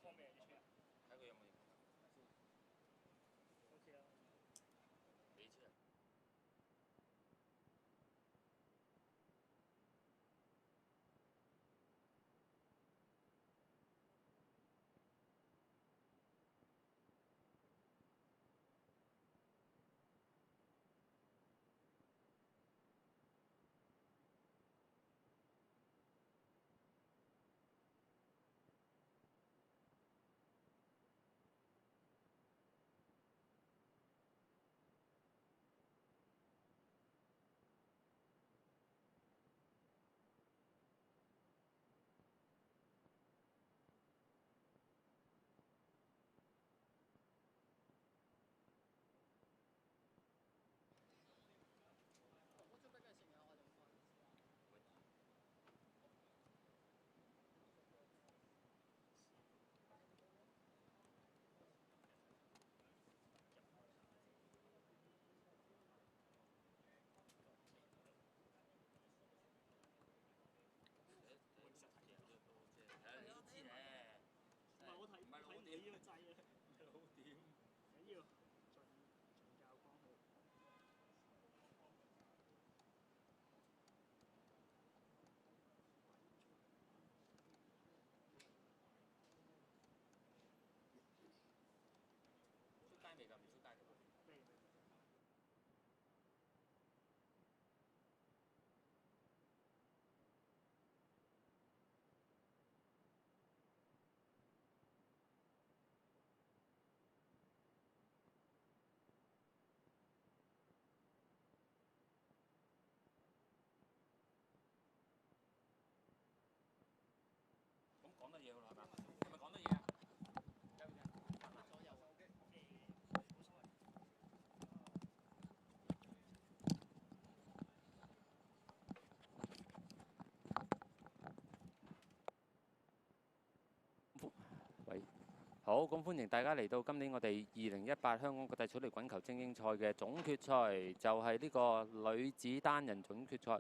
方便啲出嚟。睇佢有冇影響。OK 啦。俾出嚟。你都知咧，唔係我睇，唔係老點呢個掣啊，唔係老點，唔緊要，盡教光好。出街未㗎？未出街㗎嘛？未。咁講得嘢㗎啦，係咪？係咪講得嘢啊？有嘅，左右。冇所謂。喂，好，咁歡迎大家嚟到今年我哋2018香港國際草地滾球精英賽嘅總決賽，就係呢個女子單人總決賽。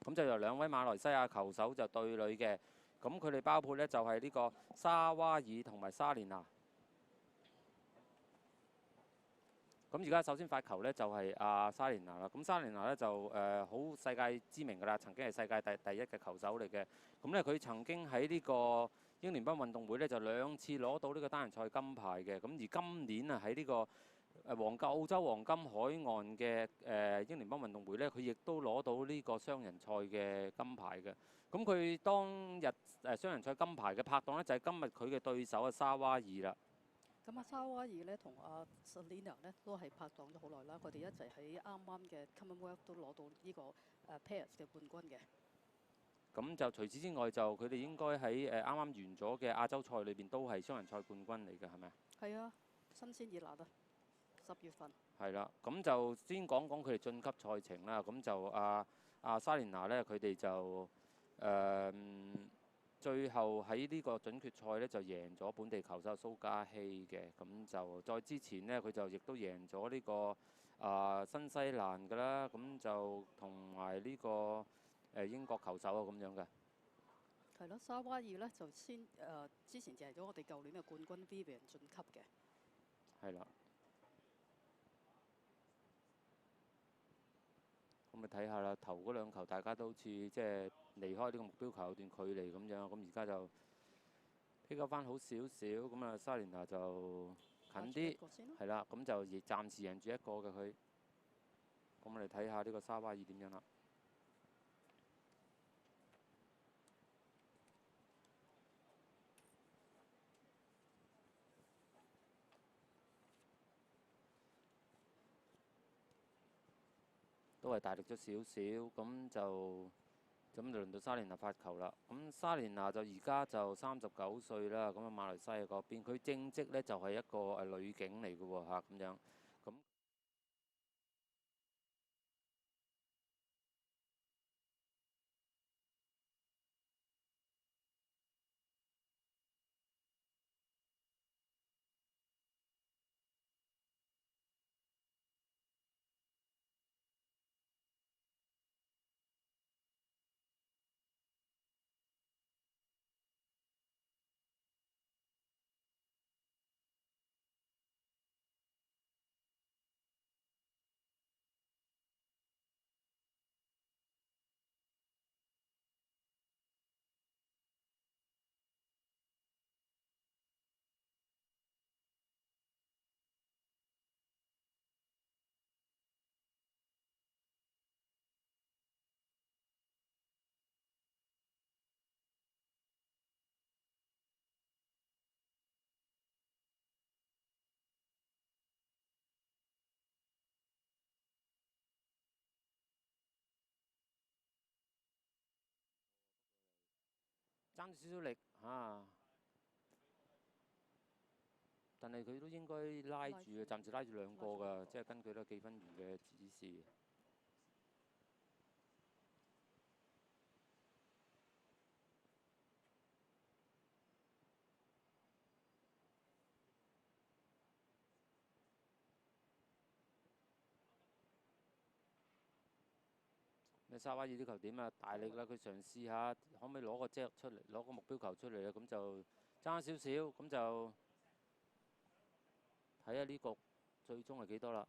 咁就由2位馬來西亞球手就對壘嘅。咁佢哋包括呢，就係呢個沙娃爾同埋莎蓮娜。咁而家首先發球呢，就係莎蓮娜啦。咁莎蓮娜呢，就好世界知名㗎啦，曾經係世界第一嘅球手嚟嘅。咁呢，佢曾經喺呢個英聯賓運動會呢，就2次攞到呢個單人賽金牌嘅。咁而今年啊喺呢個澳洲黃金海岸嘅英聯賓運動會呢，佢亦都攞到呢個雙人賽嘅金牌嘅。咁佢當日雙人賽金牌嘅拍檔呢，就係今日佢嘅對手沙娃爾啦。咁沙娃爾咧同Lina 咧都係拍檔咗好耐啦，佢哋一齊喺啱啱嘅 Commonwealth 都攞到呢個pairs 嘅冠軍嘅。咁就除此之外，就佢哋應該喺啱啱完咗嘅亞洲賽裏邊都係雙人賽冠軍嚟嘅，係咪啊？係啊，新鮮熱辣啊！10月份。係啦，咁就先講講佢哋晉級賽程啦。咁就莎蓮娜呢，佢哋就最後喺呢個準決賽呢，就贏咗本地球手蘇嘉希嘅。咁就再之前呢，佢就亦都贏咗呢個新西蘭㗎啦。咁就同埋呢個英國球手啊咁樣嘅。係咯，沙娃爾呢就之前贏咗我哋舊年嘅冠軍 Vivian 晉級嘅。係啦。咁咪睇下啦，頭嗰2球大家都好似即係離開呢個目標球有段距離咁樣，咁而家就比較翻好少少，咁啊莎蓮娜就近啲，係啦，咁就亦暫時贏住一個嘅佢。咁我哋睇下呢個沙娃爾點樣啦。都係大力咗少少，咁就輪到莎蓮娜發球啦。咁莎蓮娜就而家就39歲啦，咁啊馬來西亞嗰邊，佢正職呢就係一個女警嚟嘅喎嚇，咁樣。爭少少力嚇，但係佢都應該拉住嘅，暫時拉住2個㗎，即係根據咧記分員嘅指示。沙威爾呢球點啊？大力啦，佢嘗試下可唔可以攞個隻出嚟，攞個目標球出嚟啊？咁就爭少少，咁就睇下呢局最終係幾多啦。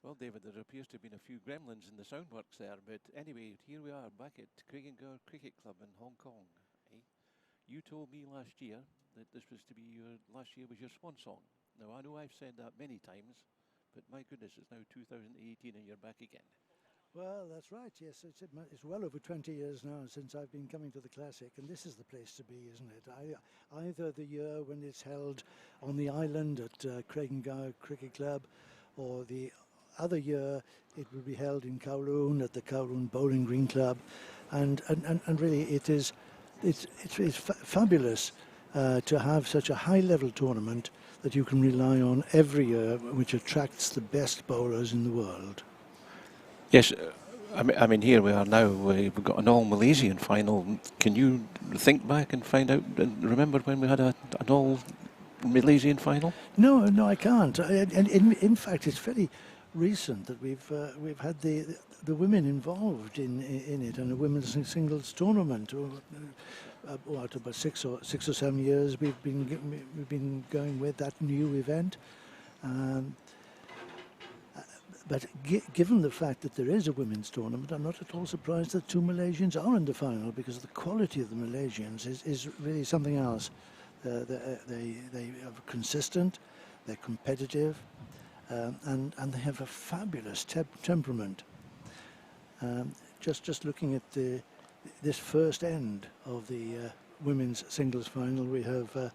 Well, David, there appears to have been a few gremlins in the soundworks there, but anyway, here we are back at Craigengower Cricket Club in Hong Kong. Eh? You told me last year that this was to be last year was your swan song. Now, I know I've said that many times, but my goodness, it's now 2018 and you're back again. Well, that's right, yes. It's well over 20 years now since I've been coming to the Classic, and this is the place to be, isn't it? Either the year when it's held on the island at Craigengower Cricket Club, or the other year it will be held in Kowloon at the Kowloon Bowling Green Club, and really it's fabulous to have such a high-level tournament that you can rely on every year, which attracts the best bowlers in the world. Yes, I mean here we are now, we've got an all-Malaysian final. Can you think back and find out and remember when we had an all-Malaysian final? No, I can't. And in fact, it's very recent that we've had the women involved in it, and a women's singles tournament. About 6 or 7 years we've been going with that new event. But given the fact that there is a women's tournament, I'm not at all surprised that 2 Malaysians are in the final, because the quality of the Malaysians is really something else. They are consistent, they're competitive, and they have a fabulous temperament. Just looking at this first end of the women's singles final, we have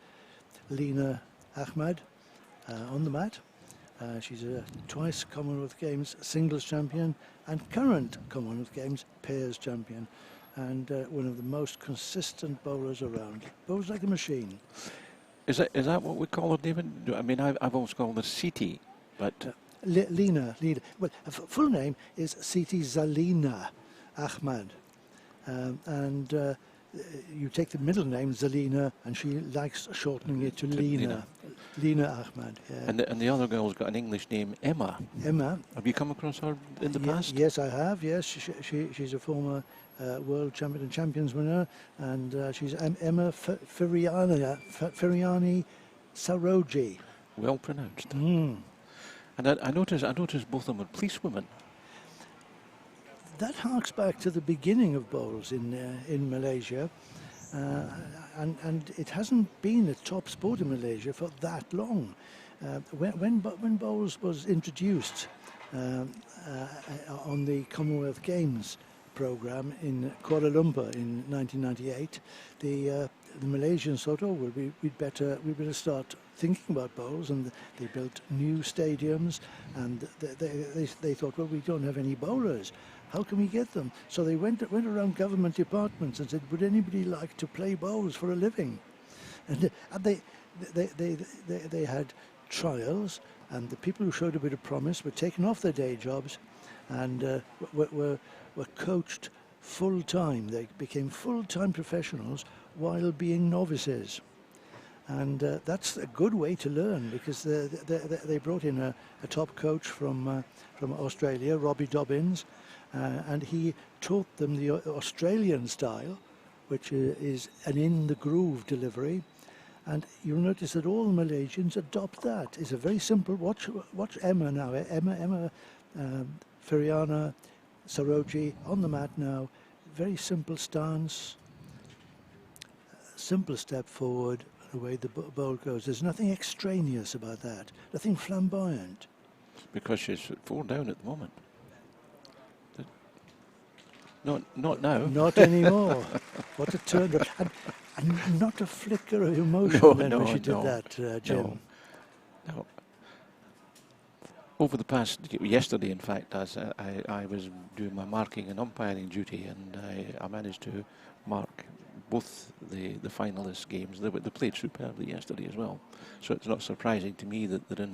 Lina Ahmed on the mat. She's a twice Commonwealth Games singles champion and current Commonwealth Games pairs champion, and one of the most consistent bowlers around. Bowls like a machine. Is that what we call her, David? I mean, I've always called her Siti, but Lina. Well, her full name is Siti Zalina Ahmed, and you take the middle name Zalina, and she likes shortening it to Lina. Lina Ahmed. Yeah. And the other girl's got an English name, Emma. Emma. Have you come across her in the past? Yes, I have. Yes, she's a former world champion and champions winner, and she's Emma Firiani Saroji. Well pronounced. And I noticed both of them are policewomen. That harks back to the beginning of bowls in Malaysia, and it hasn't been a top sport in Malaysia for that long. When bowls was introduced on the Commonwealth Games program in Kuala Lumpur in 1998, the Malaysians thought, oh, well, we'd better start thinking about bowls, and they built new stadiums, and they thought, well, we don't have any bowlers. How can we get them? So they went around government departments and said, would anybody like to play bowls for a living? And they had trials, and the people who showed a bit of promise were taken off their day jobs and were coached full time. They became full-time professionals while being novices. And that's a good way to learn, because they brought in a top coach from Australia, Robbie Dobbins, and he taught them the Australian style, which is an in-the-groove delivery. And you'll notice that all Malaysians adopt that. It's a very simple. Watch Emma now. Emma, Fionna, Serosa on the mat now. Very simple stance, simple step forward. The way the bowl goes. There's nothing extraneous about that. Nothing flamboyant. Because she's 4 down at the moment. Not now. Not anymore. What a turn! And not a flicker of emotion when she did that, Jim. No. Over the past, yesterday in fact, as I was doing my marking and umpiring duty, and I managed to mark both the finalist games. They played superbly yesterday as well, so it's not surprising to me that they're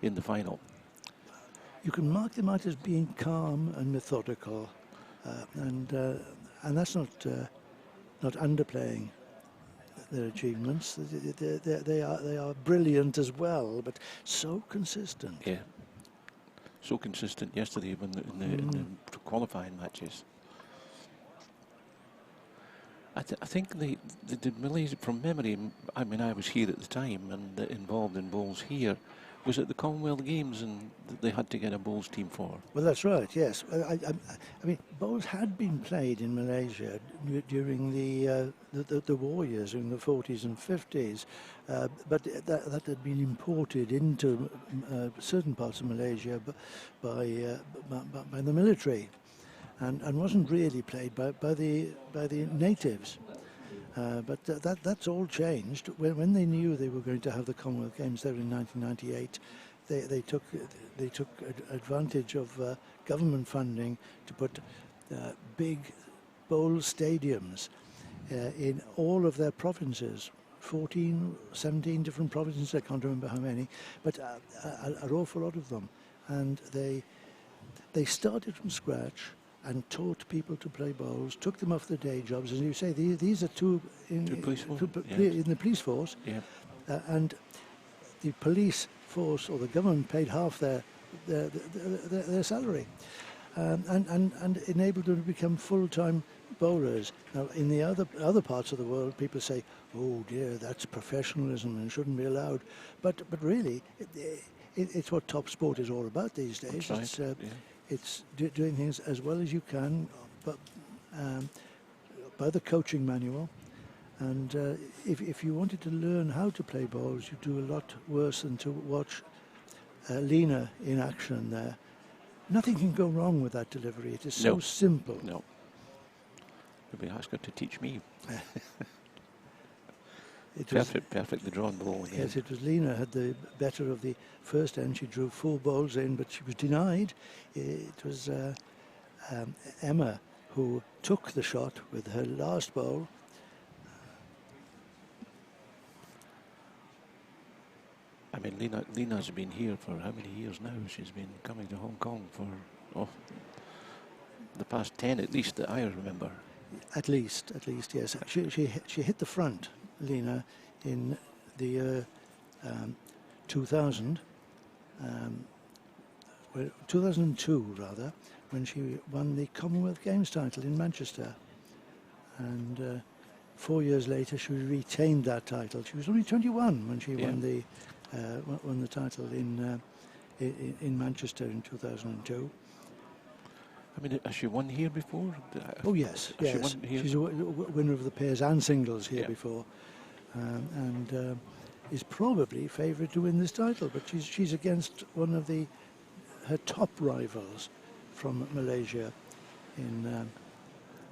in the final. You can mark them out as being calm and methodical, and that's not underplaying their achievements. They are brilliant as well, but so consistent. Yeah, so consistent yesterday in the qualifying matches. I think the Malaysia, from memory, I mean, I was here at the time and involved in bowls here. Was it the Commonwealth Games and they had to get a bowls team for? Well, that's right, yes. I mean, bowls had been played in Malaysia during the war years, in the 40s and 50s, but that had been imported into certain parts of Malaysia by the military. And wasn't really played by the natives, but that's all changed when they knew they were going to have the Commonwealth Games there in 1998. They took advantage of government funding to put big bowl stadiums in all of their provinces. 14, 17 different provinces. I can't remember how many, but an awful lot of them, and they started from scratch and taught people to play bowls, took them off their day jobs. As you say, these are two in the police force, and the police force or the government paid half their salary, and enabled them to become full-time bowlers. Now, in the other parts of the world, people say, "Oh dear, that's professionalism and shouldn't be allowed." But really, it's what top sport is all about these days. It's doing things as well as you can, but by the coaching manual. And if you wanted to learn how to play bowls, you do a lot worse than to watch Lina in action there. Nothing can go wrong with that delivery. It is so simple. No. Maybe ask her to teach me. Perfectly drawn bowl. Yes, it was Lina had the better of the first end. She drew 4 bowls in, but she was denied. It was Emma who took the shot with her last bowl. I mean, Lina's been here for how many years now? She's been coming to Hong Kong for the past 10 at least that I remember. At least, yes. She hit the front, Lina, in the year 2000, 2002 rather, when she won the Commonwealth Games title in Manchester. And 4 years later, she retained that title. She was only 21 when she won the title in Manchester in 2002. I mean, has she won here before? Oh yes, yes. She's a winner of the pairs and singles here before, and is probably favourite to win this title. But she's against one of her top rivals from Malaysia.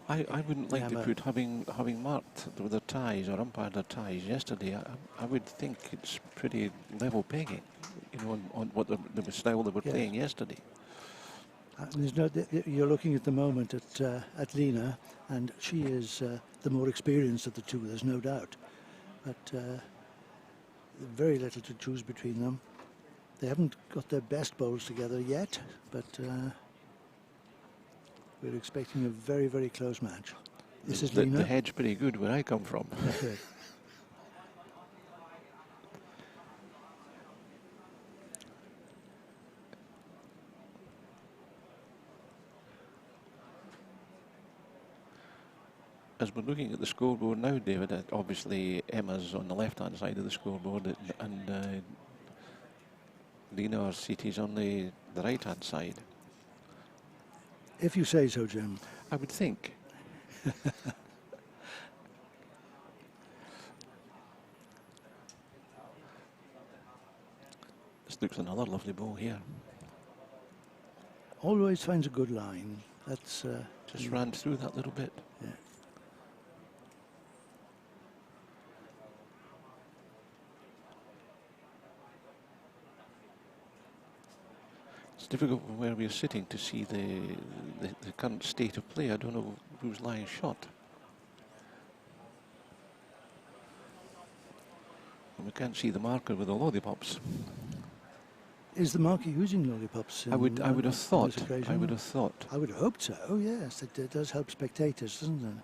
I wouldn't like to put having marked their ties or umpired their ties yesterday. I would think it's pretty level pegging, you know, on what the style they were playing yesterday. You're looking at the moment at Lina, and she is the more experienced of the two. There's no doubt, but very little to choose between them. They haven't got their best bowls together yet, but we're expecting a very, very close match. This is Lina. The head's pretty good where I come from. That's it. As we're looking at the scoreboard now, David, obviously Emma's on the left-hand side of the scoreboard, and Lina or Citi's on the right-hand side. If you say so, Jim. I would think. This looks another lovely ball here. Always finds a good line. That's Just ran through that little bit. yeah. It's difficult from where we're sitting to see the current state of play. I don't know who's lying shot. And we can't see the marker with the lollipops. Is the marker using lollipops? I would have this thought. occasion? I would have thought. I would hope so. Yes, it does help spectators, doesn't it?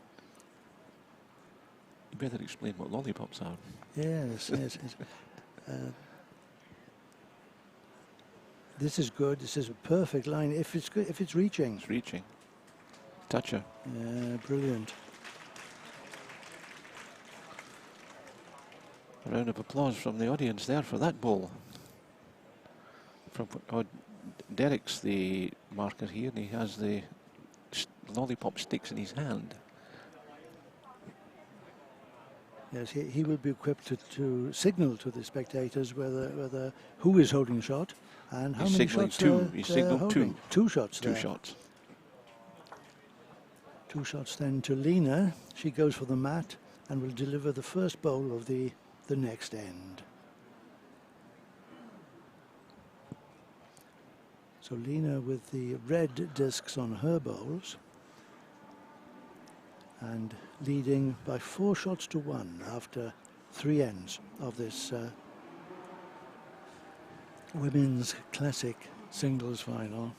You better explain what lollipops are. Yes, yes. Yes. This is good. This is a perfect line. If it's good, if it's reaching. It's reaching. Toucher. Yeah, brilliant. A round of applause from the audience there for that ball. From Derek's the marker here, and he has the lollipop sticks in his hand. Yes, he will be equipped to signal to the spectators whether who is holding shot and how He's many signalling shots two. they're He's signaled holding. Two shots. Two there. shots. 2 shots then to Lina. She goes for the mat and will deliver the first bowl of the next end. So Lina with the red discs on her bowls and leading by 4 shots to 1 after 3 ends of this women's classic singles final.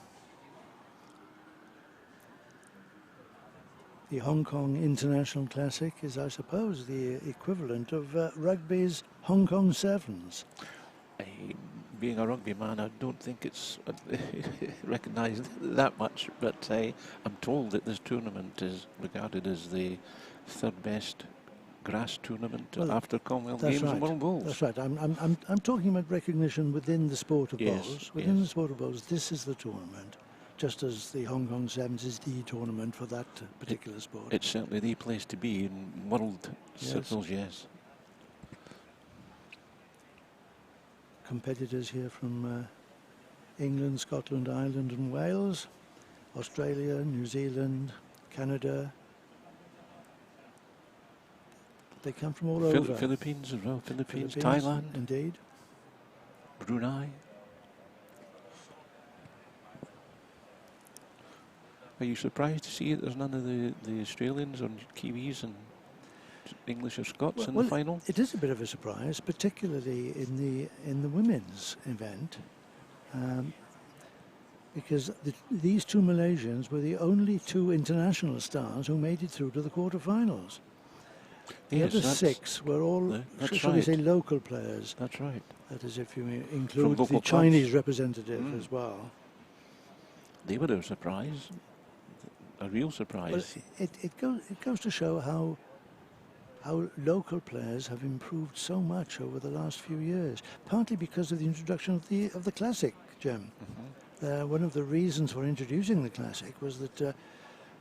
The Hong Kong International Classic is, I suppose, the equivalent of rugby's Hong Kong Sevens. Being a rugby man, I don't think it's recognised that much, but I'm told that this tournament is regarded as the 3rd best grass tournament after Commonwealth Games and World Bowls. That's right. I'm talking about recognition within the sport of bowls. Within the sport of bowls, this is the tournament, just as the Hong Kong Sevens is the tournament for that particular sport. It's certainly the place to be in world circles, yes. Competitors here from England, Scotland, Ireland and Wales, Australia, New Zealand, Canada. They come from all over. Philippines as well, Philippines, Thailand. Indeed. Brunei. Are you surprised to see that there's none of the Australians or Kiwis and English or Scots in the final? It is a bit of a surprise, particularly in the women's event, because these 2 Malaysians were the only 2 international stars who made it through to the quarterfinals. The other 6 were all, shall we say, local players. That's right. That is, if you include the clubs. Chinese representative as well. They were a surprise, a real surprise. Well, it goes to show how local players have improved so much over the last few years, partly because of the introduction of the Classic, Jim. One of the reasons for introducing the Classic was that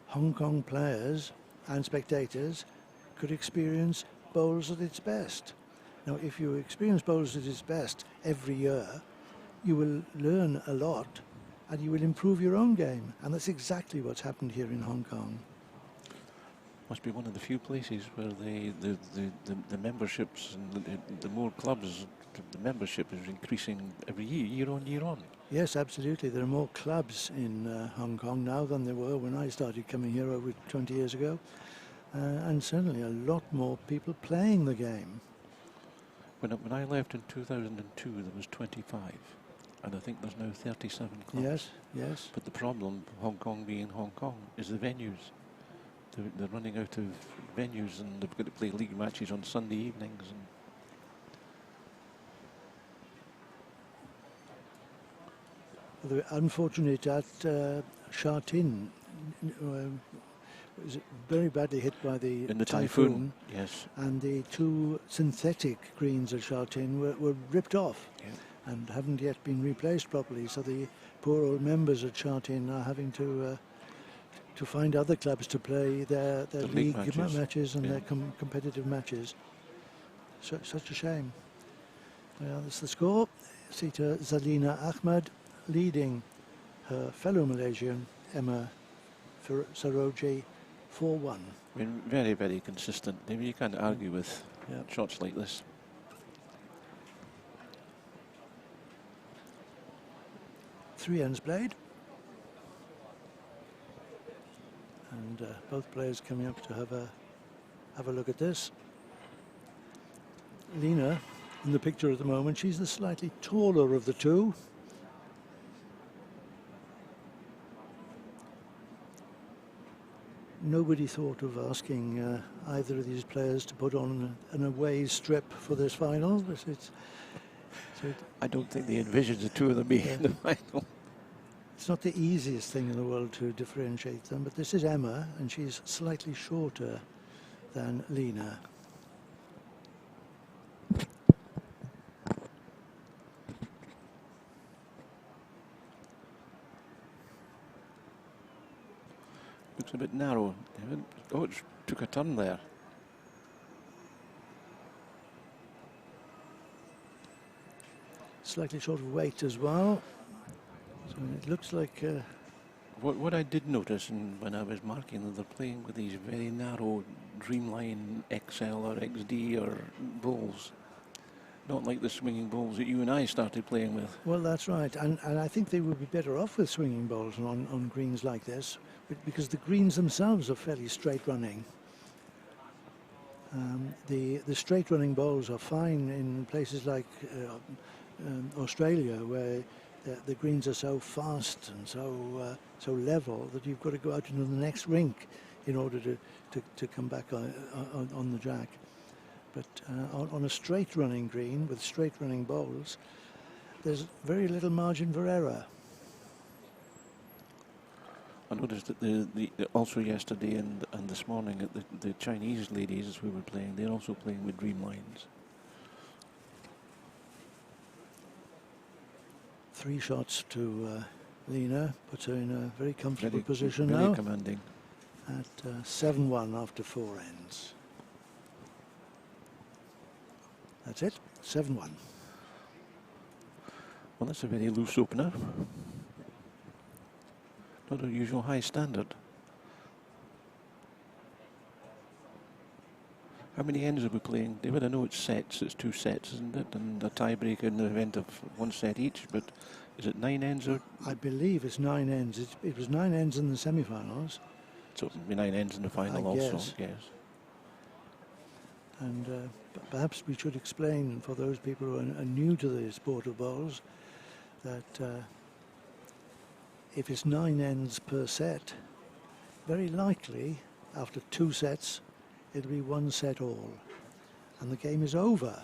Hong Kong players and spectators could experience bowls at its best. Now, if you experience bowls at its best every year, you will learn a lot and you will improve your own game. And that's exactly what's happened here in Hong Kong. Must be one of the few places where the memberships and the more clubs, the membership is increasing every year on year on. Yes, absolutely. There are more clubs in Hong Kong now than there were when I started coming here over 20 years ago. And certainly a lot more people playing the game. When I left in 2002, there was 25, and I think there's now 37 clubs. Yes, yes. But the problem, Hong Kong being Hong Kong, is the venues. They're running out of venues, and they've got to play league matches on Sunday evenings. And The unfortunate at Sha Tin was very badly hit by the in the typhoon. Yes. And the two synthetic greens at Sha Tin were ripped off, Yeah. and haven't yet been replaced properly. So the poor old members at Sha Tin are having to find other clubs to play their league matches and their competitive matches. Such a shame. Well, that's the score. Sita Lina Ahmed leading her fellow Malaysian Emma Serosa 4-1. I mean, very, very consistent. I mean, you can't argue with shots like this. Three ends played. And both players coming up to have a look at this. Lina, in the picture at the moment, she's the slightly taller of the two. Nobody thought of asking either of these players to put on an away strip for this final. I don't think they envisioned the two of them being in the final. It's not the easiest thing in the world to differentiate them, but this is Emma, and she's slightly shorter than Lina. Looks a bit narrow. Oh, it took a turn there. Slightly short of weight as well. So it looks like... What I did notice when I was marking them, they're playing with these very narrow Dreamline XL or XD or bowls. Not like the swinging bowls that you and I started playing with. Well, that's right. And I think they would be better off with swinging bowls on greens like this, because the greens themselves are fairly straight running. The straight running bowls are fine in places like Australia, where the greens are so fast and so level that you've got to go out into the next rink in order to come back on the jack. But on a straight running green with straight running bowls, there's very little margin for error. I noticed that also yesterday and this morning at the Chinese ladies as we were playing, they're also playing with Dreamlines. 3 shots to Lina, puts her in a very comfortable position very now. Commanding. At 7-1 after 4 ends. That's it, 7-1. Well, that's a very loose opener. Not a usual high standard. How many ends are we playing? David, I know it's sets, it's 2 sets, isn't it? And a tiebreaker in the event of 1 set each, but is it 9 ends or? I believe it's 9 ends. It was 9 ends in the semi-finals. So it'll be 9 ends in the final also, yes. And perhaps we should explain for those people who are new to the sport of bowls that if it's 9 ends per set, very likely after 2 sets it'll be 1 set all and the game is over.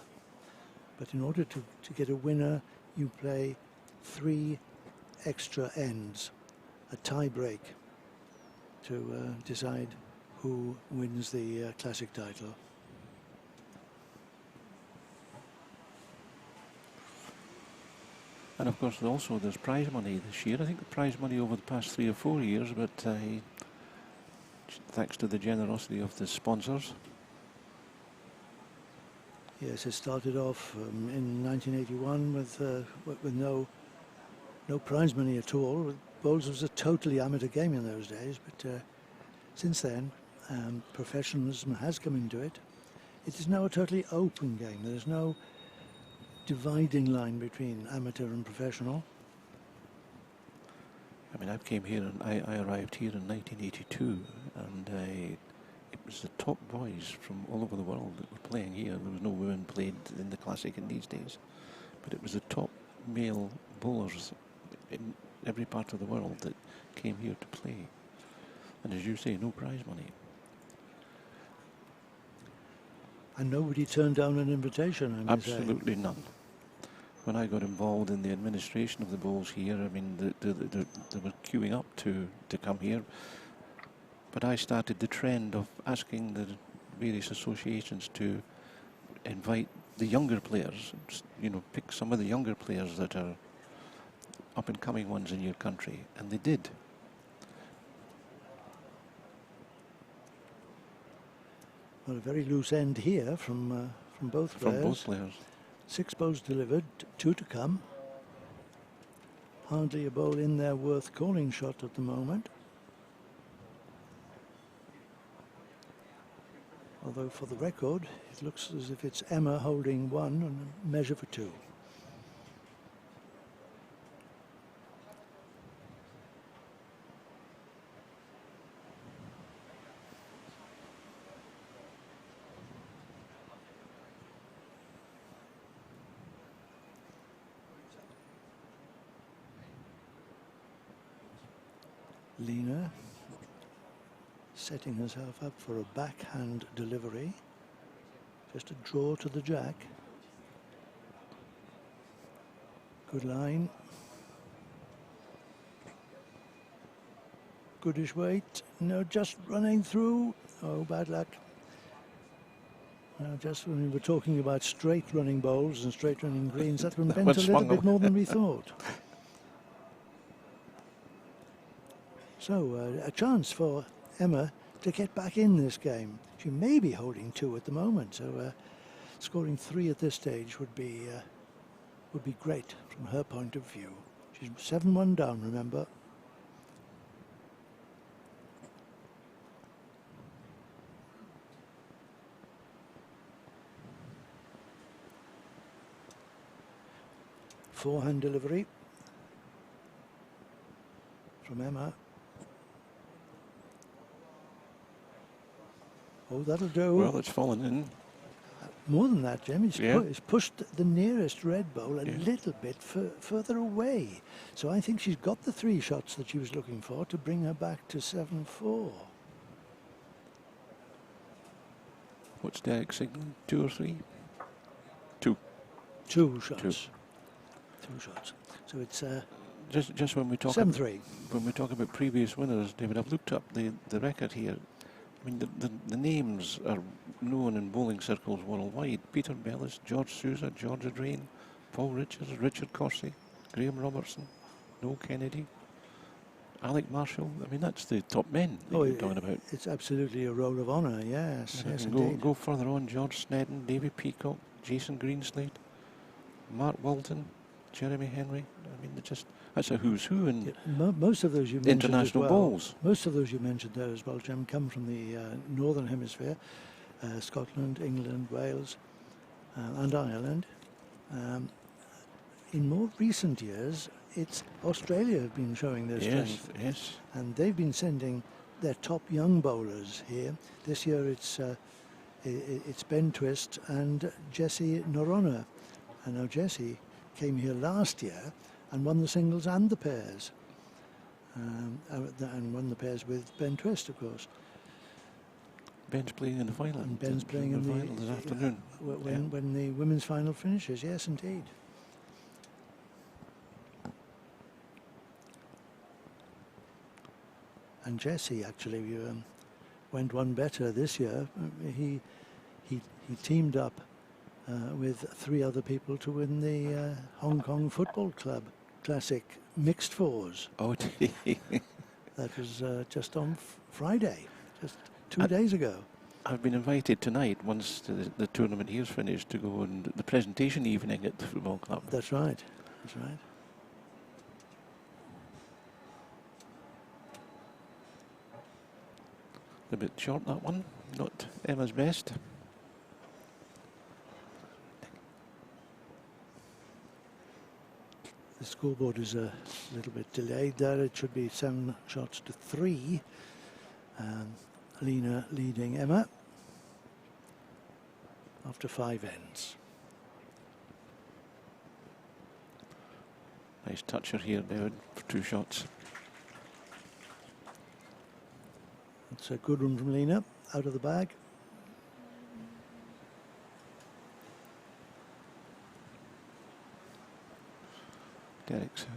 But in order to get a winner, you play 3 extra ends, a tie break, to decide who wins the classic title. And of course also there's prize money this year. I think the prize money over the past 3 or 4 years, but thanks to the generosity of the sponsors. Yes, it started off in 1981 with no prize money at all. Bowls was a totally amateur game in those days, but since then professionalism has come into it. It is now a totally open game. There's no dividing line between amateur and professional. I mean, I came here and I arrived here in 1982, and it was the top boys from all over the world that were playing here. There was no women played in the Classic in these days, but it was the top male bowlers in every part of the world that came here to play. And as you say, no prize money. And nobody turned down an invitation, I must say. Absolutely none. When I got involved in the administration of the bowls here, I mean, they were queuing up to come here. But I started the trend of asking the various associations to invite the younger players, you know, pick some of the younger players that are up and coming ones in your country, and they did. Well, a very loose end here from both players. From both players. 6 bowls delivered, 2 to come. Hardly a bowl in there worth calling shot at the moment. Although for the record, it looks as if it's Emma holding 1 and a measure for 2. Lina setting herself up for a backhand delivery. Just a draw to the jack. Good line. Goodish weight. No, just running through. Oh, bad luck. Just when we were talking about straight running bowls and straight running greens, that one bent a little bit more than we thought. So a chance for Emma to get back in this game. She may be holding 2 at the moment, so scoring 3 at this stage would be great from her point of view. She's 7-1 down, remember. Forehand delivery from Emma. Oh, that'll do. Well, it's fallen in. More than that, Jim. He's pushed the nearest red bowl a Yeah. little bit further away. So I think she's got the 3 shots that she was looking for to bring her back to 7-4. What's Derek signaling? 2 or 3? 2. 2 shots. 2 shots. So it's Just when we talk 7-3. When we talk about previous winners, David, I've looked up the record here. I mean, the names are known in bowling circles worldwide. Peter Bellis, George Sousa, George Adrain, Paul Richards, Richard Corsey, Graham Robertson, Noel Kennedy, Alec Marshall. I mean, that's the top men that you're talking about. It's absolutely a roll of honour, yes. Yes, And indeed. go further on, George Snedden, David Peacock, Jason Greenslade, Mark Walton, Jeremy Henry. I mean, that's a who's who in Most of those you mentioned international as well, bowls. Most of those you mentioned there as well, Jim, come from the Northern Hemisphere, Scotland, England, Wales, and Ireland. In more recent years, it's Australia have been showing their strength. Yes. And they've been sending their top young bowlers here. This year it's Ben Twist and Jessie Norona. And now Jessie came here last year and won the singles and the pairs. And won the pairs with Ben Twist, of course. Ben's playing in the final. And Ben's playing in the final this afternoon. When the women's final finishes, yes, indeed. And Jessie actually went one better this year. He teamed up with 3 other people to win the Hong Kong Football Club Classic Mixed Fours. Oh, did he? That was just on Friday, just 2 days ago. I've been invited tonight, once the tournament here's finished, to go on the presentation evening at the football club. That's right. That's right. A bit short, that one. Not Emma's best. The scoreboard is a little bit delayed there. It should be 7 shots to 3. Lina leading Emma after 5 ends. Nice toucher here, Bein, for 2 shots. That's a good one from Lina, out of the bag.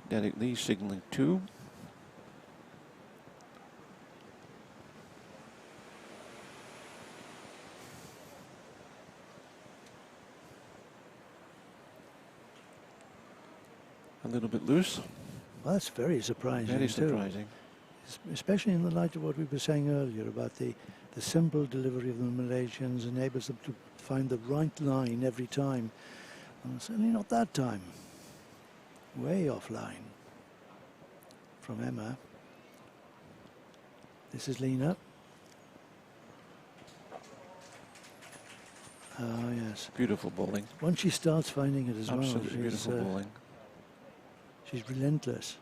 Derek Lee signalling 2. A little bit loose. Well, that's very surprising. Very too. surprising. Especially in the light of what we were saying earlier about the simple delivery of the Malaysians enables them to find the right line every time. And certainly not that time. Way offline from Emma. This is Lina. Ah, yes. Beautiful bowling. Once she starts finding it as Absolutely well, beautiful bowling. she's relentless.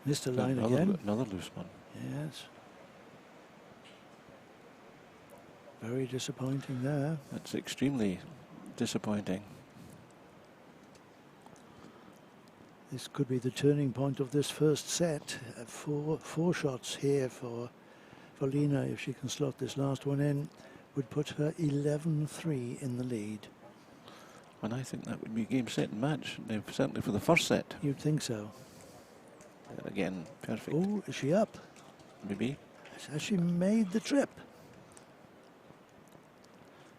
Missed a line again. Another loose one. Yes. Very disappointing there. That's extremely disappointing. This could be the turning point of this first set. Four shots here for Lina. If she can slot this last one in, would put her 11-3 in the lead. And I think that would be game, set and match, certainly for the first set. You'd think so. Again, perfect. Oh, is she up? Maybe. Has she made the trip?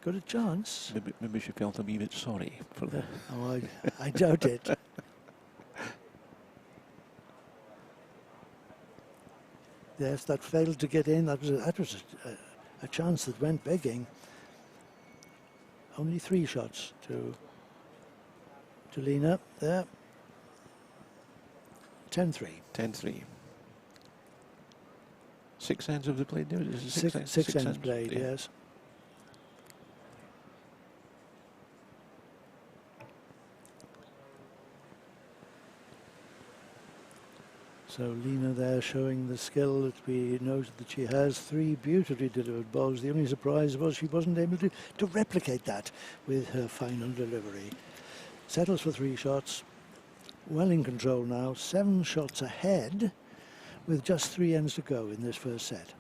Got a chance. Maybe she felt a wee bit sorry for the... Oh, I doubt it. Yes, that failed to get in. That was a chance that went begging. Only 3 shots to Lina there. 10-3. 10-3. 6 ends of the play. Six ends played, yeah. yes. So Lina there showing the skill that we noted that she has. 3 beautifully delivered balls. The only surprise was she wasn't able to replicate that with her final delivery. Settles for 3 shots. Well in control now. 7 shots ahead with just 3 ends to go in this first set.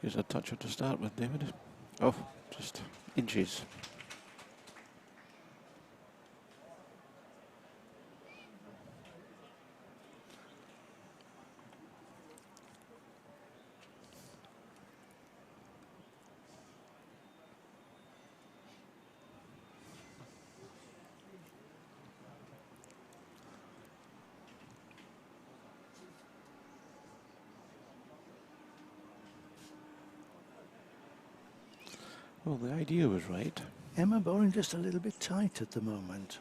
Here's a toucher to start with, David. Oh, just inches. Well, the idea was right. Emma bowling just a little bit tight at the moment.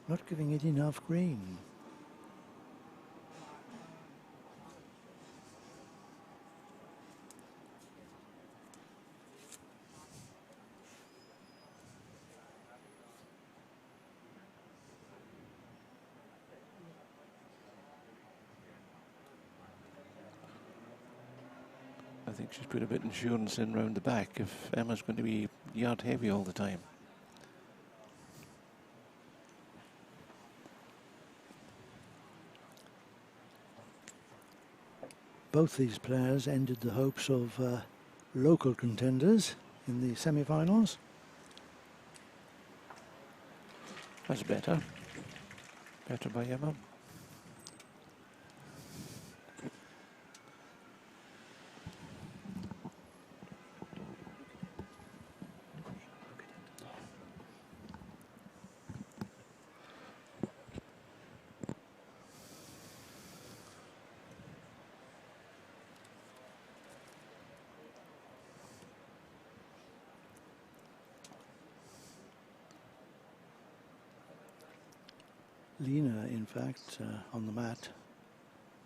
Not giving it enough green. I think she's put a bit of insurance in round the back if Emma's going to be yard heavy all the time. Both these players ended the hopes of local contenders in the semi-finals. That's better. Better by Emma. Lina, in fact, on the mat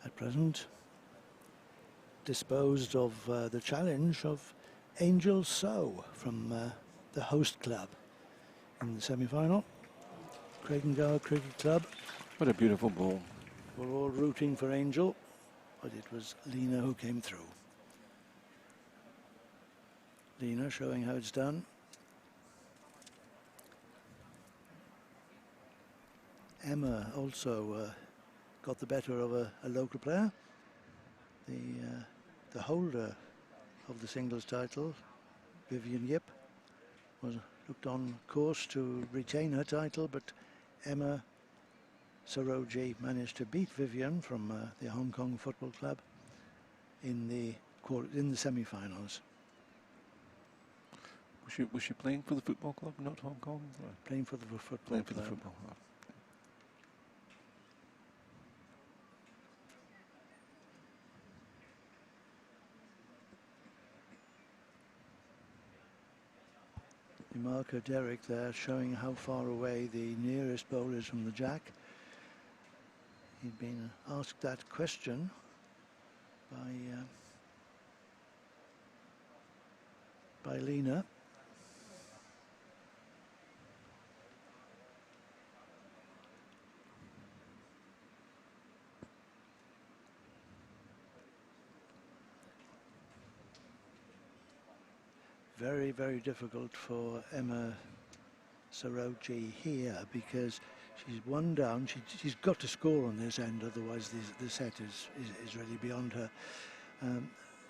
at present, disposed of the challenge of Angel So from the host club in the semi-final. Craigengower Cricket Club. What a beautiful ball. We're all rooting for Angel, but it was Lina who came through. Lina showing how it's done. Emma also got the better of a local player. The holder of the singles title, Vivian Yip, looked on course to retain her title, but Emma Serosa managed to beat Vivian from the Hong Kong Football Club in the semi-finals. Was she playing for the football club, not Hong Kong? Or Playing for the football playing for club. the football club. The marker Derek there showing how far away the nearest bowl is from the jack. He'd been asked that question by Lina. Very, very difficult for Emma Serosa here because she's one down. She's got to score on this end, otherwise the set is really beyond her.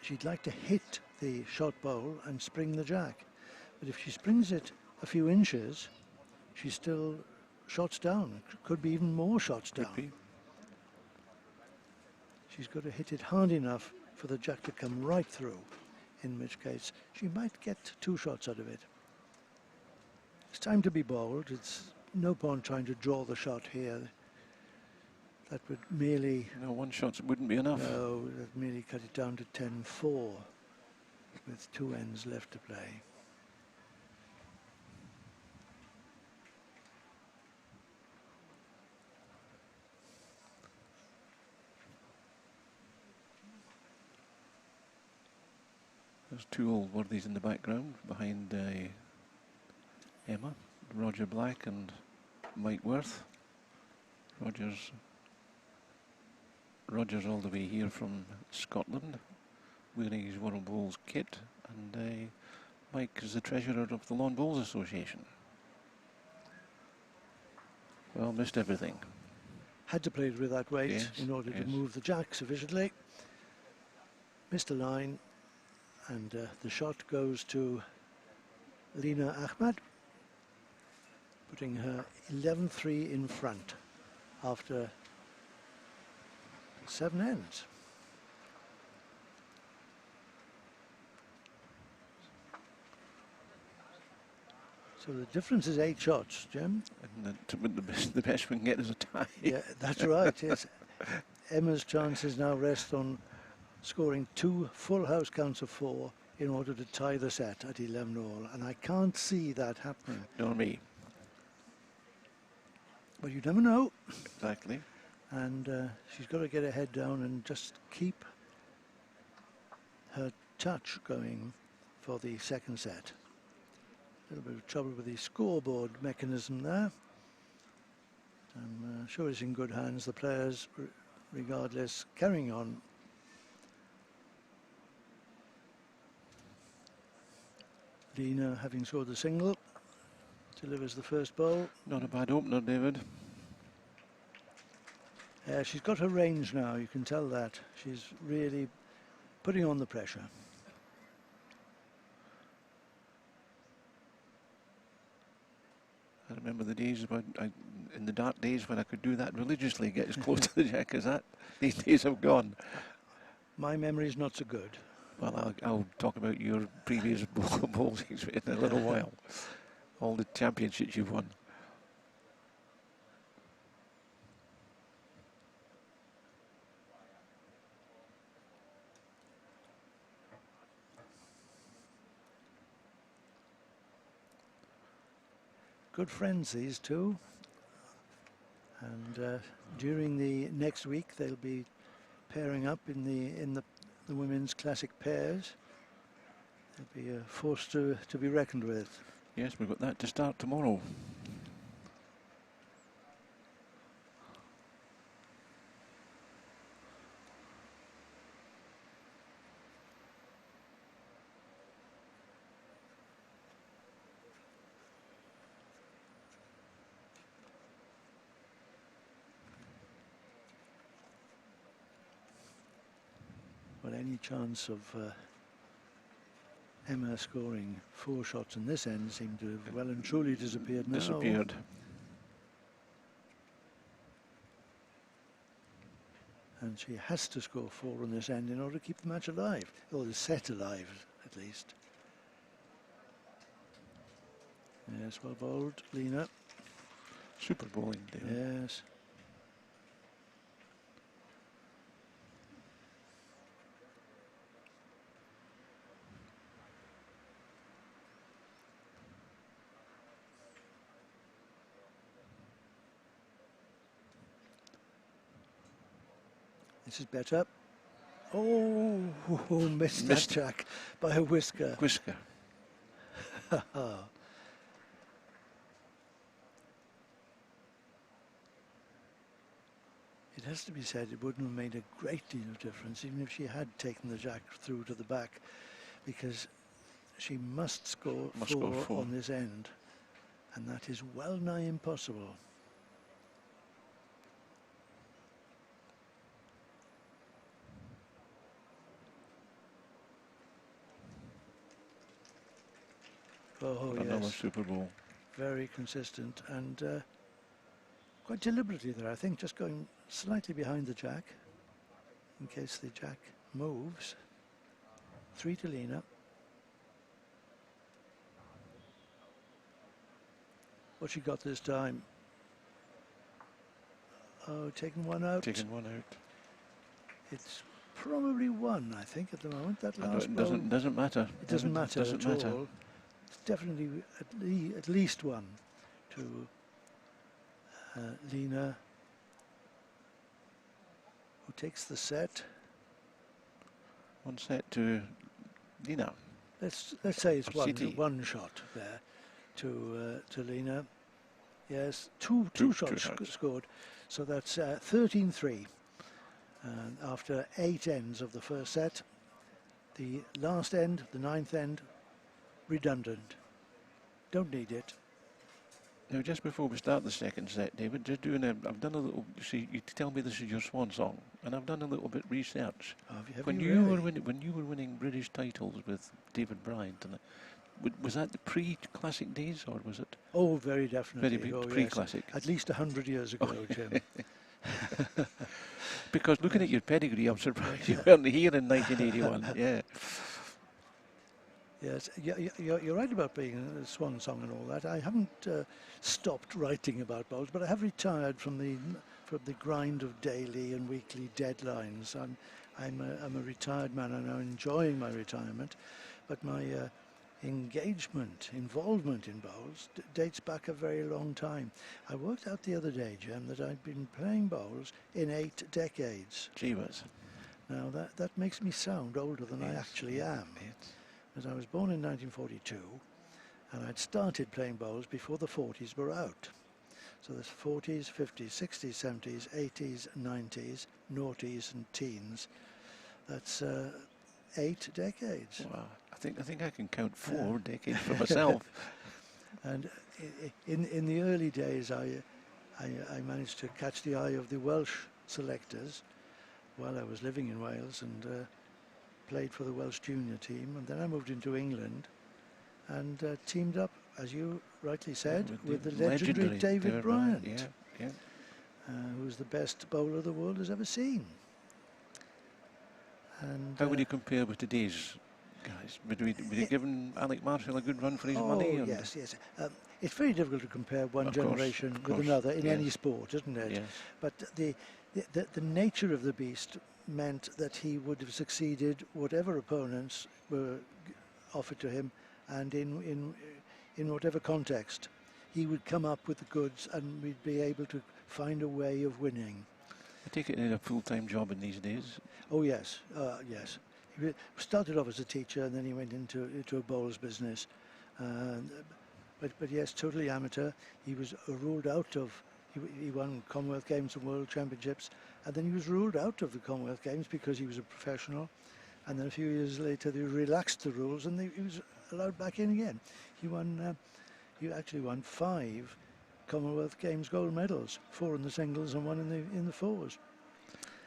She'd like to hit the shot bowl and spring the jack, but if she springs it a few inches, she's still shots down. Could be even more shots down. She's got to hit it hard enough for the jack to come right through, in which case she might get 2 shots out of it. It's time to be bold. It's no point trying to draw the shot here. That would merely... No, 1 shot wouldn't be enough. No, that merely cut it down to 10-4 with 2 ends left to play. There's 2 old worthies in the background behind Emma, Roger Black and Mike Worth. Roger's all the way here from Scotland, wearing his World Bowls kit, and Mike is the treasurer of the Lawn Bowls Association. Well, missed everything. Had to play it with that weight in order to move the jack sufficiently. Missed a line, and the shot goes to Lina Ahmed, putting her 11-3 in front after 7 ends. So the difference is 8 shots, Jim. And the best we can get is a tie. Yeah, that's right, yes. Emma's chances now rest on scoring 2 full house counts of 4 in order to tie the set at 11 all, and I can't see that happening. Nor me. But you never know. Exactly. And she's got to get her head down and just keep her touch going for the second set. A little bit of trouble with the scoreboard mechanism there. I'm sure it's in good hands. The players, regardless, carrying on. Lina, having scored the single, delivers the first ball. Not a bad opener, David. She's got her range now, you can tell that. She's really putting on the pressure. I remember the days in the dark days when I could do that religiously, get as close to the jack as that. These days have gone. My memory's not so good. Well, I'll talk about your previous bowls in a little while. All the championships you've won. Good friends, these two. And during the next week, they'll be pairing up in the women's classic pairs. They'll be a force to be reckoned with. Yes, we've got that to start tomorrow. Well, any chance of Emma scoring 4 shots in this end seemed to have well and truly disappeared now. Disappeared. And she has to score 4 on this end in order to keep the match alive, or the set alive at least. Yes, well bowled, Lina. Super bowling, David. Yes. This is better. Oh, missed that jack by a whisker. Whisker. It has to be said it wouldn't have made a great deal of difference even if she had taken the jack through to the back, because she must score 4 on this end, and that is well nigh impossible. Oh, another yes. Super Bowl. Very consistent and quite deliberately there, I think, just going slightly behind the jack in case the jack moves. 3 to Lina. What she got this time? Oh, taking one out. Taking one out. It's probably 1, I think, at the moment. That last It ball. doesn't matter. It doesn't matter Doesn't at matter. all. It's definitely at least 1 to Lina, who takes the set. 1 set to Lina. Let's say it's City. one shot there to Lina. Yes, two shots scored. So that's 13-3. After 8 ends of the first set, the last end, the 9th end, redundant. Don't need it. Now, just before we start the second set, David, just I've done a little. See, you tell me this is your swan song, and I've done a little bit research. When you were winning British titles with David Bryant, and was that the pre-classic days, or was it? Oh, very definitely. Very pre-classic. Yes. At least 100 years ago, Jim. Because looking at your pedigree, I'm surprised you weren't here in 1981. Yeah. Yes, you're right about being a swan song and all that. I haven't stopped writing about bowls, but I have retired from the grind of daily and weekly deadlines. I'm a retired man, and I'm enjoying my retirement, but my involvement in bowls dates back a very long time. I worked out the other day, Jim, that I've been playing bowls in 8 decades. Gee whiz. Now that makes me sound older than I actually am. As I was born in 1942, and I'd started playing bowls before the 40s were out. So there's 40s, 50s, 60s, 70s, 80s, 90s, noughties and teens. That's 8 decades. Wow. I think I can count 4 decades for myself. And in the early days, I managed to catch the eye of the Welsh selectors while I was living in Wales, and played for the Welsh junior team, and then I moved into England and teamed up, as you rightly said, with the legendary David Bryant, who was the best bowler the world has ever seen. And how would you compare with today's guys? Would you given Alec Marshall a good run for his money? Oh, yes. It's very difficult to compare one generation with another in any sport, isn't it? Yes. But the nature of the beast meant that he would have succeeded whatever opponents were offered to him, and in whatever context he would come up with the goods, and we'd be able to find a way of winning. I take it in a full-time job in these days. Oh yes, yes. He started off as a teacher, and then he went into a bowls business. But yes, totally amateur. He was ruled out of. He won Commonwealth Games and World Championships, and then he was ruled out of the Commonwealth Games because he was a professional. And then a few years later, they relaxed the rules, and he was allowed back in again. He won. He actually won 5 Commonwealth Games gold medals, 4 in the singles and 1 in the fours.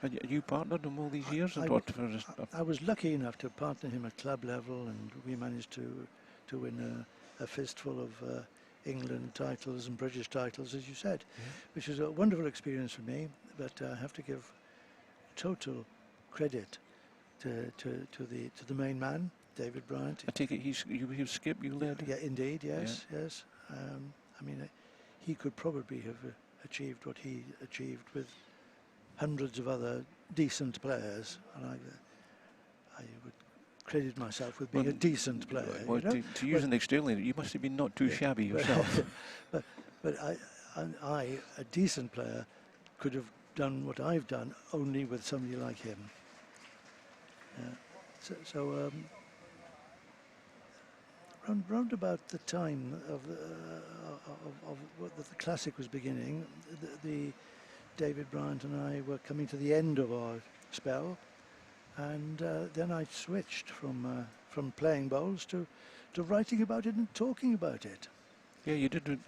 And you partnered him all these years? I was lucky enough to partner him at club level, and we managed to win a fistful of England titles and British titles, as you said, which was a wonderful experience for me. But I have to give total credit to the main man, David Bryant. I take it he was skip, you led? Yeah, indeed, yes, yes. I mean, he could probably have achieved what he achieved with hundreds of other decent players, and I would credit myself with being a decent player. Well, you know? to use an external, you must have been not too shabby yourself. but I, a decent player, could have done what I've done only with somebody like him. Round about the time of the classic was beginning, the David Bryant and I were coming to the end of our spell, and then I switched from playing bowls to writing about it and talking about it. Yeah, you did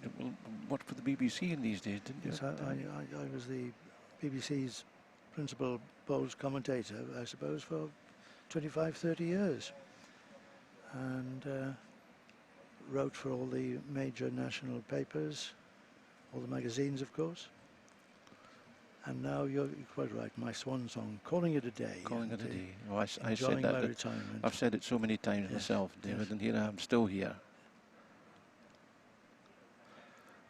work for the BBC in these days, didn't you? Yes, I was the BBC's principal bowls commentator, I suppose, for 25, 30 years, and wrote for all the major national papers, all the magazines, of course. And now you're quite right, my swan song, calling it a day. Calling it a day. Oh, I said enjoying that. my retirement. I've said it so many times myself, David, and here I am, still here.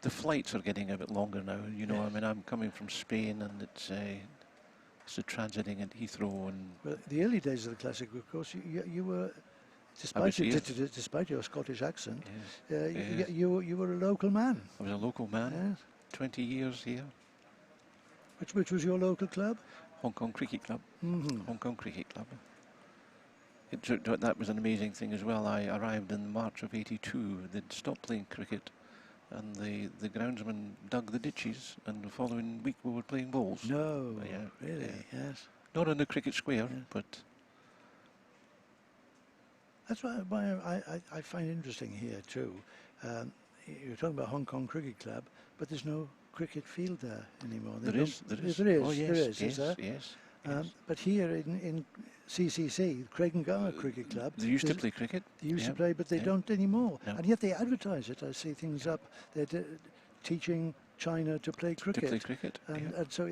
The flights are getting a bit longer now, you know. I mean, I'm coming from Spain, and it's a transiting at Heathrow. And well, the early days of the Classic, of course, you were, despite your Scottish accent, you were a local man. I was a local man. Yes. 20 years here. Which was your local club? Hong Kong Cricket Club. Mm-hmm. Hong Kong Cricket Club. That was an amazing thing as well. I arrived in March of '82. They'd stopped playing cricket, and the groundsman dug the ditches, and the following week we were playing bowls. No, yeah, really, yeah. yes. Not on the cricket square, but... That's why I find interesting here too. You're talking about Hong Kong Cricket Club, but there's no cricket field there anymore. There is. Oh, yes, yes, there? yes. But here in CCC, Craig and Gower Cricket Club, they used to play cricket. They used to play, but they don't anymore. No. And yet they advertise it. I see things up. They're teaching China to play cricket. To play cricket, and so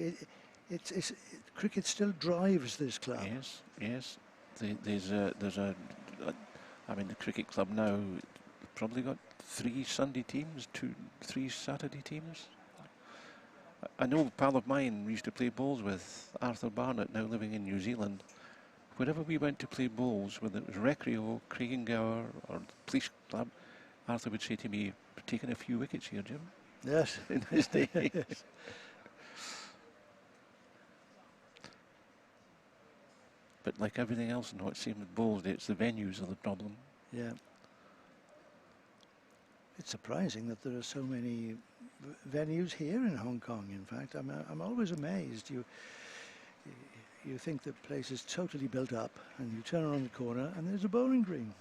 cricket still drives this club. Yes, yes. There's a. I mean, the cricket club now probably got 3 Sunday teams, 3 Saturday teams. I know a pal of mine we used to play bowls with, Arthur Barnett, now living in New Zealand. Wherever we went to play bowls, whether it was Recreo, Craig and Gower, or the police club, Arthur would say to me, "We're taking a few wickets here, Jim." Yes. In his day. Yes. But like everything else, it seems with bowls, it's the venues are the problem. Yeah. It's surprising that there are so many venues here in Hong Kong. In fact, I'm always amazed. You think the place is totally built up, and you turn around the corner, and there's a bowling green.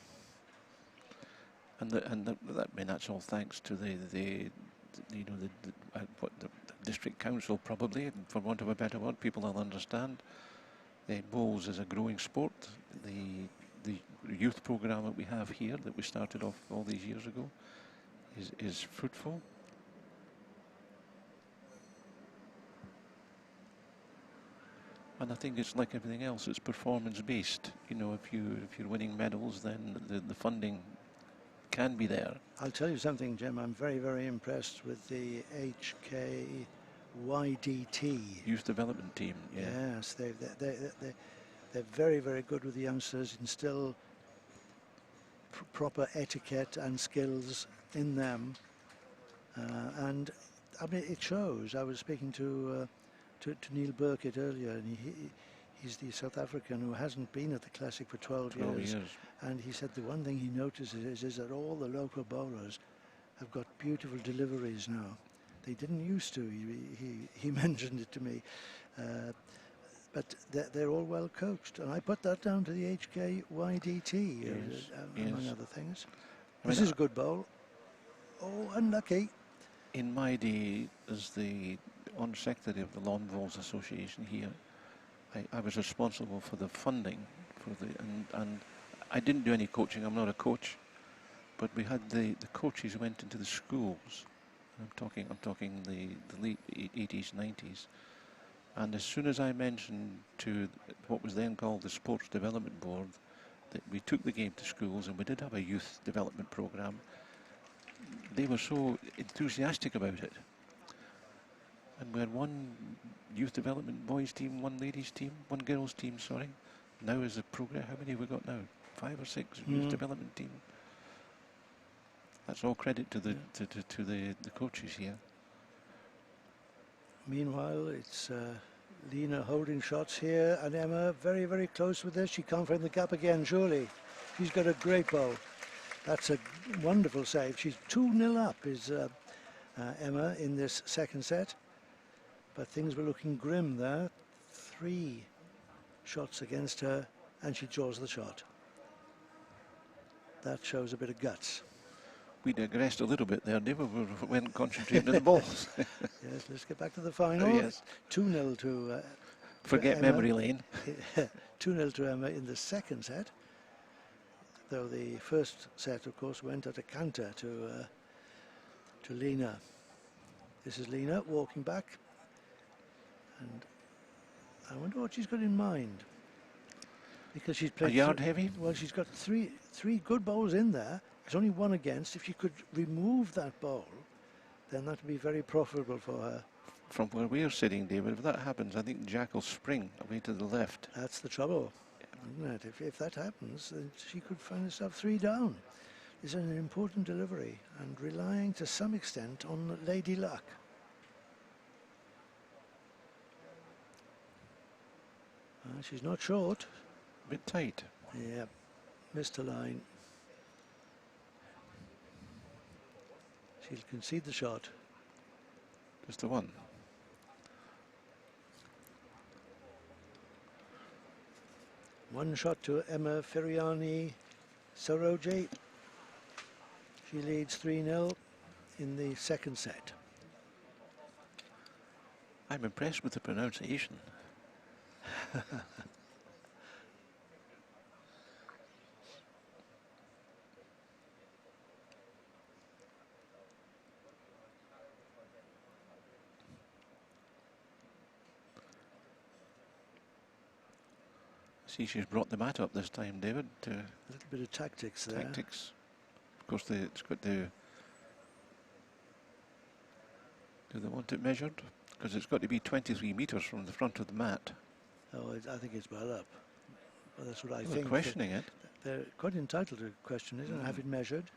And that's all thanks to the district council, probably, for want of a better word. People will understand. The bowls is a growing sport. The youth program that we have here, that we started off all these years ago, is fruitful. And I think it's like everything else, it's performance based. You know, if you're winning medals, then the funding can be there. I'll tell you something, Jim. I'm very, very impressed with the HKYDT Youth development team. Yeah. Yes, they're very, very good with the youngsters. Instill proper etiquette and skills in them, and I mean, it shows. I was speaking to Neil Burkett earlier, and he's the South African who hasn't been at the Classic for 12 years. And he said the one thing he notices is that all the local bowlers have got beautiful deliveries now. They didn't used to. He mentioned it to me. But they're all well coached. And I put that down to the HKYDT, among other things. This is a good bowl. Oh, unlucky. In my day, as the Honour Secretary of the Lawn Bowls Association here, I was responsible for the funding for and I didn't do any coaching. I'm not a coach, but we had the coaches who went into the schools. I'm talking the late 80s, 90s, and as soon as I mentioned to what was then called the Sports Development Board that we took the game to schools and we did have a youth development program, they were so enthusiastic about it. And we had one youth development boys team, one ladies team, one girls team, sorry. Now is the progress, how many have we got now? 5 or 6 youth development team. That's all credit to the to the coaches here. Meanwhile, it's Lina holding shots here, and Emma very, very close with this. She can't find the gap again, surely. She's got a great bowl. That's a wonderful save. She's 2-0 up, is Emma in this second set. But things were looking grim there. 3 shots against her, and she draws the shot. That shows a bit of guts. We digressed a little bit there, David. We went concentrating on the balls. Yes, let's get back to the final. Oh, yes. 2-0 to forget memory lane. 2-0 to Emma in the second set. Though the first set, of course, went at a canter to Lina. This is Lina walking back, and I wonder what she's got in mind. Because she's played a yard heavy. Well, she's got three good bowls in there. There's only one against. If she could remove that bowl, then that would be very profitable for her. From where we're sitting, David, if that happens, I think Jack will spring away to the left. That's the trouble, isn't it? If that happens, then she could find herself 3 down. It's an important delivery and relying to some extent on Lady Luck. She's not short. A bit tight. Yeah, missed a line. She'll concede the shot. Just the one. One shot to Emma Feriani Serosa. She leads 3-0 in the second set. I'm impressed with the pronunciation. See, she's brought the mat up this time, David. A little bit of tactics there. Tactics. Of course, it's got to. Do they want it measured? Because it's got to be 23 metres from the front of the mat. Oh, I think it's well up. Well, that's what I They're think. questioning it. They're quite entitled to a question, isn't it? Have it measured.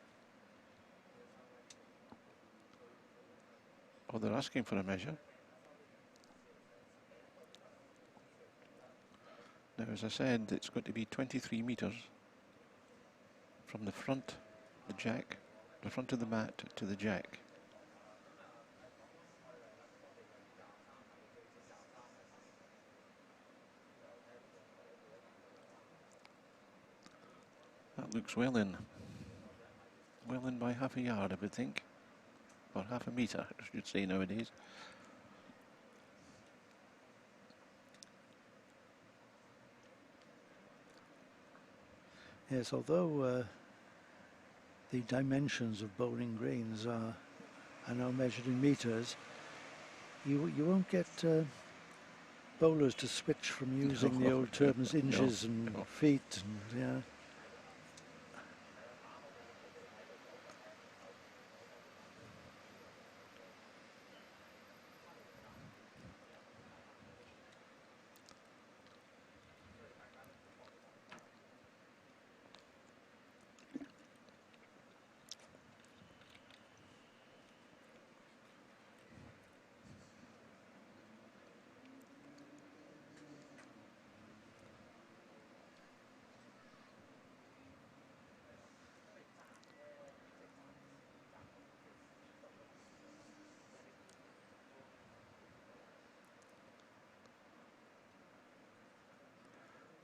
Oh, they're asking for a measure. Now, as I said, it's got to be 23 metres from the front, the jack, the front of the mat to the jack. That looks well in by half a yard, I would think, or half a metre, I should say nowadays. Yes, although the dimensions of bowling greens are now measured in metres, you won't get bowlers to switch from using the old terms inches and feet and yeah.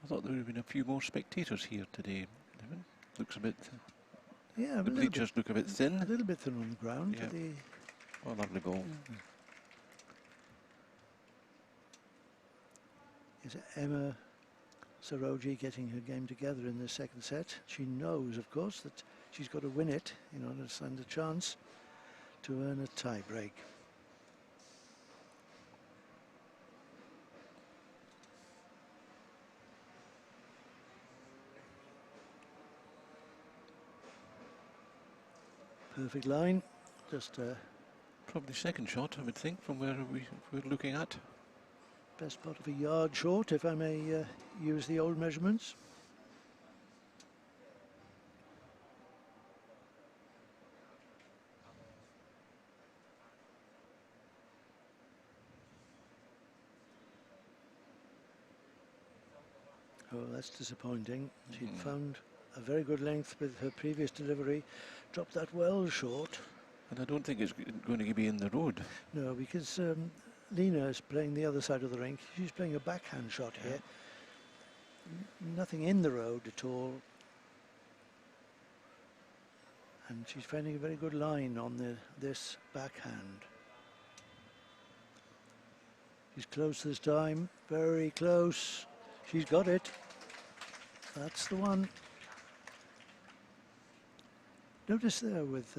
I thought there would have been a few more spectators here today. Evan. Looks a bit. Yeah, The bleachers look a bit thin. A little bit thin on the ground. Yeah. The, Oh, lovely ball. is Emma Serosa getting her game together in the second set. She knows, of course, that she's got to win it in order to stand a chance to earn a tie break. Perfect line, just Probably second shot, I would think, from where we're looking at. best part of a yard short, if I may use the old measurements. Oh, that's disappointing. She'd found a very good length with her previous delivery, dropped that well short. And I don't think it's going to be in the road. No, because Lina is playing the other side of the rink. She's playing a backhand shot here. Nothing in the road at all. And she's finding a very good line on this backhand. She's close this time, very close. She's got it. That's the one. Notice there with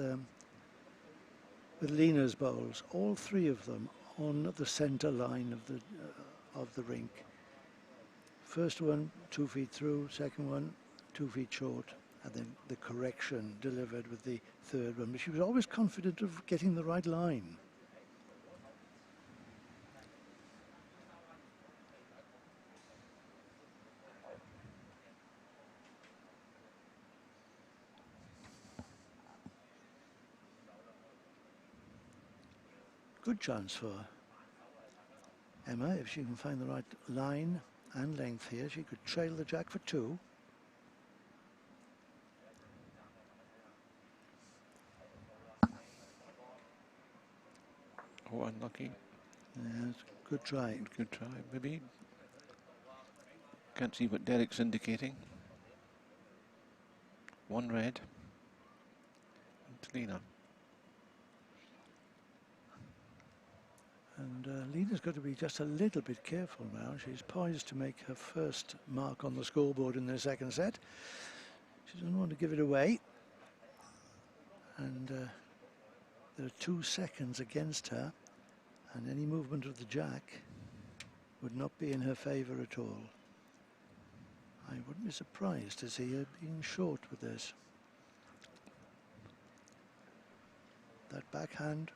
Lina's bowls, all three of them on the centre line of the rink. First one 2 feet through, second one 2 feet short, and then the correction delivered with the third one. But she was always confident of getting the right line. Good chance for Emma if she can find the right line and length here. She could trail the jack for two. Oh, unlucky. Yes, good try. Good try, maybe. Can't see what Derek's indicating. One red. And Lina. And Lina's got to be just a little bit careful now. She's poised to make her first mark on the scoreboard in the second set. She doesn't want to give it away. And there are 2 seconds against her. And any movement of the jack would not be in her favour at all. I wouldn't be surprised to see her being short with this. That backhand.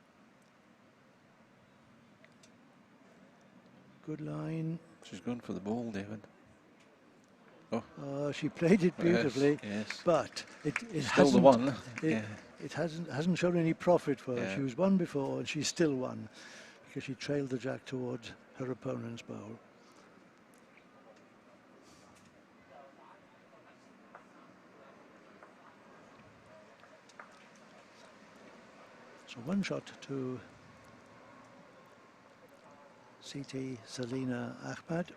Good line. She's gone for the ball, David. Oh, she played it beautifully, yes. but it Still the one. It hasn't shown any profit for her. She was won before, and she still won because she trailed the jack towards her opponent's bowl. So one shot to CT Lina Ahmed.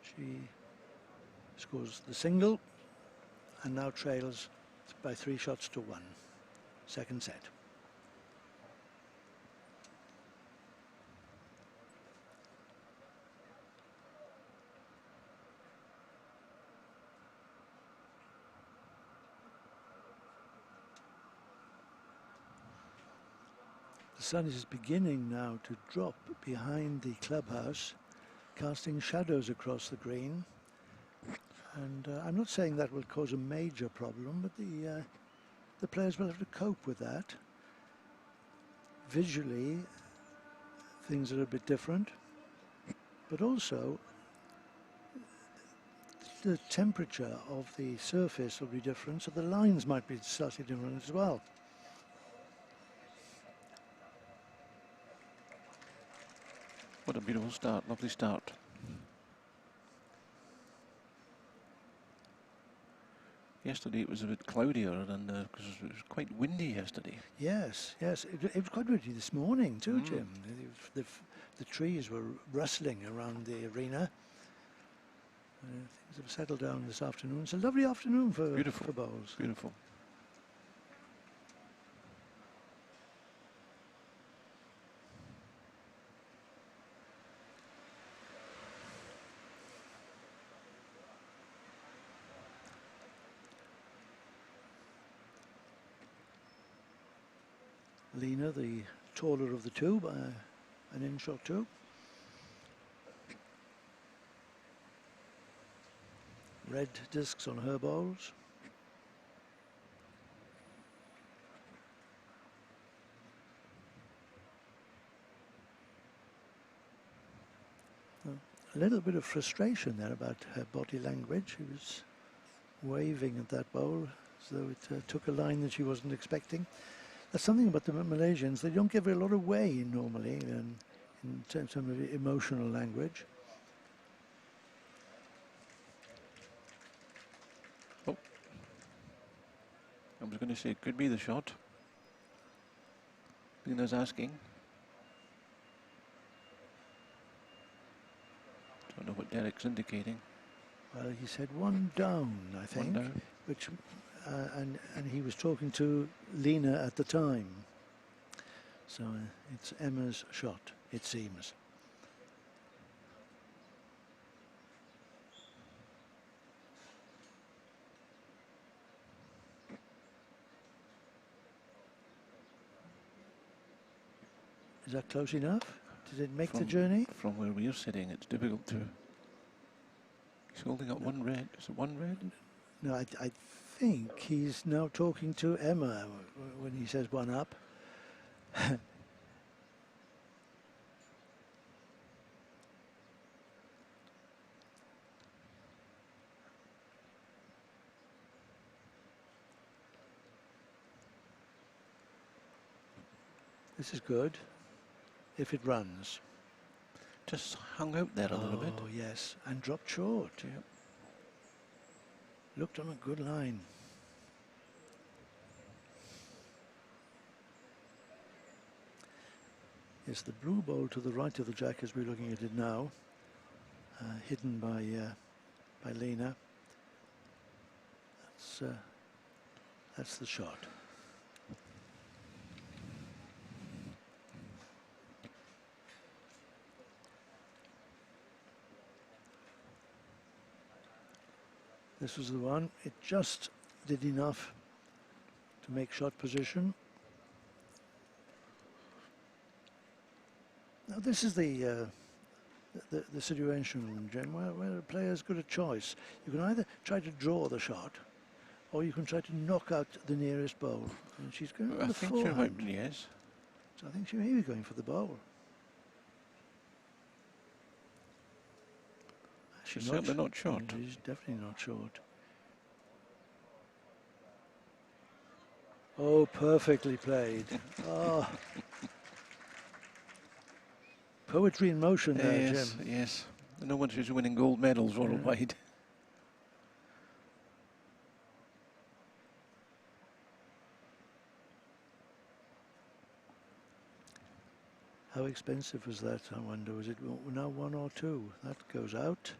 She scores the single and now trails by 3 shots to 1. Second set. The sun is beginning now to drop behind the clubhouse, casting shadows across the green. And I'm not saying that will cause a major problem, but the players will have to cope with that. Visually, things are a bit different, but also the temperature of the surface will be different, so the lines might be slightly different as well. What a beautiful start, lovely start. Yesterday it was a bit cloudier and because it was quite windy yesterday. Yes, yes, it was quite windy this morning too, Jim. The the trees were rustling around the arena. Things have settled down this afternoon. It's a lovely afternoon for bowls. Beautiful. Lina, the taller of the two by an inch or two. Red discs on her bowls. A little bit of frustration there about her body language. She was waving at that bowl as though it took a line that she wasn't expecting. That's something about the Malaysians. They don't give a lot away normally in terms of emotional language. Oh, I was going to say it could be the shot. Lina's asking. Don't know what Derek's indicating. Well, he said one down, I think. One down. Which, and he was talking to Lina at the time. So it's Emma's shot, it seems. Is that close enough? Did it make the journey? From where we're sitting, it's difficult to... He's holding up one red. Is it one red? No, I think he's now talking to Emma when he says one up. This is good, if it runs. Just hung out there a little bit. Oh, yes, and dropped short. Yep. Looked on a good line. Yes, the blue bowl to the right of the jack as we're looking at it now, hidden by Lina. That's the shot. This was the one. It just did enough to make shot position. Now this is the situation, Jim, where a player's got a choice. You can either try to draw the shot, or you can try to knock out the nearest bowl. And she's going for the forehand. Yes. So I think she may be going for the bowl. She's certainly not short. She's definitely not short. Oh, perfectly played. Oh. Poetry in motion there, yes, Jim. Yes. No one who's winning gold medals worldwide. How expensive was that, I wonder? Was it now one or two? That goes out.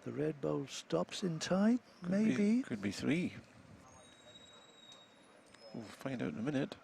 The red bowl stops in time, maybe. Could be three. We'll find out in a minute.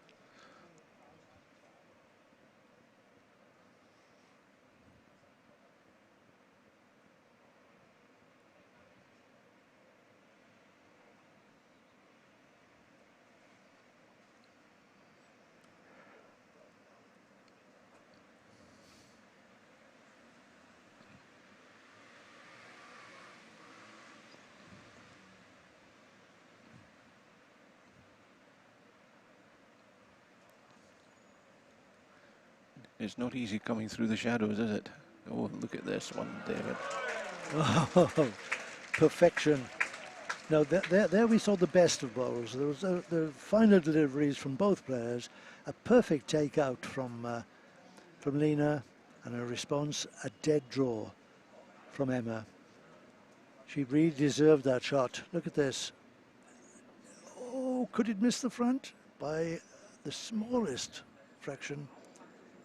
It's not easy coming through the shadows, is it? Oh, look at this one, David. Oh, perfection. Now, there we saw the best of bowls. There was the final deliveries from both players, a perfect take-out from Lina, and a response, a dead draw from Emma. She really deserved that shot. Look at this. Oh, could it miss the front? By the smallest fraction.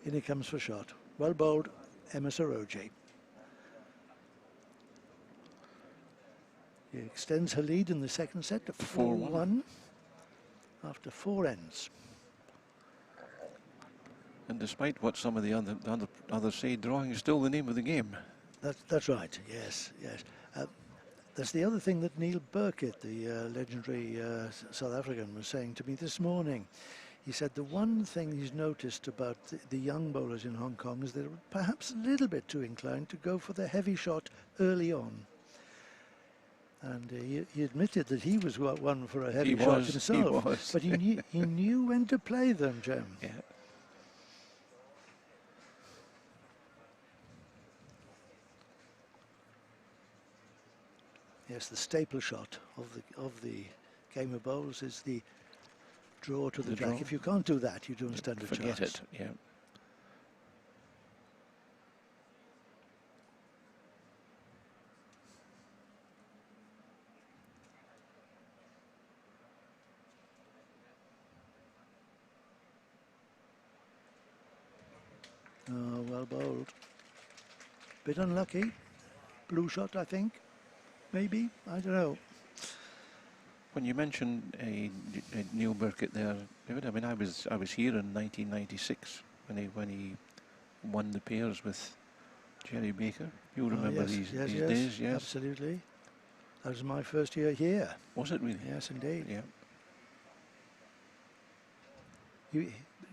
In he comes for shot. Well bowled. Emma Serosa. She extends her lead in the second set to 4-1 after 4 ends. And despite what some of the others say, drawing is still the name of the game. That's right. Yes, yes. That's the other thing that Neil Burkitt, the legendary South African, was saying to me this morning. He said the one thing he's noticed about the young bowlers in Hong Kong is they're perhaps a little bit too inclined to go for the heavy shot early on. And he admitted that he was one for a heavy shot himself. But he knew when to play them, Jem. Yeah. Yes, the staple shot of the game of bowls is the draw to the jack. Draw. If you can't do that, you don't stand a chance. Forget it, yeah. Oh, well bowled. Bit unlucky. Blue shot, I think. Maybe, I don't know. When you mentioned Neil Burkitt there, David, I mean, I was here in 1996 when he won the pairs with Jerry Baker. You remember these days? Yes, absolutely. That was my first year here. Was it really? Yes, indeed. Yeah.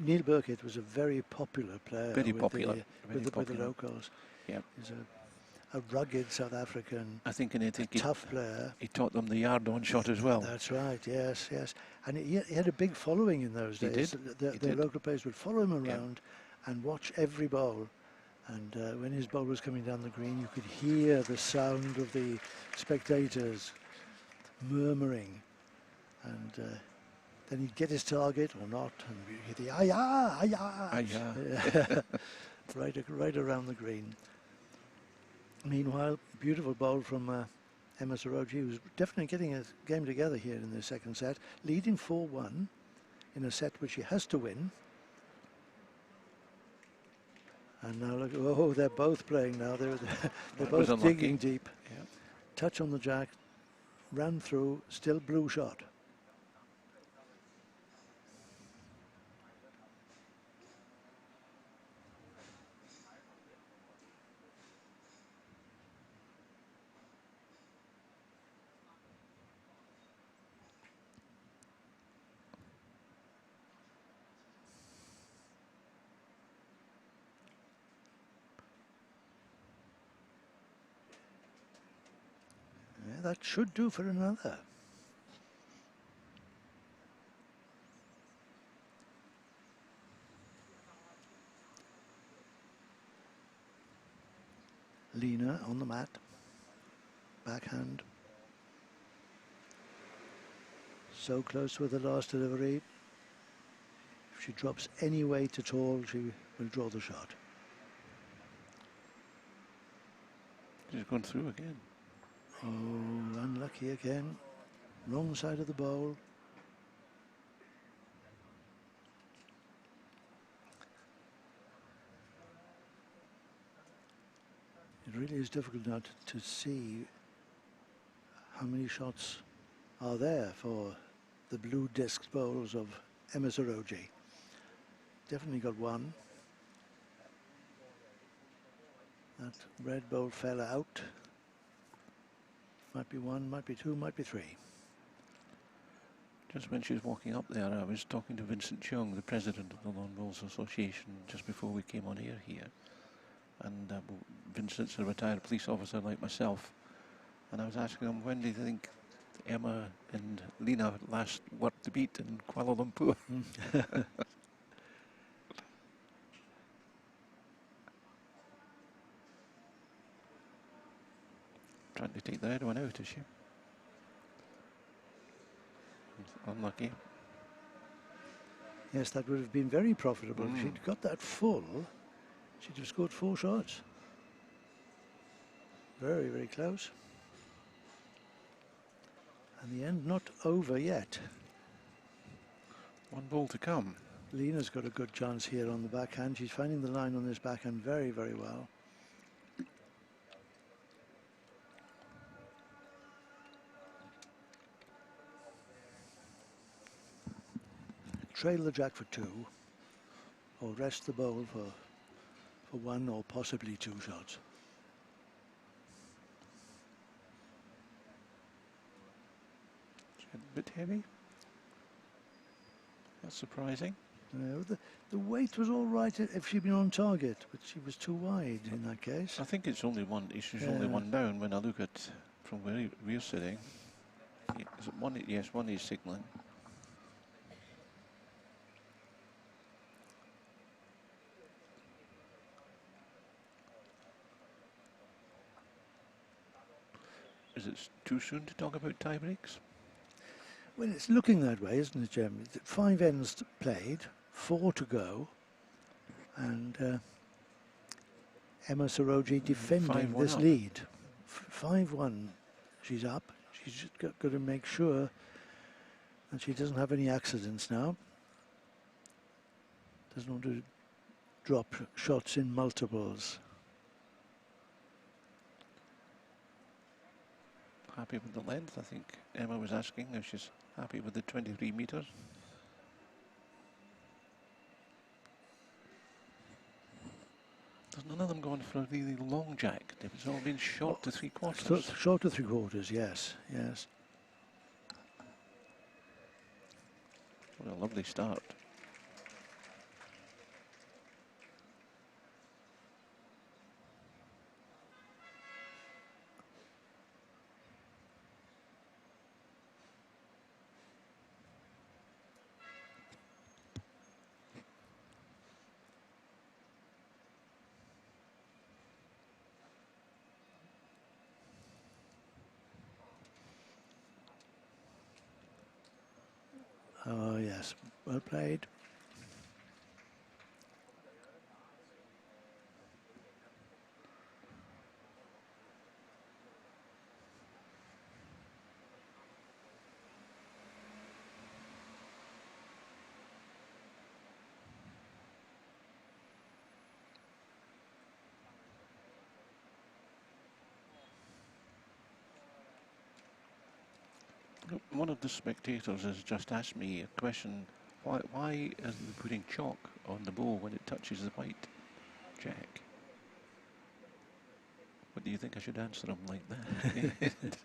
Neil Burkitt was a very popular player. Very popular. With the locals. Yeah. He's a rugged South African, tough player. He taught them the yard-on shot as well. That's right, yes, yes. And he had a big following in those days. The local players would follow him around and watch every bowl. And when his bowl was coming down the green, you could hear the sound of the spectators murmuring. And then he'd get his target or not, and you'd hear the ayah, ayah, right around the green. Meanwhile, beautiful bowl from Emma Serosa, who's definitely getting a game together here in the second set, leading 4-1 in a set which she has to win. And now look, oh, they're both playing now. They're both digging deep. Yeah. Touch on the jack, ran through, still blue shot. That should do for another. Lina on the mat. Backhand. So close with the last delivery. If she drops any weight at all, she will draw the shot. She's gone through again. Oh, unlucky again. Wrong side of the bowl. It really is difficult now to see how many shots are there for the blue disc bowls of Emma Serosa. Definitely got one. That red bowl fell out. Might be one, might be two, might be three. Just when she was walking up there, I was talking to Vincent Chung, the president of the Lawn Bowls Association, just before we came on air here. And Vincent's a retired police officer like myself. And I was asking him, when do you think Emma and Lina last worked the beat in Kuala Lumpur? Trying to take the red one out, is she? Unlucky. Yes, that would have been very profitable. If she'd got that full, she'd have scored 4 shots. Very, very close. And the end not over yet. One ball to come. Lina's got a good chance here on the backhand. She's finding the line on this backhand very, very well. trail the jack for 2, or rest the bowl for 1 or possibly 2 shots. A bit heavy. That's surprising. The weight was all right if she'd been on target, but she was too wide in that case. I think it's only one. She's only one down when I look at from where we're sitting. Is it one? Yes, one is signalling. Is it too soon to talk about tie breaks? Well, it's looking that way, isn't it, Jim? 5 ends played, 4 to go, and Emma Serosa defending this lead. 5-1, she's up. She's got to make sure that she doesn't have any accidents now. Doesn't want to drop shots in multiples. Happy with the length, I think Emma was asking if she's happy with the 23 metres. There's none of them going for a really long jack. It's all been short to 3/4. Short to 3/4, yes, yes. What a lovely start. Oh, yes, well played. One of the spectators has just asked me a question. Why are they putting chalk on the bowl when it touches the white jack? What do you think I should answer him like that? It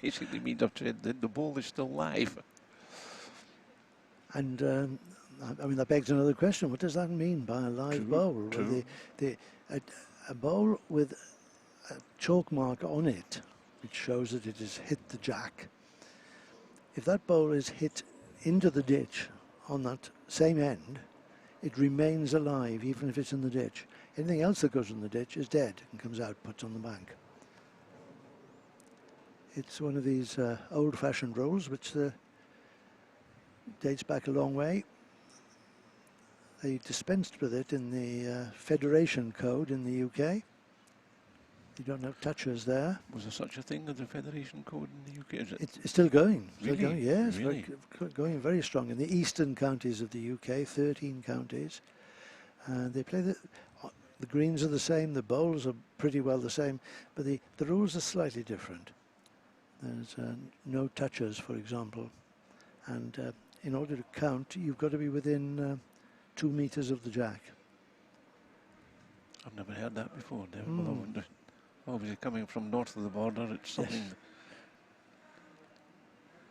basically means I've said that the bowl is still live. And I mean, that begs another question. What does that mean by a live bowl? True. A bowl with a chalk mark on it, which shows that it has hit the jack. If that bowl is hit into the ditch on that same end, it remains alive even if it's in the ditch. Anything else that goes in the ditch is dead and comes out, puts on the bank. It's one of these old-fashioned rules which dates back a long way. They dispensed with it in the Federation Code in the UK. You don't have touchers there. Was there such a thing as the Federation Code in the UK? Is it? It's still going. Really? Still going, yes, Really? going very strong. In the eastern counties of the UK, 13 counties. They play the greens are the same, the bowls are pretty well the same, but the rules are slightly different. There's no touchers, for example. And in order to count, you've got to be within 2 meters of the jack. I've never heard that before, David. Obviously coming from north of the border, it's something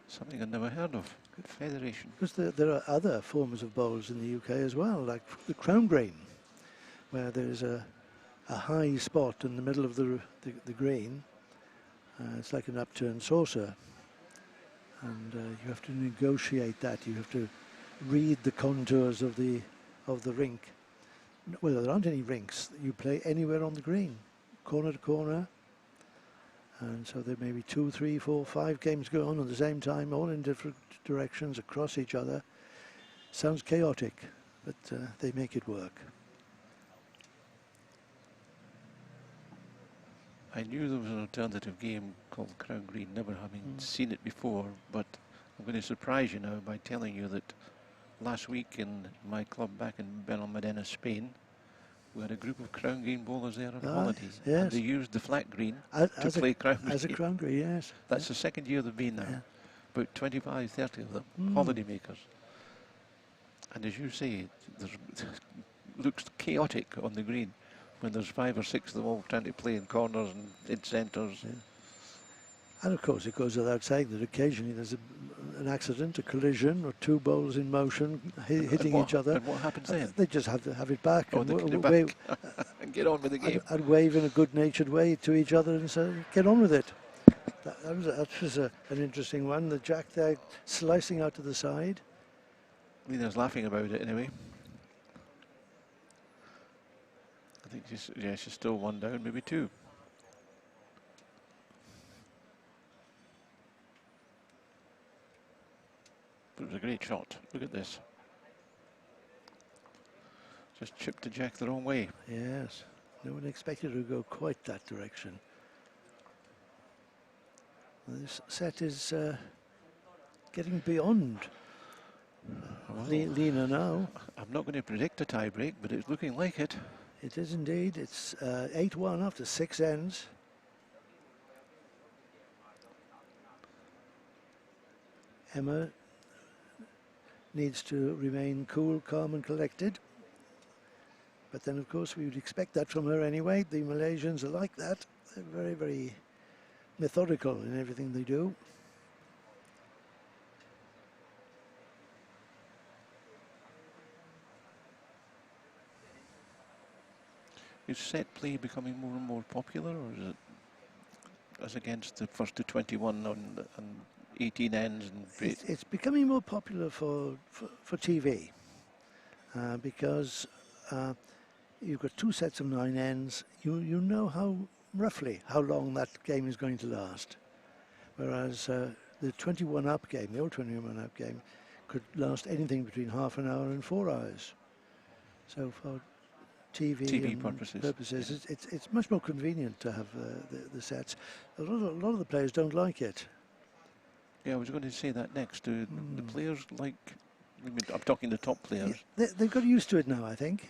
something I'd never heard of. Good Federation. Because there are other forms of bowls in the UK as well, like the crown green, where there's a high spot in the middle of the green. It's like an upturned saucer, and you have to negotiate that. You have to read the contours of the rink. Well, there aren't any rinks. You play anywhere on the green, corner to corner, and so there may be 2, 3, 4, 5 games going on at the same time, all in different directions across each other. Sounds chaotic, but they make it work. I knew there was an alternative game called Crown Green, never having seen it before, but I'm going to surprise you now by telling you that last week in my club back in Benalmádena, Spain, we had a group of Crown Green bowlers there on holiday. Yes. And they used the flat green to as play Crown Green. As a Crown Green, yes. That's the second year they've been there. Yeah. About 25, 30 of them, holiday makers. And as you say, there's looks chaotic on the green when there's 5 or 6 of them all trying to play in corners and in centres. Yeah. And of course, it goes without saying that occasionally there's an accident, a collision, or two bowls in motion hitting each other. And what happens then? They just have to have it back, Oh, and, they get it back and get on with the game. and wave in a good-natured way to each other and say, get on with it. That was an interesting one. The jack there slicing out to the side. Lina's laughing about it anyway. I think she's still 1 down, maybe 2. But it was a great shot. Look at this. Just chipped the jack the wrong way. Yes, no one expected it to go quite that direction. This set is getting beyond Lina now. I'm not going to predict a tie break, but it's looking like it. It is indeed. It's 8-1 after 6 ends. Emma needs to remain cool, calm and collected. But then, of course, we would expect that from her anyway. The Malaysians are like that. They're very, very methodical in everything they do. Is set play becoming more and more popular, or is it as against the first to 21 on 18 ends? And it's becoming more popular for TV because you've got 2 sets of 9 ends. You know roughly how long that game is going to last, whereas the 21 up game, the old 21 up game, could last anything between half an hour and 4 hours. So for TV purposes yeah. it's much more convenient to have the sets. A lot of the players don't like it. Yeah, I was going to say that next. Do the players like? I mean, I'm talking the top players. Yeah, they've got used to it now, I think.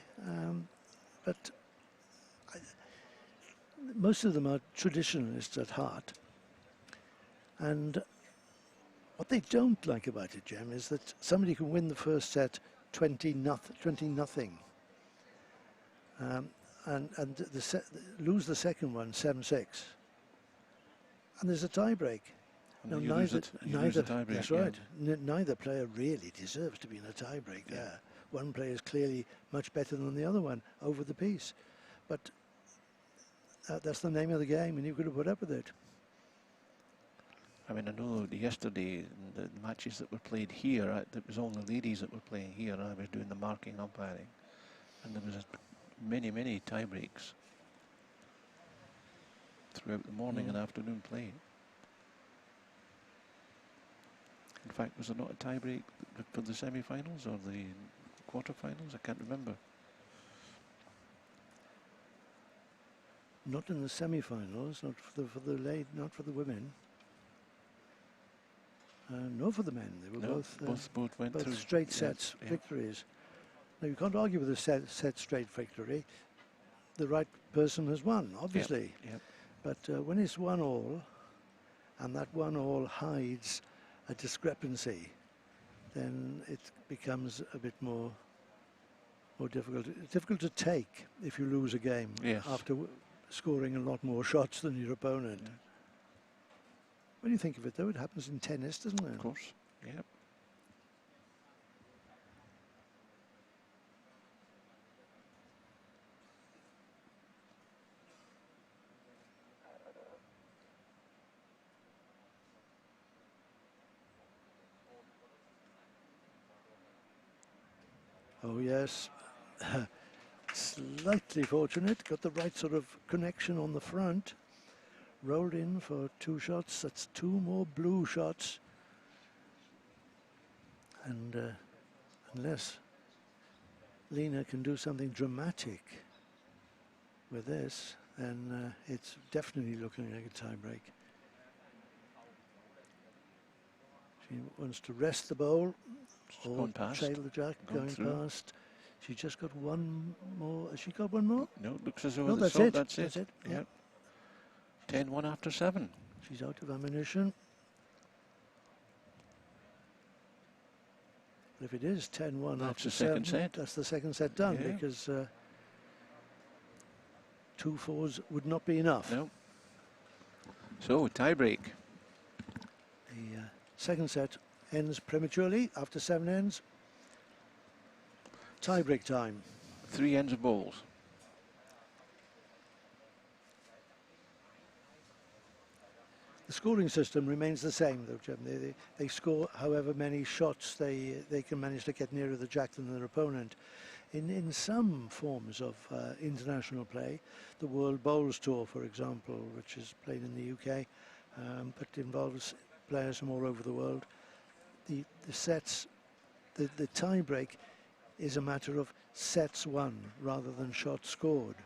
But most of them are traditionalists at heart. And what they don't like about it, Jem, is that somebody can win the first set 20-0, and lose the second one 7-6, and there's a tie break. No, neither. That's right. Yeah. Neither player really deserves to be in a tie break. Yeah. One player is clearly much better than the other one over the piece, but that's the name of the game, and you've got to put up with it. I mean, I know yesterday the matches that were played here, it was all the ladies that were playing here, and I was doing the marking umpiring, and there was many tie breaks throughout the morning and afternoon play. In fact, was there not a tie break for the semi-finals or the quarter-finals? I can't remember. Not in the semi-finals, not for the women. No, for the men. They were both went through straight sets, victories. Now, you can't argue with a set straight victory. The right person has won, obviously. Yep. But when it's 1-1, and that 1-1 hides a discrepancy, then it becomes a bit more difficult. It's difficult to take if you lose a game after scoring a lot more shots than your opponent. Yeah. When you think of it, though, it happens in tennis, doesn't it? Of course, yeah. Oh, yes. Slightly fortunate. Got the right sort of connection on the front. Rolled in for 2 shots. That's 2 more blue shots. And unless Lina can do something dramatic with this, then it's definitely looking like a tie break. She wants to rest the bowl. Or trail the jack, going past. She just got 1 more. Has she got 1 more? No, it looks as though no, that's it. Yep. 10-1 after 7. She's out of ammunition. But if it is 10-1 That's after the second 7, set. that's the second set done, Yeah. because 2 fours would not be enough. No. So, tie break. The second set ends prematurely after 7 ends. Tie break time. 3 ends of balls. The scoring system remains the same, though, Jim. They score however many shots they can manage to get nearer the jack than their opponent. In some forms of international play, the World Bowls Tour, for example, which is played in the UK, but involves players from all over the world, the sets, the tie break is a matter of sets won rather than shots scored.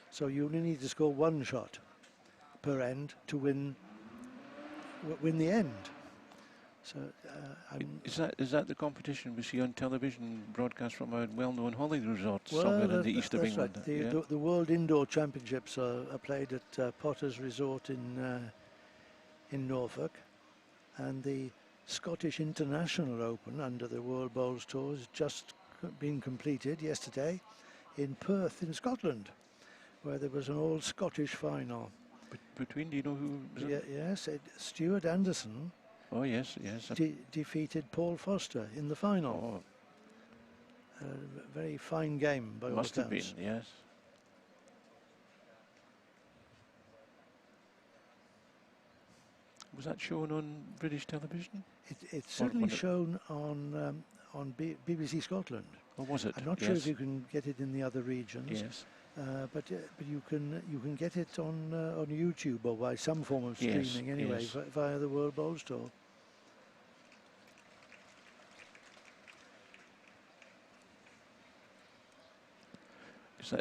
So you only need to score 1 shot per end to win the end. So is that the competition we see on television broadcast from a well-known holiday resort somewhere in the east of England? Right. The World Indoor Championships are played at Potter's Resort in Norfolk, and the Scottish International Open under the World Bowls Tour has just been completed yesterday in Perth in Scotland, where there was an all-Scottish final. Between, do you know who was it? Yes, Stuart Anderson. Oh, yes. Defeated Paul Foster in the final. Oh. A very fine game by all Must have been, accounts. yes. Was that shown on British television? It's certainly shown on BBC Scotland. Or was it? I'm not sure if you can get it in the other regions. Yes. But you can get it on YouTube or by some form of streaming anyway, via the World Bowls Tour.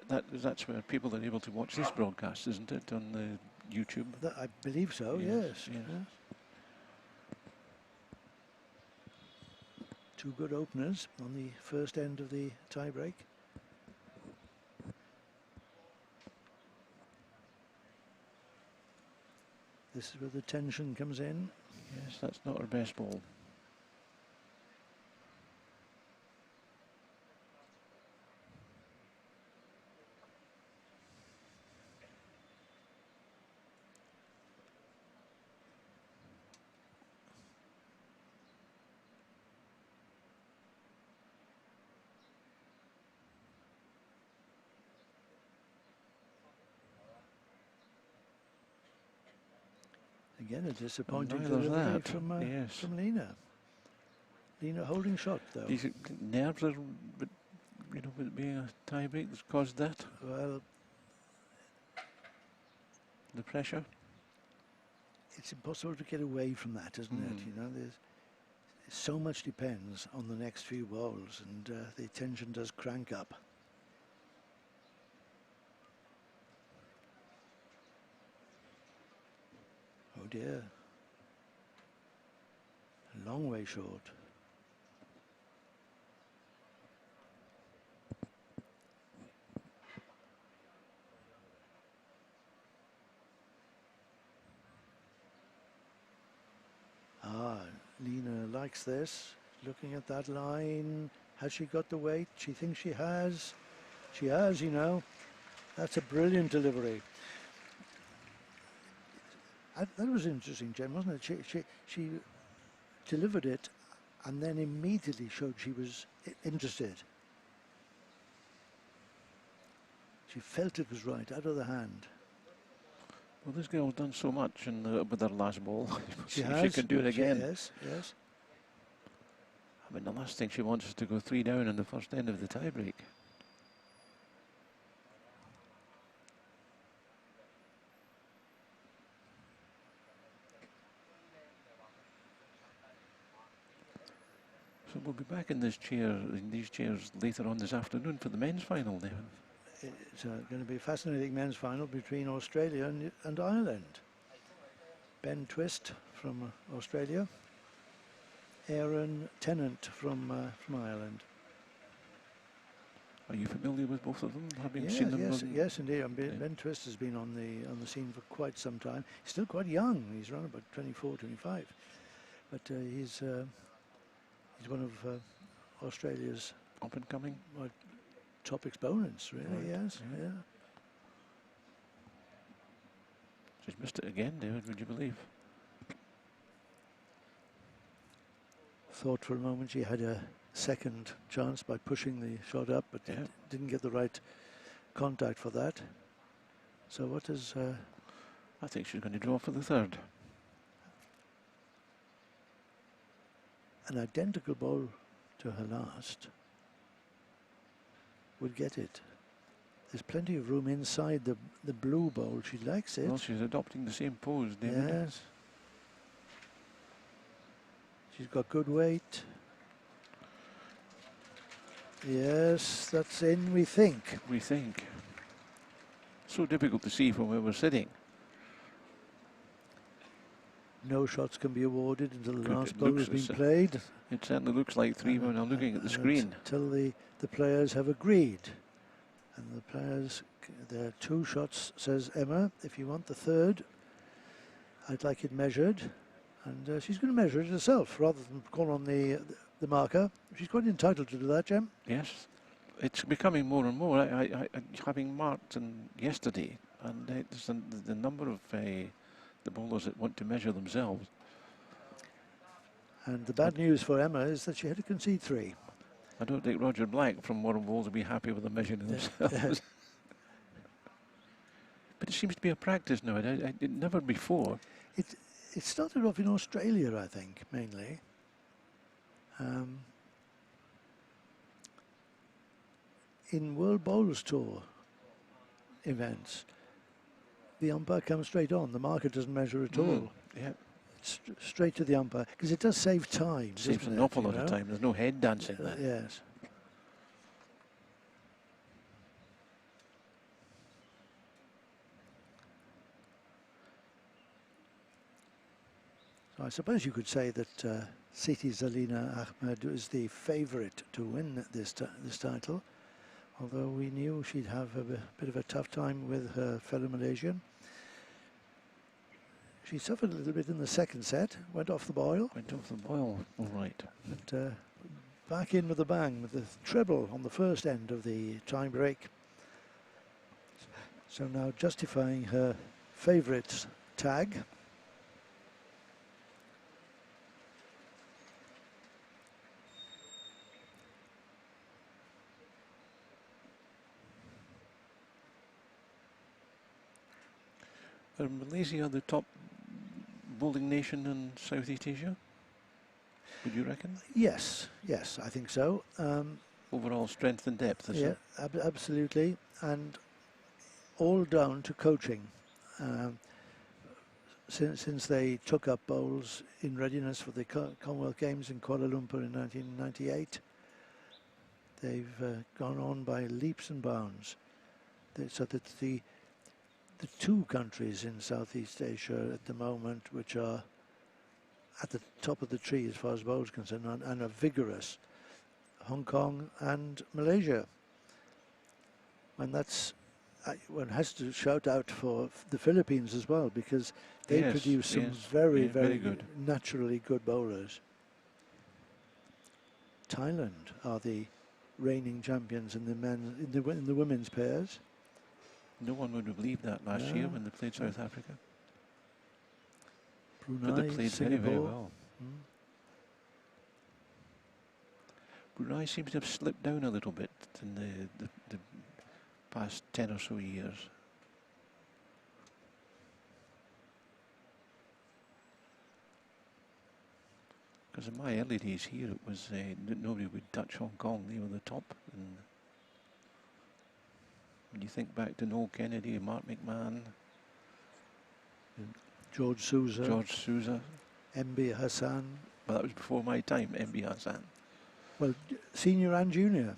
That's where people are able to watch this broadcast, isn't it, on the YouTube? I believe so. Yes. Yes. Yeah. 2 good openers on the first end of the tie break. This is where the tension comes in. Yes, that's not our best ball. Again, a disappointing Neither delivery that. from Lina. Lina holding shot, though. These nerves are, with it being a tie break that's caused that. Well, the pressure. It's impossible to get away from that, isn't it? You know, there's so much depends on the next few balls, and the tension does crank up. Oh dear. A long way short. Lina likes this. Looking at that line. Has she got the weight? She thinks she has. She has, you know. That's a brilliant delivery. That was interesting, Jen, wasn't it? She delivered it and then immediately showed she was interested. She felt it was right, out of the hand. Well, this girl's done so much with her last ball. She She can do it again. Yes, yes. I mean, the last thing she wants is to go 3 down in the first end of the tie break. So we'll be back in these chairs later on this afternoon for the men's final then. It's going to be a fascinating men's final between Australia and Ireland. Ben Twist from Australia, Erin Tennant from Ireland. Are you familiar with both of them? Have you seen them? Yes, indeed. Ben Twist has been on the scene for quite some time. He's still quite young. He's around about 24, 25, but he's one of Australia's Up and coming. top exponents, really. Right, Yes, yeah. She's missed it again, David, would you believe? Thought for a moment she had a second chance by pushing the shot up, but Yeah. didn't get the right contact for that. So what does I think she's going to draw for the third. an identical bowl to her last would get it? There's plenty of room inside the blue bowl. She likes it. Well, she's adopting the same pose, David. Yes. She's got good weight. Yes, that's in, we think. We think. So difficult to see from where we're sitting. No shots can be awarded until the Good, last it ball looks has as been played. It certainly looks like three when I'm looking at the screen. Until the players have agreed. And the players, there are 2 shots, says Emma. If you want the third, I'd like it measured. And she's going to measure it herself rather than call on the marker. She's quite entitled to do that, Jem. Yes, it's becoming more and more. I having marked yesterday, and there's the number of the bowlers that want to measure themselves. And the bad news for Emma is that she had to concede 3. I don't think Roger Black from Warren Bowls will be happy with them measuring themselves. But it seems to be a practice now. It never before. It started off in Australia, I think, mainly. In World Bowls Tour events, the umpire comes straight on. The marker doesn't measure at all. Yeah, It's straight to the umpire, because it does save time. saves doesn't an it, awful you lot of know? time. There's no head dancing there. Yes. So I suppose you could say that Siti Lina Ahmed is the favourite to win this title, although we knew she'd have a bit of a tough time with her fellow Malaysian. She suffered a little bit in the second set, went off the boil. Went off the boil, all right. But back in with a bang with the treble on the first end of the time break. So now justifying her favourite tag. Are Malaysia the top bowling nation in Southeast Asia? Would you reckon? Yes, I think so. Overall strength and depth, is Yeah, it? absolutely, and all down to coaching. Since they took up bowls in readiness for the Commonwealth Games in Kuala Lumpur in 1998, they've gone on by leaps and bounds. So that the 2 countries in Southeast Asia at the moment which are at the top of the tree as far as bowls concerned and are vigorous, Hong Kong and Malaysia. And that's, one has to shout out for the Philippines as well, because they Yes, produce some yes. very, Yeah, very very good. naturally good bowlers. Thailand are the reigning champions in the women's pairs. No one would have believed that last year Yeah. when they played South Africa. Brunei, But they played Singapore. very, very well. Mm. Brunei seems to have slipped down a little bit in the past 10 or so years. Because in my early days here, it was nobody would touch Hong Kong. They were the top. And when you think back to Noel Kennedy, Mark McMahon, George Souza, MB Hassan. well, that was before my time, MB Hassan. Well, senior and junior.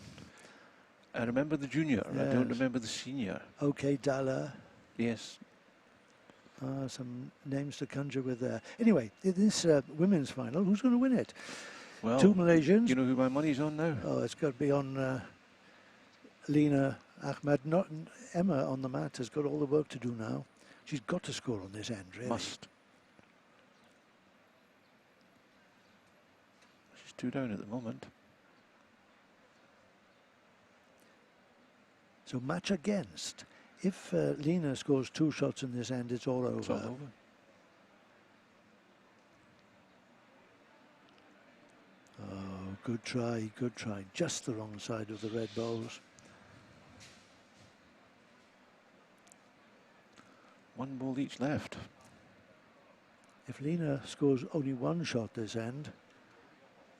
I remember the junior. I don't Yes. remember the senior. OK Dalla. Yes. Some names to conjure with there. Anyway, in this women's final, who's going to win it? Well, 2 Malaysians. you know who my money's on now? Oh, it's got to be on Lina Ahmed. Not Emma on the mat has got all the work to do now. She's got to score on this end, really. Must. She's 2 down at the moment. So match against. If Lina scores 2 shots in this end, it's all over. It's all over. Oh, good try, good try. Just the wrong side of the red balls. One ball each left. If Lina scores only 1 shot this end,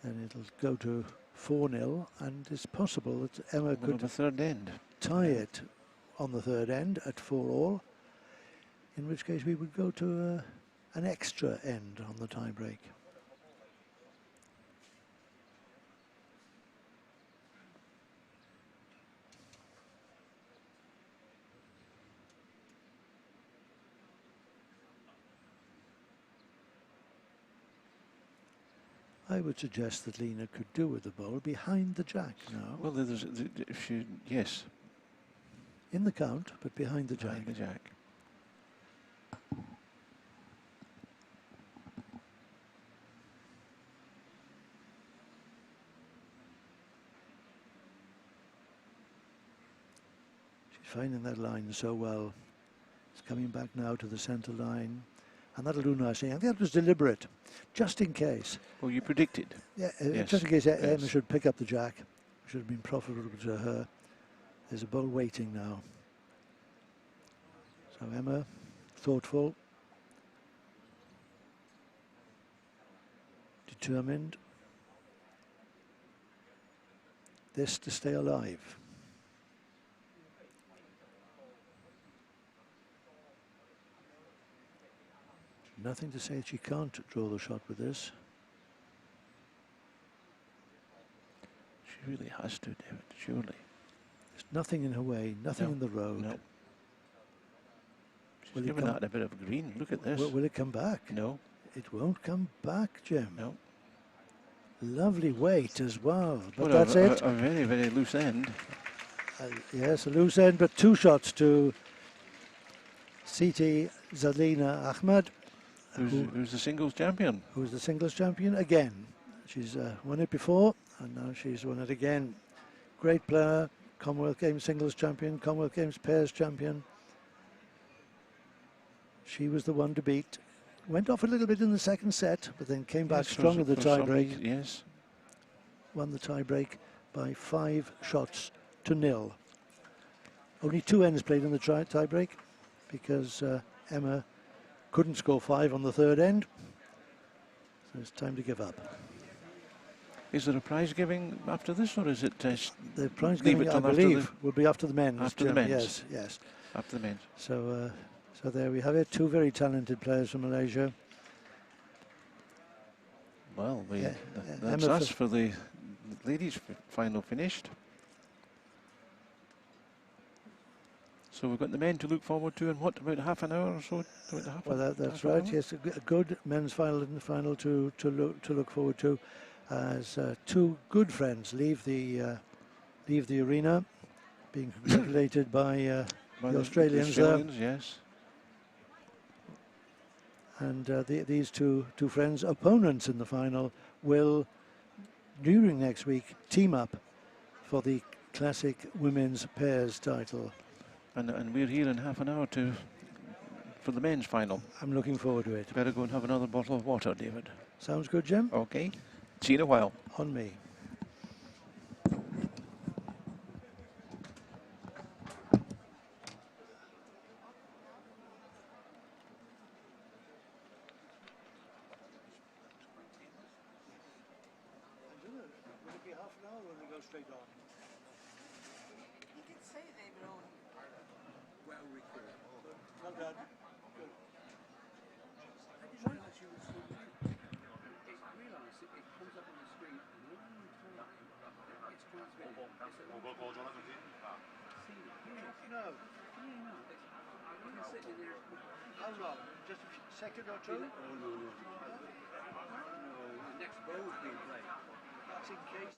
then it'll go to 4-0, and it's possible that Emma could the third end. tie it on the third end at 4-all, in which case we would go to an extra end on the tie break. I would suggest that Lina could do with the ball behind the jack now. Well, yes. In the count, but behind the jack. Behind the jack. She's finding that line so well. It's coming back now to the centre line. And that'll do nicely. I think that was deliberate, just in case. Well, you predicted. Yeah, yes. Just in case Emma yes. should pick up the jack. Should have been profitable to her. There's a ball waiting now. So Emma, thoughtful, determined. This to stay alive. Nothing to say she can't draw the shot with this. She really has to, David, surely. There's nothing in her way, nothing in the road. No. She's given that a bit of green. Look at this. Will it come back? No. It won't come back, Jim. No. Lovely weight as well. But well, that's it. A very, very loose end. Yes, a loose end, but 2 shots to Siti Lina Ahmed. Who's the singles champion? Who's the singles champion again. She's won it before, and now she's won it again. Great player, Commonwealth Games singles champion, Commonwealth Games pairs champion. She was the one to beat. Went off a little bit in the second set, but then came back strong in the tie-break. Yes. Won the tie-break by 5 shots to 0. Only 2 ends played in the tie-break because Emma couldn't score 5 on the third end. So it's time to give up. Is there a prize giving after this, or is it the prize giving, I believe, will be after the men's. After the men's. Yes, yes. After the men's. So, so there we have it. 2 very talented players from Malaysia. Well, that's us for the ladies' final finished. So we've got the men to look forward to in what, about half an hour or so? Well, that's right. Yes, a good men's final in the final to look forward to, as 2 good friends leave the arena, being congratulated by the Australians. Yes. And these two friends, opponents in the final, will during next week team up for the classic women's pairs title. And we're here in half an hour for the men's final. I'm looking forward to it. Better go and have another bottle of water, David. Sounds good, Jim? Okay. See you in a while. On me. Will it be half an hour or will we go straight on? You did say they were on. Well recorded. Well done. Good. I didn't realise you were still there. I realised it comes up on the screen and when you turn it, it's transmitted. No. You can sit in there. How long? Just a second or two? Oh, no. No, the next bowl's being played. That's in case.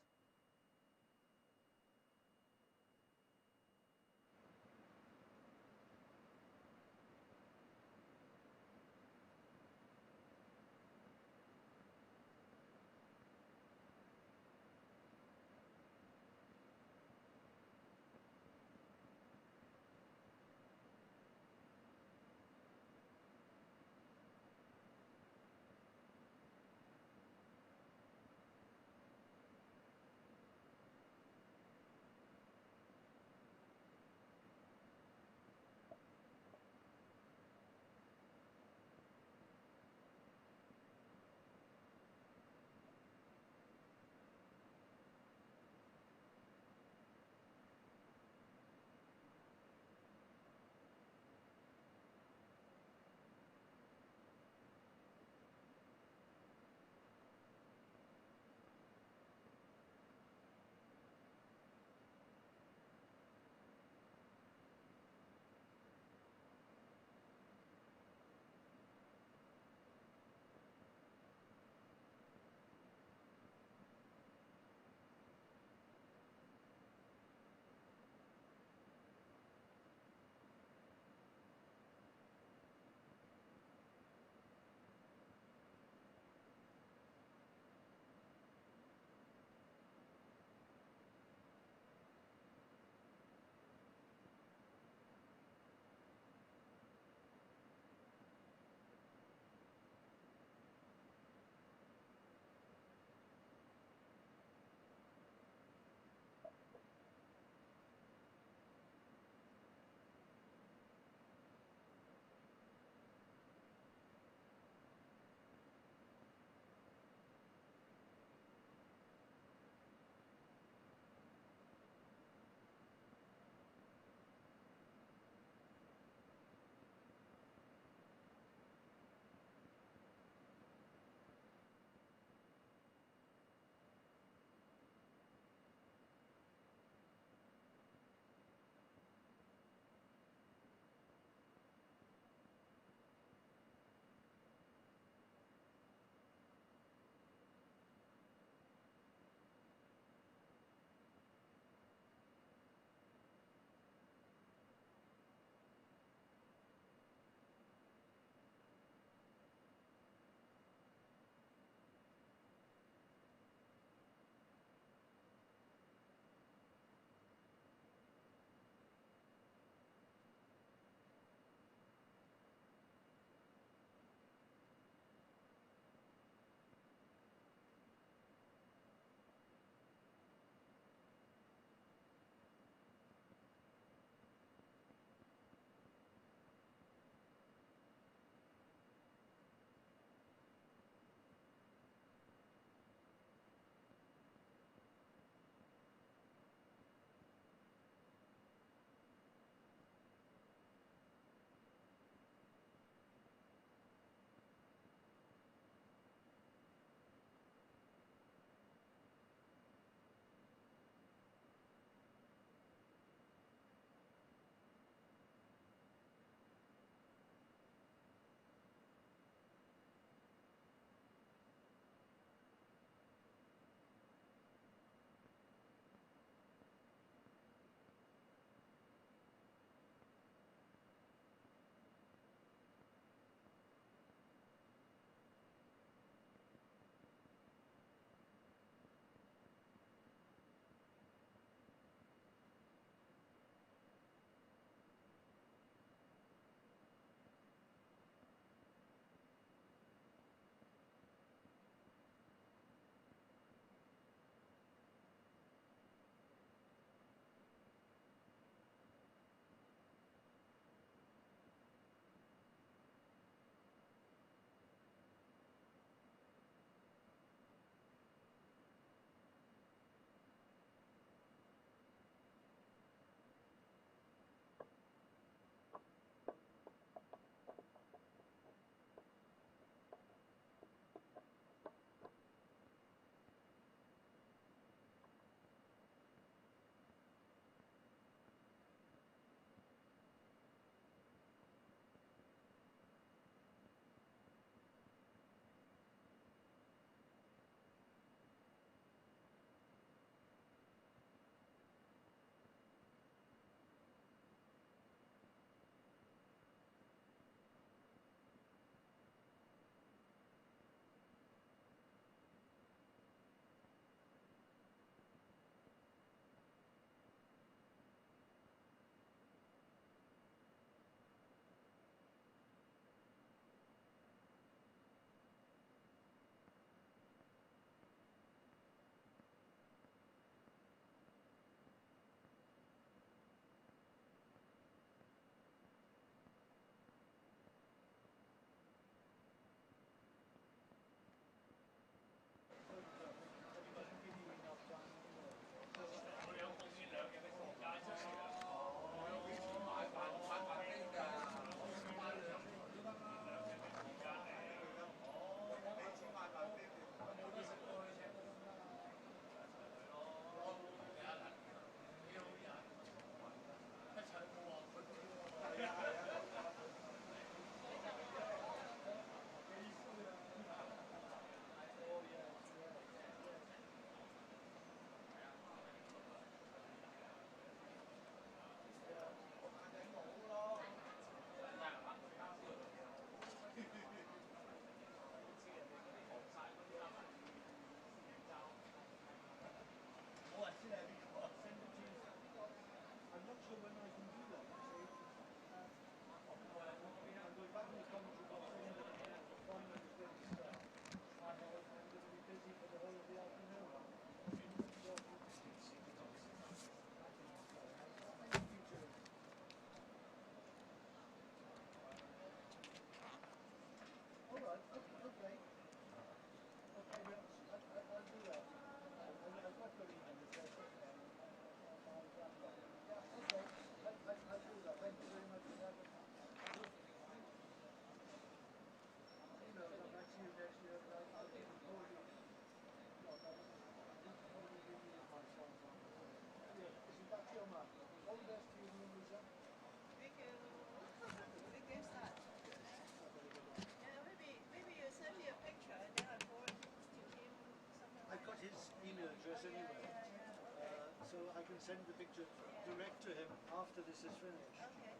so I can send the picture direct to him after this is finished. Okay.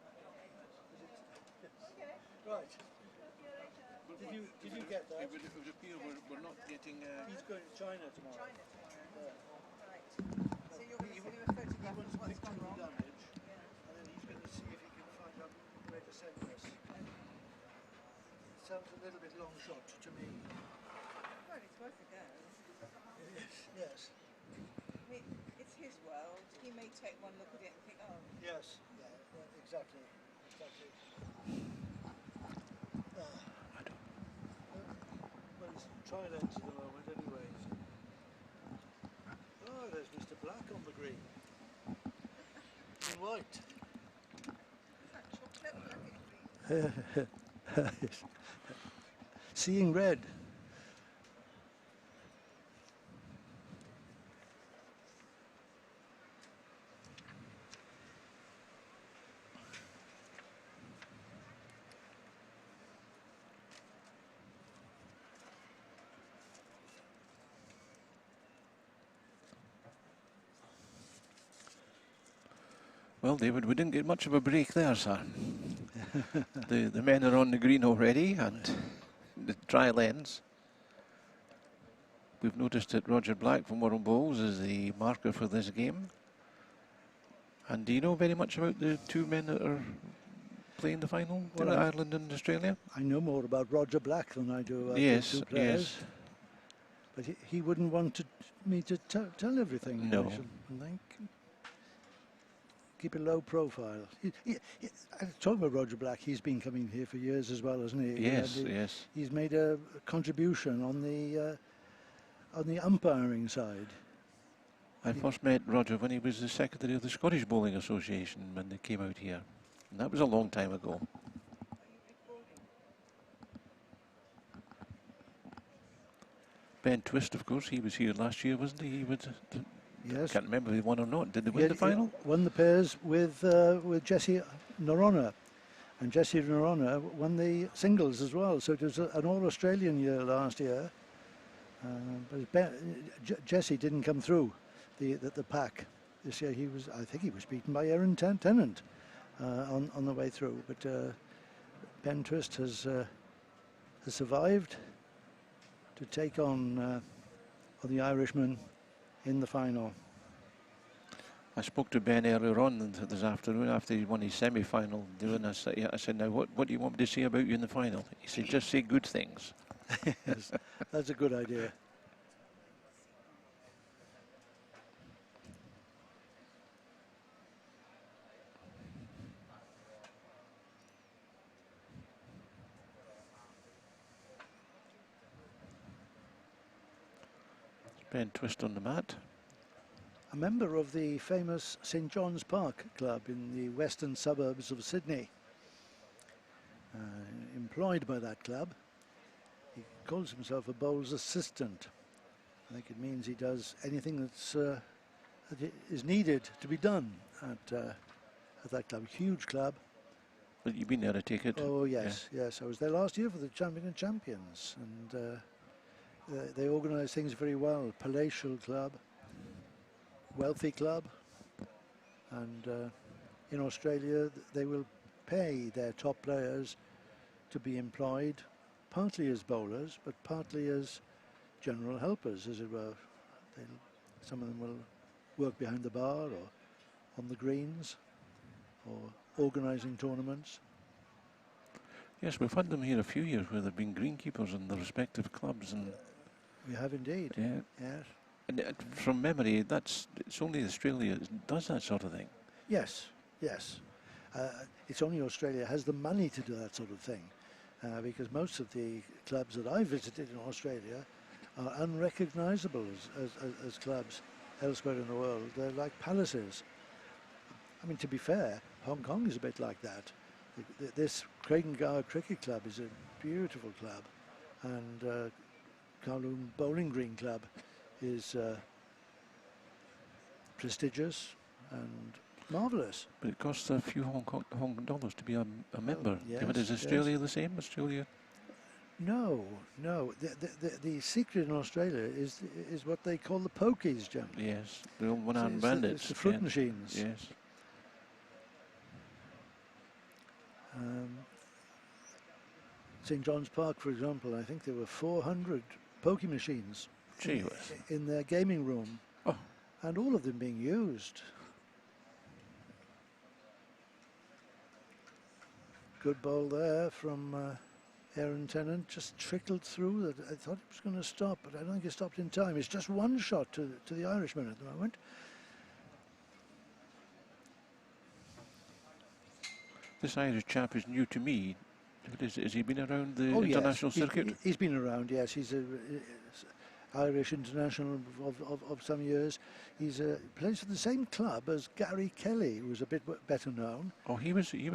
Right. Did you get that? It would appear we're not getting. He's going to China tomorrow. China tomorrow. Yeah. Right. So you're going to send him a He photograph wants of a what's picture gone of the wrong? damage, Yeah. and then he's going to see if he can find out where to send this. It sounds a little bit long shot to me. Well, it's worth a go. Yes. I mean, it's his world. He may take one look at it and think, oh, Yes. Yeah. Exactly. Well, it's trial ends at the moment, anyway. Oh, there's Mr. Black on the green. In white. is that chocolate black and green? Yes. Seeing red. Well, David, we didn't get much of a break there, sir. The men are on the green already, and the trial ends. We've noticed that Roger Black from World Bowls is the marker for this game. And do you know very much about the two men that are playing the final, Well, Ireland and Australia? I know more about Roger Black than I do about Yes, the two players. yes. But he wouldn't want me to tell everything. No. I think. Keep a low profile. Talking about Roger Black, he's been coming here for years as well, hasn't he? Yes, And yes. He's made a contribution on the umpiring side. I first met Roger when he was the secretary of the Scottish Bowling Association when they came out here. And that was a long time ago. Are you recording? Ben Twist, of course, he was here last year, wasn't he? He was, Yes. can't remember if he won or not. Did they win Yeah, the final? Won the pairs with Jesse Norona, and Jesse Norona won the singles as well. So it was an all-Australian year last year. But Jesse didn't come through the pack this year. I think he was beaten by Erin Tennant on the way through. But Ben Twist has survived to take on the Irishman in the final. I spoke to Ben earlier on this afternoon after he won his semi-final. I said, now what do you want me to say about you in the final? He said, just say good things. Yes, that's a good idea. Ben Twist on the mat. A member of the famous St John's Park Club in the western suburbs of Sydney. Employed by that club. He calls himself a bowls assistant. I think it means he does anything that is needed to be done at that club. Huge club. But you've been there, I take it? Oh yes, yes. I was there last year for the Champion of Champions, and they organise things very well. Palatial club, wealthy club, and in Australia they will pay their top players to be employed partly as bowlers but partly as general helpers, as it were. Some of them will work behind the bar or on the greens or organising tournaments. Yes, we've had them here a few years where they've been greenkeepers in the respective clubs. And We have indeed. yeah. Yes. And from memory, it's only Australia that does that sort of thing. Yes, yes. It's only Australia has the money to do that sort of thing, because most of the clubs that I visited in Australia are unrecognisable as clubs elsewhere in the world. They're like palaces. I mean, to be fair, Hong Kong is a bit like that. This Craigengar Cricket Club is a beautiful club, and Kowloon Bowling Green Club is prestigious and marvellous. But it costs a few Hong Kong dollars to be a member. yes, Is Australia the same? Australia? No, no. The secret in Australia is what they call the pokies, Jim. Yes, the old one-armed It's bandits. the fruit machines. Yes. St John's Park, for example, I think there were 400 pokey machines in their gaming room, and all of them being used. Good bowl there from Erin Tennant, just trickled through. That I thought it was going to stop, but I don't think it stopped in time. It's just one shot to the Irishman at the moment. This Irish chap is new to me. Has he been around the Oh, international yes. circuit? He's been around, yes. He's a Irish international of some years. He's plays for the same club as Gary Kelly, who was a bit better known. Oh, he's been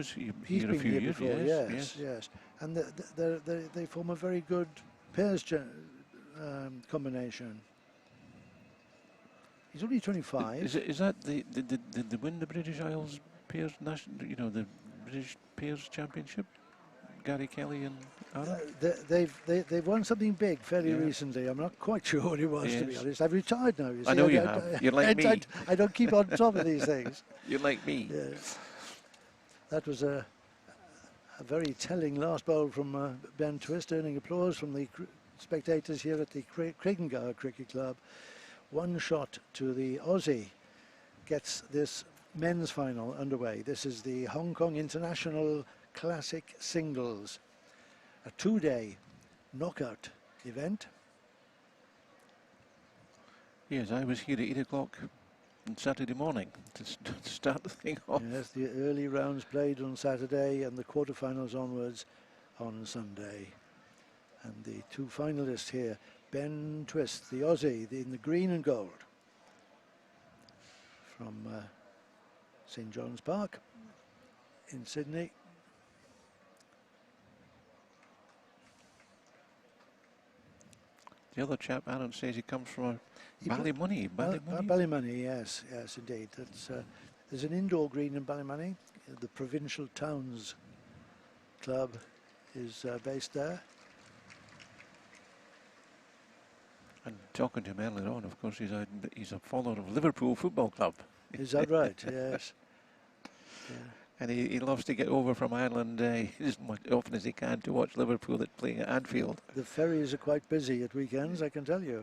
here a few years before, yes. And they form a very good pairs combination. He's only 25. Is that the win the British Isles pairs national? You know, the British pairs championship. Gary Kelly and Aaron? They've won something big fairly recently. I'm not quite sure what it was, to be honest. I've retired now. You see. I know you have. You're like me. I don't keep on top of these things. You're like me. Yes. That was a very telling last bowl from Ben Twist, earning applause from the spectators here at the Craigengower Cricket Club. One shot to the Aussie gets this men's final underway. This is the Hong Kong International Classic Singles, a two-day knockout event. Yes, I was here at 8 o'clock on Saturday morning to start the thing off. Yes, the early rounds played on Saturday and the quarterfinals onwards on Sunday. And the two finalists here, Ben Twist, the Aussie, in the green and gold, from St John's Park in Sydney. The other chap, Hannon, says he comes from Ballymoney. Ballymoney, yes, indeed. That's there's an indoor green in Ballymoney. The Provincial Towns Club is based there. And talking to him earlier on, of course, he's a follower of Liverpool Football Club. Is that right? Yes. Yeah. And he loves to get over from Ireland as often as he can to watch Liverpool playing at Anfield. The ferries are quite busy at weekends, I can tell you.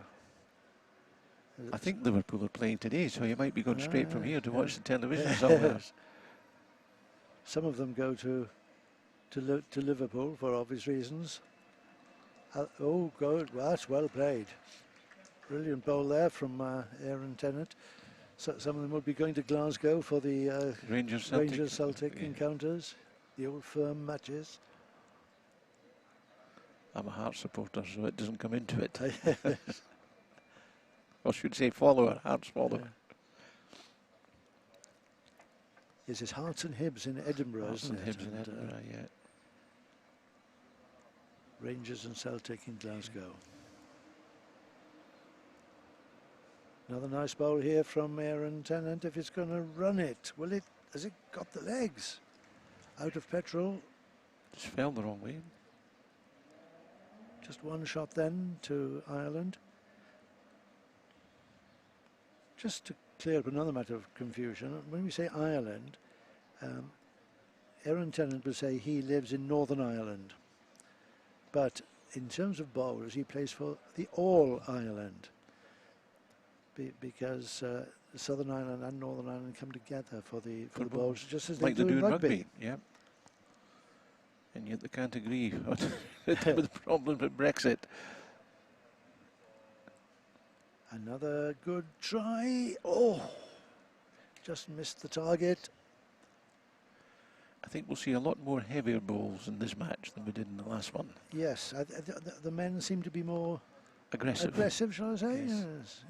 I think Liverpool are playing today, so you might be going straight from here to watch the television somewhere. Some of them go to Liverpool for obvious reasons. Oh, good. Well, that's well played. Brilliant bowl there from Erin Tennant. So some of them will be going to Glasgow for the Rangers-Celtic encounters, the old firm matches. I'm a Hearts supporter, so it doesn't come into it. Or should say follower, Hearts follower. Yes, it's Hearts and Hibs in Edinburgh, Hearts isn't and it? Hibs in Edinburgh, yeah. Rangers and Celtic in Glasgow. Another nice bowl here from Erin Tennant. If it's going to run it, will it? Has it got the legs? Out of petrol. Just fell the wrong way. Just one shot then to Ireland. Just to clear up another matter of confusion, when we say Ireland, Erin Tennant would say he lives in Northern Ireland. But in terms of bowlers, he plays for the All Ireland. Because Southern Ireland and Northern Ireland come together for the bowls, just as like they do in rugby. Yeah. And yet they can't agree with the problem with Brexit. Another good try. Oh, just missed the target. I think we'll see a lot more heavier bowls in this match than we did in the last one. Yes, the men seem to be more aggressive, shall I say? Yes.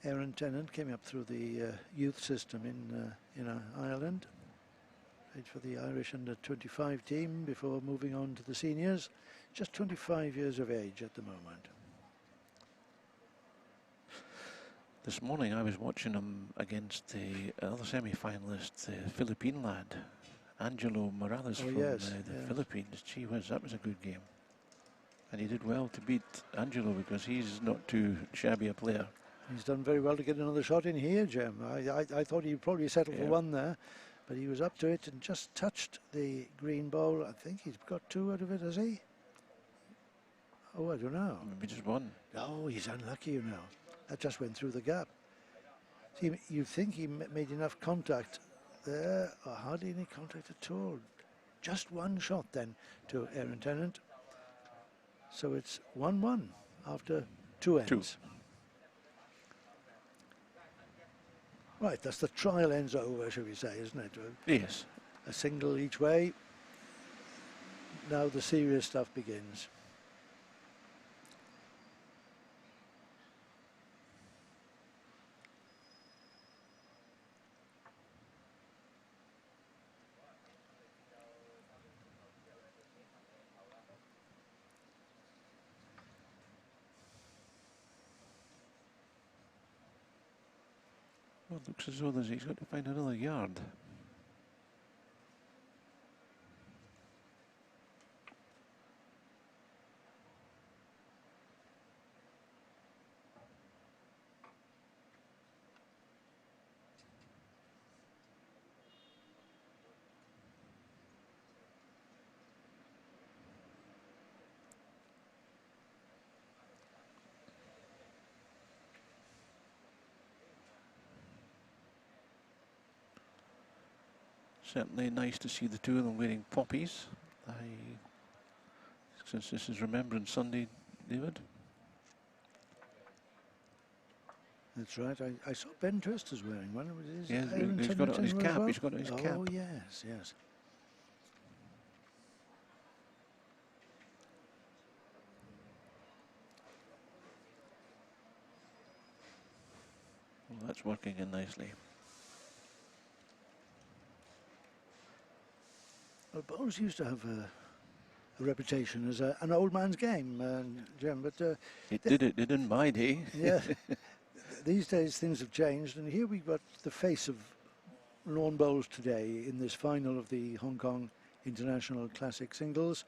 Erin Tennant came up through the youth system in Ireland. Played for the Irish under-25 team before moving on to the seniors. Just 25 years of age at the moment. This morning I was watching him against the other semi-finalist, the Philippine lad, Angelo Morales from yes, the yes. Philippines. Gee whiz, that was a good game. And he did well to beat Angelo because he's not too shabby a player. He's done very well to get another shot in here, Jim. I thought he'd probably settle for one there, but he was up to it and just touched the green bowl. I think he's got 2 out of it, has he? Oh, I don't know. Maybe just 1. Oh, he's unlucky, you know. That just went through the gap. See, you think he made enough contact there, or hardly any contact at all. Just 1 shot then to Erin Tennant. So it's 1-1 after 2 ends. 2. Right, that's the trial ends over, shall we say, isn't it? Yes. A single each way. Now the serious stuff begins. Well, it looks as though he's got to find another yard. Certainly nice to see the 2 of them wearing poppies. Since this is Remembrance Sunday, David. That's right. I saw Ben Twist is wearing one. Yeah, he's got it on his cap. Well? He's got it on his cap. Oh, yes, yes. Well, that's working in nicely. Well, bowls used to have a reputation as an old man's game, Jim, but... It did in my day. Yeah. These days things have changed, and here we've got the face of lawn bowls today in this final of the Hong Kong International Classic Singles.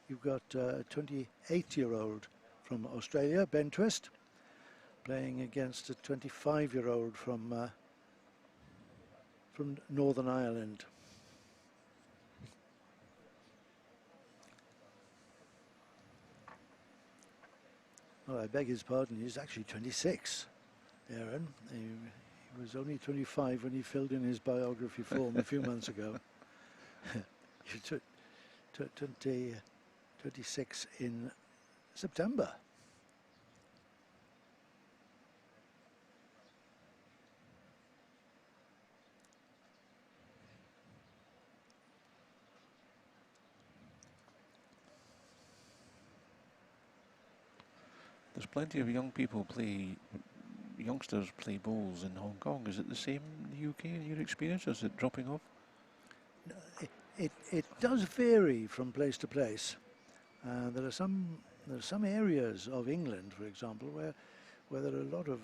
You've got a 28-year-old from Australia, Ben Twist, playing against a 25-year-old from Northern Ireland. Oh, I beg his pardon, he's actually 26, Erin. He was only 25 when he filled in his biography form a few months ago. He took 26 in September. There's plenty of youngsters play bowls in Hong Kong. Is it the same in the UK in your experience, or is it dropping off? It does vary from place to place. There are some areas of England, for example, where there are a lot of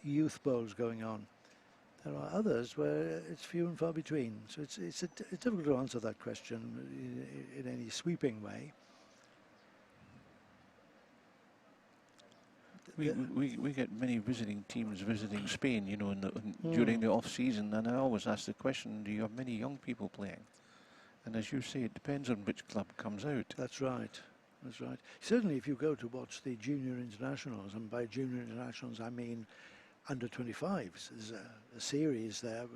youth bowls going on. There are others where it's few and far between. So it's difficult to answer that question in any sweeping way. We get many visiting teams visiting Spain, you know, during the off season, and I always ask the question: do you have many young people playing? And as you say, it depends on which club comes out. That's right. That's right. Certainly, if you go to watch the junior internationals, and by junior internationals I mean under 25s, there's a series there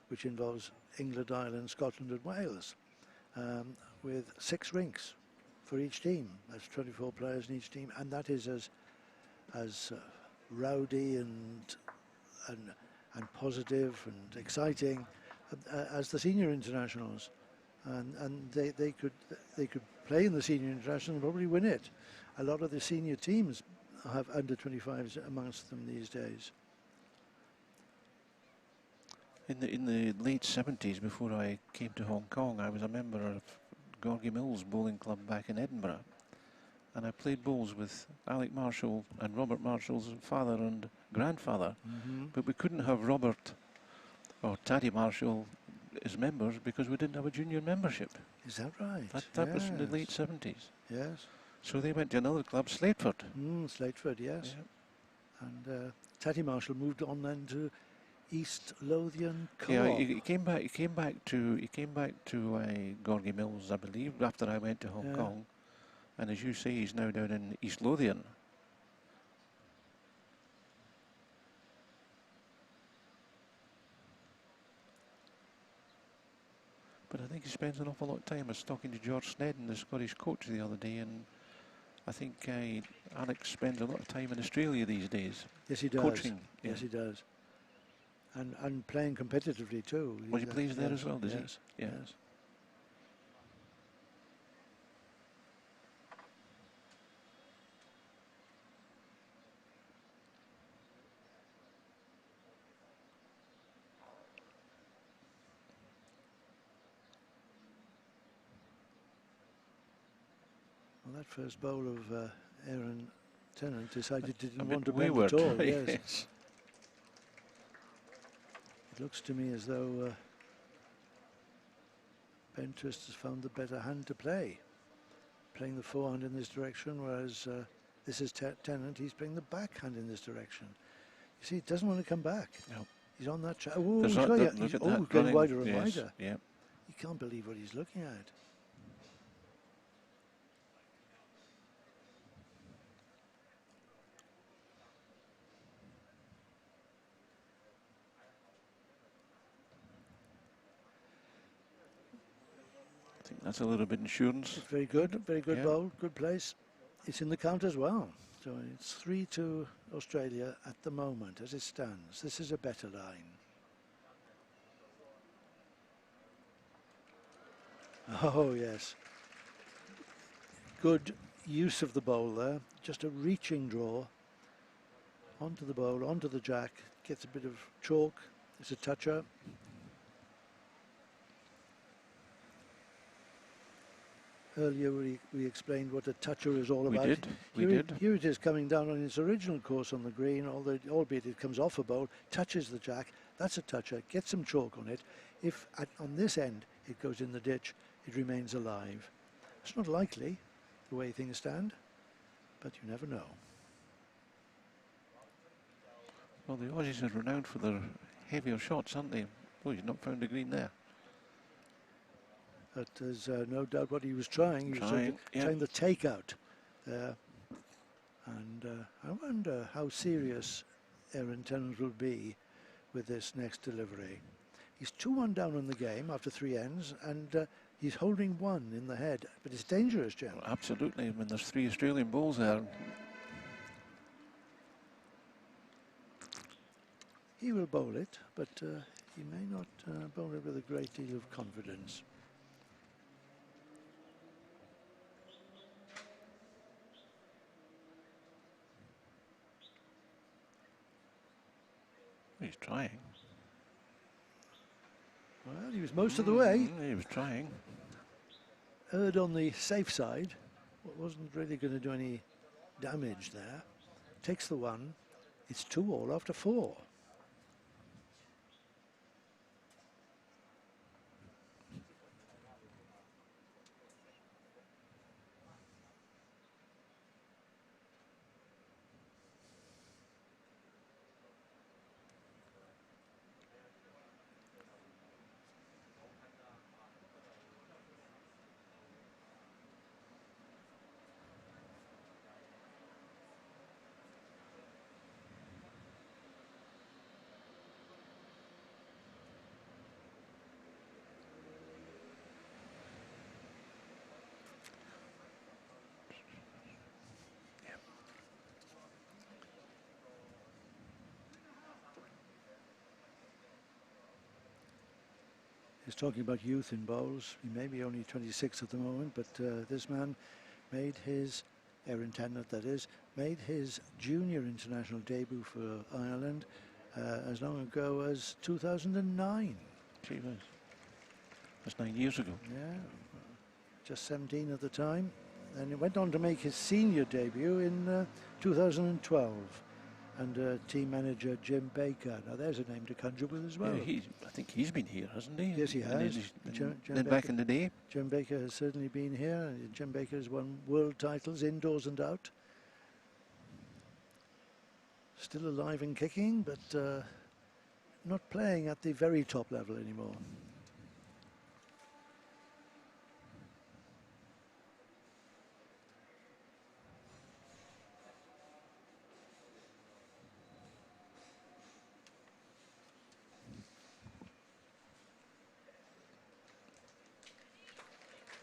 which involves England, Ireland, Scotland, and Wales, with 6 rinks for each team. That's 24 players in each team, and that is as rowdy and positive and exciting as the senior internationals, and they could play in the senior international and probably win it. A lot of the senior teams have under 25s amongst them these days. In the late 70s, before I came to Hong Kong, I was a member of Gorgie Mills Bowling Club back in Edinburgh. and I played bowls with Alec Marshall and Robert Marshall's father and grandfather, but we couldn't have Robert or Taddy Marshall as members because we didn't have a junior membership. Is that right? That was in the late 70s. Yes. So they went to another club, Slateford. Slateford, yes. Yeah. And Taddy Marshall moved on then to East Lothian Co-op. Yeah, he came back to Gorgie Mills, I believe, after I went to Hong Kong. And as you say, he's now down in East Lothian. But I think he spends an awful lot of time. I was talking to George Snedden, the Scottish coach, the other day, and I think Alex spends a lot of time in Australia these days. Yes, he does. Coaching. Yes, he does. And playing competitively too. Well, he plays there as well, does he? Yes. Well, that first bowl of Erin Tennant decided didn't want to bend at all. Yes. It looks to me as though Ben Twist has found the better hand to play. Playing the forehand in this direction, whereas this is Tennant, he's playing the backhand in this direction. You see, it doesn't want to come back. No. He's on that track. Oh, he's going wider and wider. Yeah. You can't believe what he's looking at. I think that's a little bit insurance. Very good bowl, good place. It's in the count as well. So it's 3-2 Australia at the moment as it stands. This is a better line. Oh yes. Good use of the bowl there. Just a reaching draw. Onto the bowl, onto the jack. Gets a bit of chalk. It's a toucher. Earlier we explained what a toucher is all about. We did. Here it is coming down on its original course on the green, albeit it comes off a bowl, touches the jack. That's a toucher. Get some chalk on it. If on this end it goes in the ditch, it remains alive. It's not likely, the way things stand, but you never know. Well, the Aussies are renowned for their heavier shots, aren't they? Oh, he's not found the green there. But there's no doubt what he was trying. He was trying the takeout there. And I wonder how serious Erin Tennant will be with this next delivery. He's 2-1 down on the game after 3 ends, and he's holding 1 in the head. But it's dangerous, Jim. Well, absolutely. I mean, there's 3 Australian bowls there. He will bowl it, but he may not bowl it with a great deal of confidence. He's trying. Well, he was most of the way. He was trying. Erred on the safe side. Wasn't really going to do any damage there. Takes the 1. It's 2-all after 4. He's talking about youth in bowls. He may be only 26 at the moment, but this man made his, Erin Tennant that is, made his junior international debut for Ireland as long ago as 2009. Gee whiz. That's 9 years ago. Yeah, just 17 at the time. and he went on to make his senior debut in 2012 under team manager Jim Baker. Now there's a name to conjure with as well. Yeah, I think he's been here, hasn't he? Yes, he has. Jim Baker, back in the day. Jim Baker has certainly been here. Jim Baker has won world titles indoors and out. Still alive and kicking, but not playing at the very top level anymore.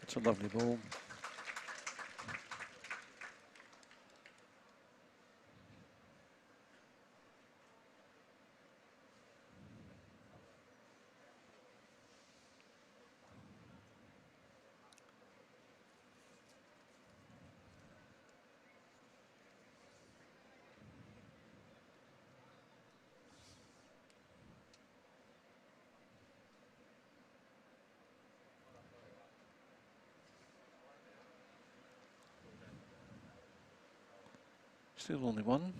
It's a lovely ball. Still only one.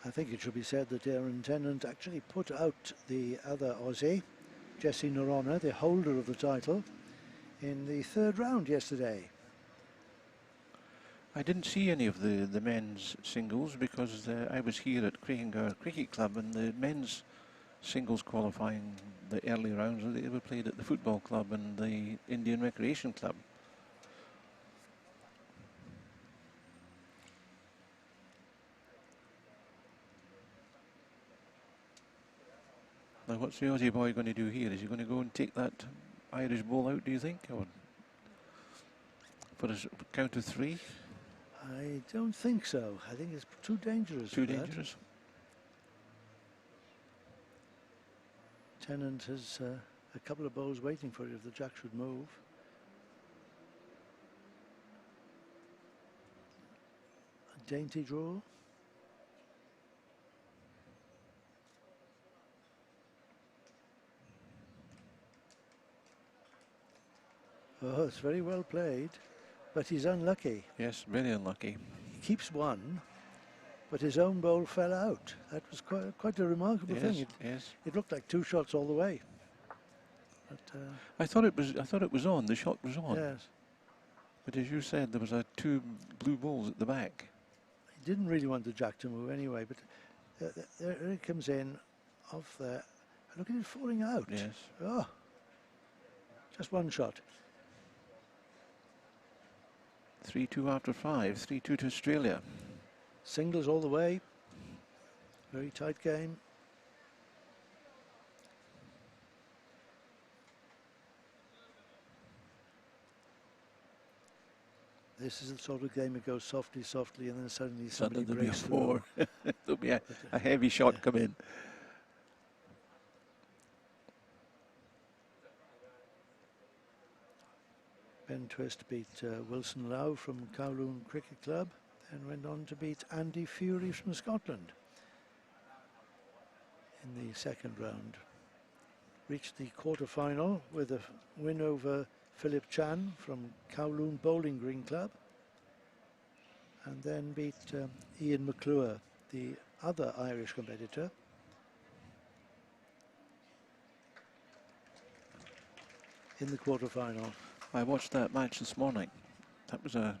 I think it should be said that Erin Tennant actually put out the other Aussie, Jessie Norona, the holder of the title, in the third round yesterday. I didn't see any of the men's singles because I was here at Craigengar Cricket Club, and the men's singles qualifying, the early rounds, they were played at the football club and the Indian Recreation Club. Now what's the Aussie boy going to do here? Is he going to go and take that Irish ball out, do you think? Or for a count of three? I don't think so. I think it's too dangerous. Too dangerous. Tennant has a couple of balls waiting for it if the jack should move. A dainty draw. Oh, it's very well played, but he's unlucky. Yes, very unlucky. He keeps one, but his own bowl fell out. That was quite a remarkable thing. It looked like two shots all the way. But, I thought it was on. The shot was on. Yes. But as you said, there was two blue balls at the back. He didn't really want the jack to move anyway. But there it comes in, off there. Look at it falling out. Yes. Oh, just one shot. 3-2 after 5. 3-2 to Australia. Singles all the way. Very tight game. This is the sort of game that goes softly, softly, and then suddenly somebody breaks through. There'll be a heavy shot come in. Ben Twist beat Wilson Lau from Kowloon Cricket Club and went on to beat Andy Fury from Scotland in the second round. Reached the quarter-final with a win over Philip Chan from Kowloon Bowling Green Club, and then beat Ian McClure, the other Irish competitor. In the quarter-final. I watched that match this morning. That was a...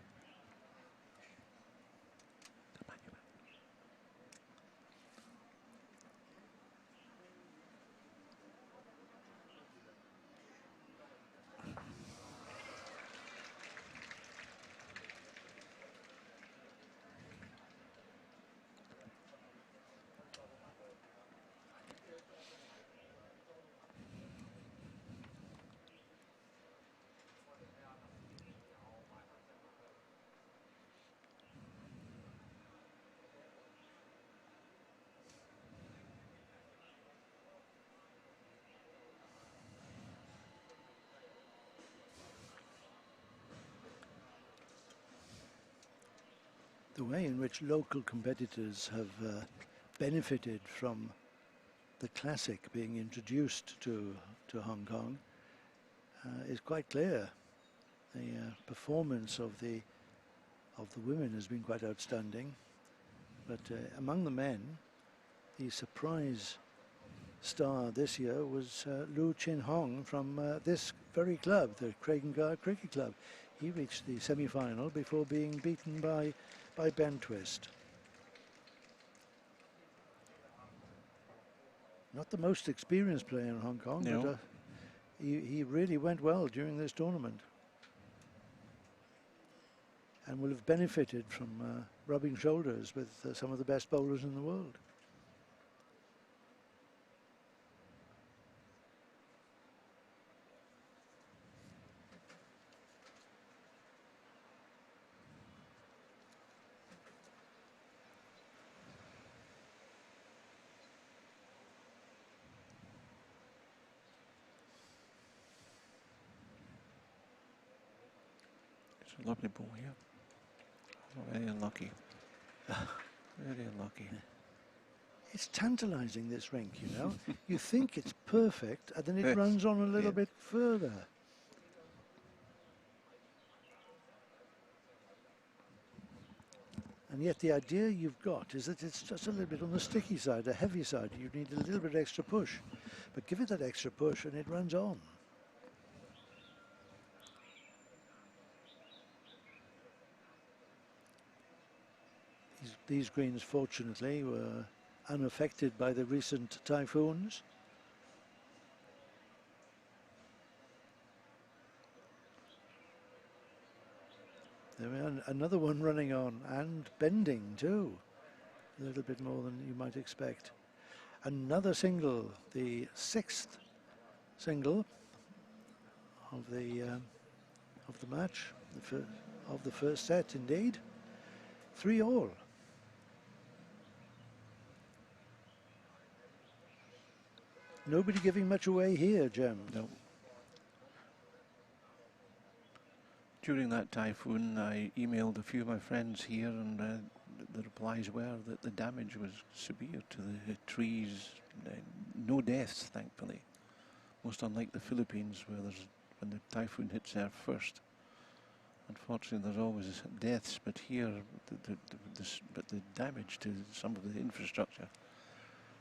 way in which local competitors have benefited from the classic being introduced to Hong Kong is quite clear. The performance of the women has been quite outstanding, but among the men, the surprise star this year was Lu Chin Hong from this very club, the Craigengar Cricket Club. He reached the semi-final before being beaten by Ben Twist. Not the most experienced player in Hong Kong, No. but he really went well during this tournament and will have benefited from rubbing shoulders with some of the best bowlers in the world. It's a lovely ball here. Oh, very unlucky. Very unlucky. It's tantalising, this rink, you know. You think it's perfect, and then it Yes. runs on a little Yeah. bit further. And yet the idea you've got is that it's just a little bit on the sticky side, a heavy side. You need a little bit extra push. But give it that extra push and it runs on. These greens, fortunately, were unaffected by the recent typhoons. There we are, another one running on and bending too. A little bit more than you might expect. Another single, the sixth single of the match, of the first set, indeed. 3-all. Nobody giving much away here, Jem. No. During that typhoon, I emailed a few of my friends here, and the replies were that the damage was severe to the trees. No deaths, thankfully. Most unlike the Philippines, where when the typhoon hits there first, unfortunately there's always deaths. But here, the damage to some of the infrastructure,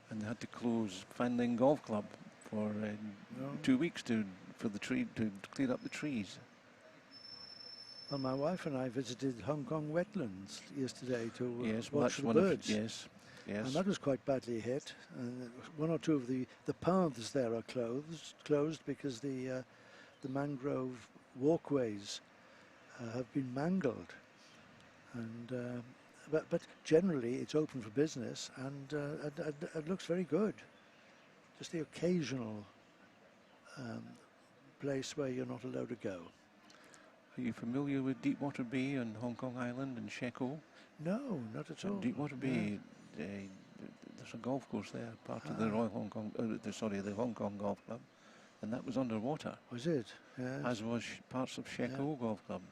and they had to close Fanling Golf Club for 2 weeks for the tree to clear up the trees. Well, my wife and I visited Hong Kong wetlands yesterday to Yes, well, watch that's the one birds. of yes. And that was quite badly hit. One or two of the paths there are closed because the mangrove walkways have been mangled. And but generally it's open for business, and it looks very good. Just the occasional place where you're not allowed to go. Are you familiar with Deepwater Bay on Hong Kong Island and Sheko? No, not at all. Deepwater Bay, there's a golf course there, part of the Royal Hong Kong, the Hong Kong Golf Club, and that was underwater. Was it? Yes. As was parts of Sheko Golf Club.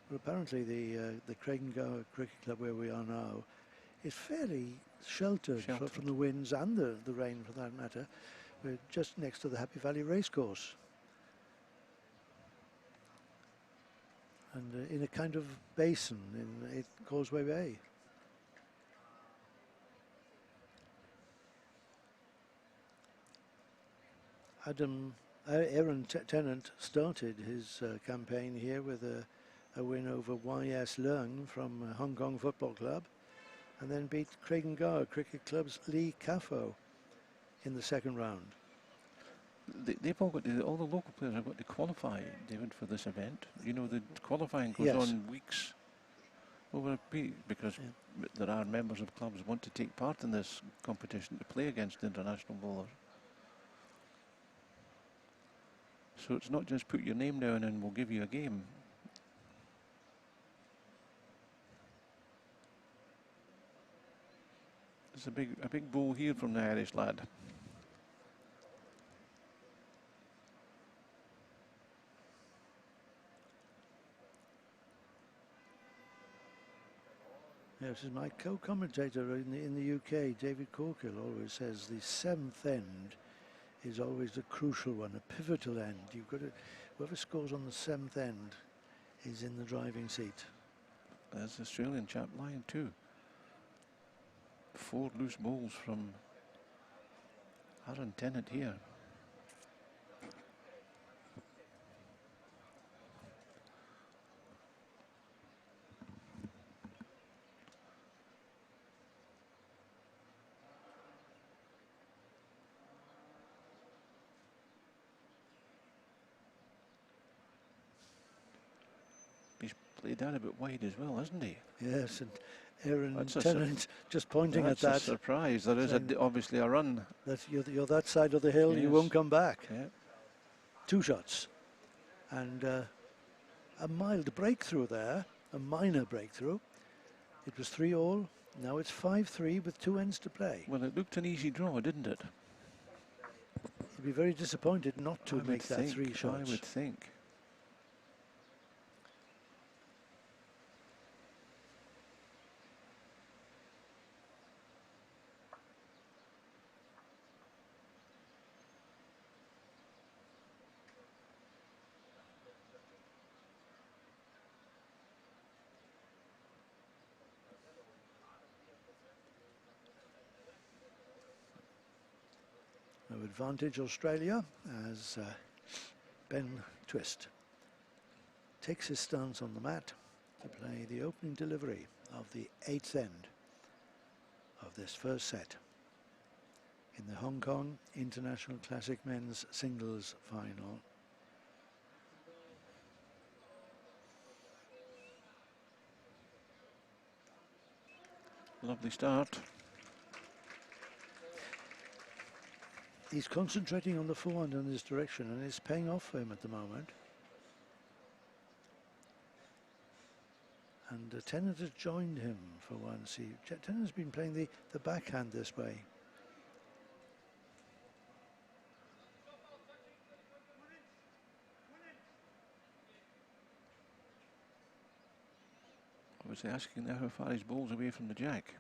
Well, apparently the Craigengar Cricket Club, where we are now, is fairly sheltered. From the winds and the rain, for that matter. We're just next to the Happy Valley Racecourse. And in a kind of basin in Causeway Bay. Erin Tennant started his campaign here with a win over YS Leung from Hong Kong Football Club, and then beat Craigengar Cricket Club's Lee Caffo in the second round. They've all got all the local players have got to qualify, David, for this event. You know, the qualifying goes on weeks over a period, because there are members of clubs who want to take part in this competition to play against international bowlers. So it's not just put your name down and we'll give you a game. There's a big bowl here from the Irish lad. Yes, as my co-commentator in the UK, David Corkill, always says the seventh end is always the crucial one, a pivotal end. You've got to, whoever scores on the seventh end is in the driving seat. There's the Australian chap lying too. 4 loose balls from Aaron Tennant here. He's played that a bit wide as well, hasn't he? Yes, and Erin That's Tennant just pointing at That's a that. surprise. There is obviously a run. That you're that side of the hill, you Yes. won't come back. Yeah. 2 shots. And a mild breakthrough there, a minor breakthrough. It was 3-all, now it's 5-3 with 2 ends to play. Well, it looked an easy draw, didn't it? He'd be very disappointed not to I would make that think, 3 shots. I would think. No advantage Australia as Ben Twist takes his stance on the mat to play the opening delivery of the 8th end of this first set in the Hong Kong International Classic Men's Singles Final. Lovely start. He's concentrating on the forehand in this direction, and it's paying off for him at the moment. And Tennant has joined him for once. Tennant's been playing the backhand this way. Obviously asking now how far his ball's away from the jack.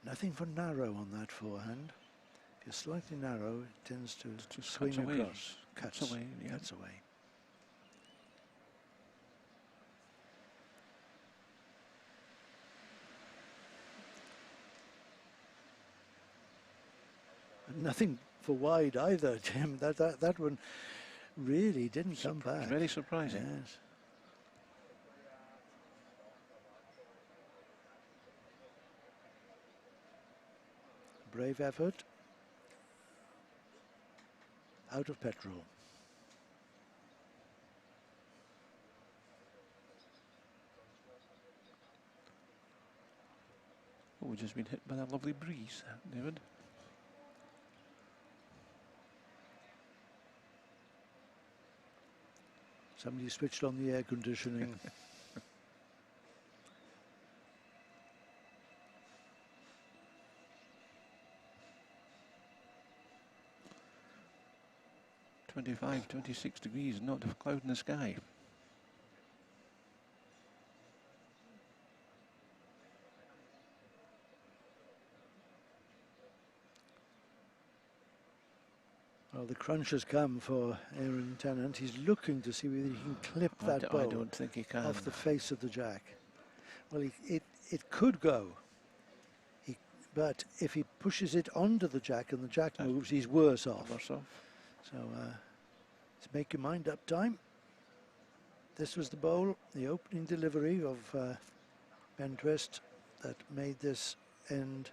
Nothing for narrow on that forehand. If you're slightly narrow, it tends to swing cuts away. across. Cuts away, yeah. Cuts away. And nothing for wide either, Jim. That one really didn't come back. Very surprising. Yes. Brave effort. Out of petrol. Oh, we've just been hit by that lovely breeze, David. Somebody switched on the air conditioning. (25, 26 degrees, not a cloud in the sky. Well, the crunch has come for Erin Tennant. He's looking to see whether he can clip that ball I don't think he can. off the face of the jack. Well, it could go. But if he pushes it onto the jack and the jack moves, he's worse off. So let's make your mind up time. This was the bowl, the opening delivery of Ben Twist that made this end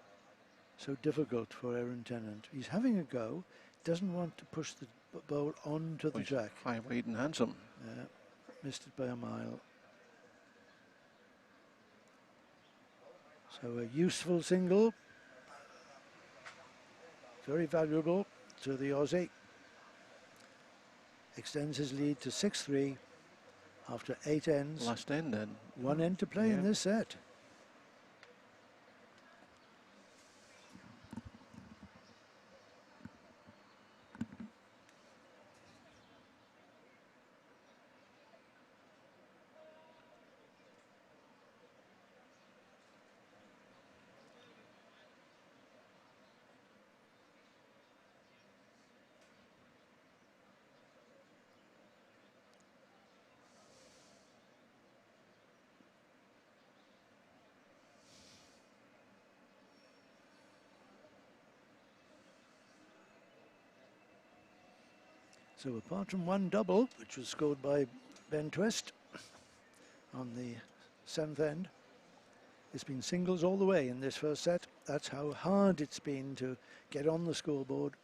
so difficult for Erin Tennant. He's having a go. Doesn't want to push the bowl onto the jack. High, wide and handsome. Yeah, missed it by a mile. So a useful single very valuable to the Aussie. Extends his lead to 6-3 after 8 ends. Last end then. One end to play in this set. So apart from one double, which was scored by Ben Twist on the 7th end, it's been singles all the way in this first set. That's how hard it's been to get on the scoreboard.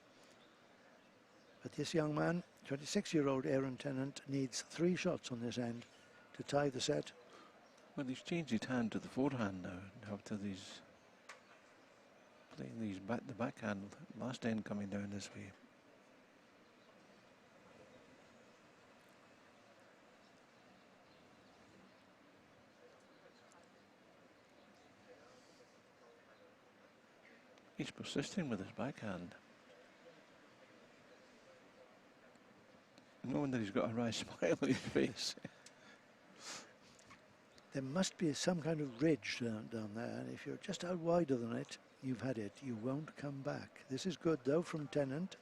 But this young man, 26-year-old Aaron Tennant, needs 3 shots on this end to tie the set. Well, he's changed his hand to the forehand now after these playing these the backhand last end coming down this way. He's persisting with his backhand. No wonder he's got a wry smile on his face. There must be some kind of ridge down there, and if you're just out wider than it, you've had it. You won't come back. This is good, though, from Tennant.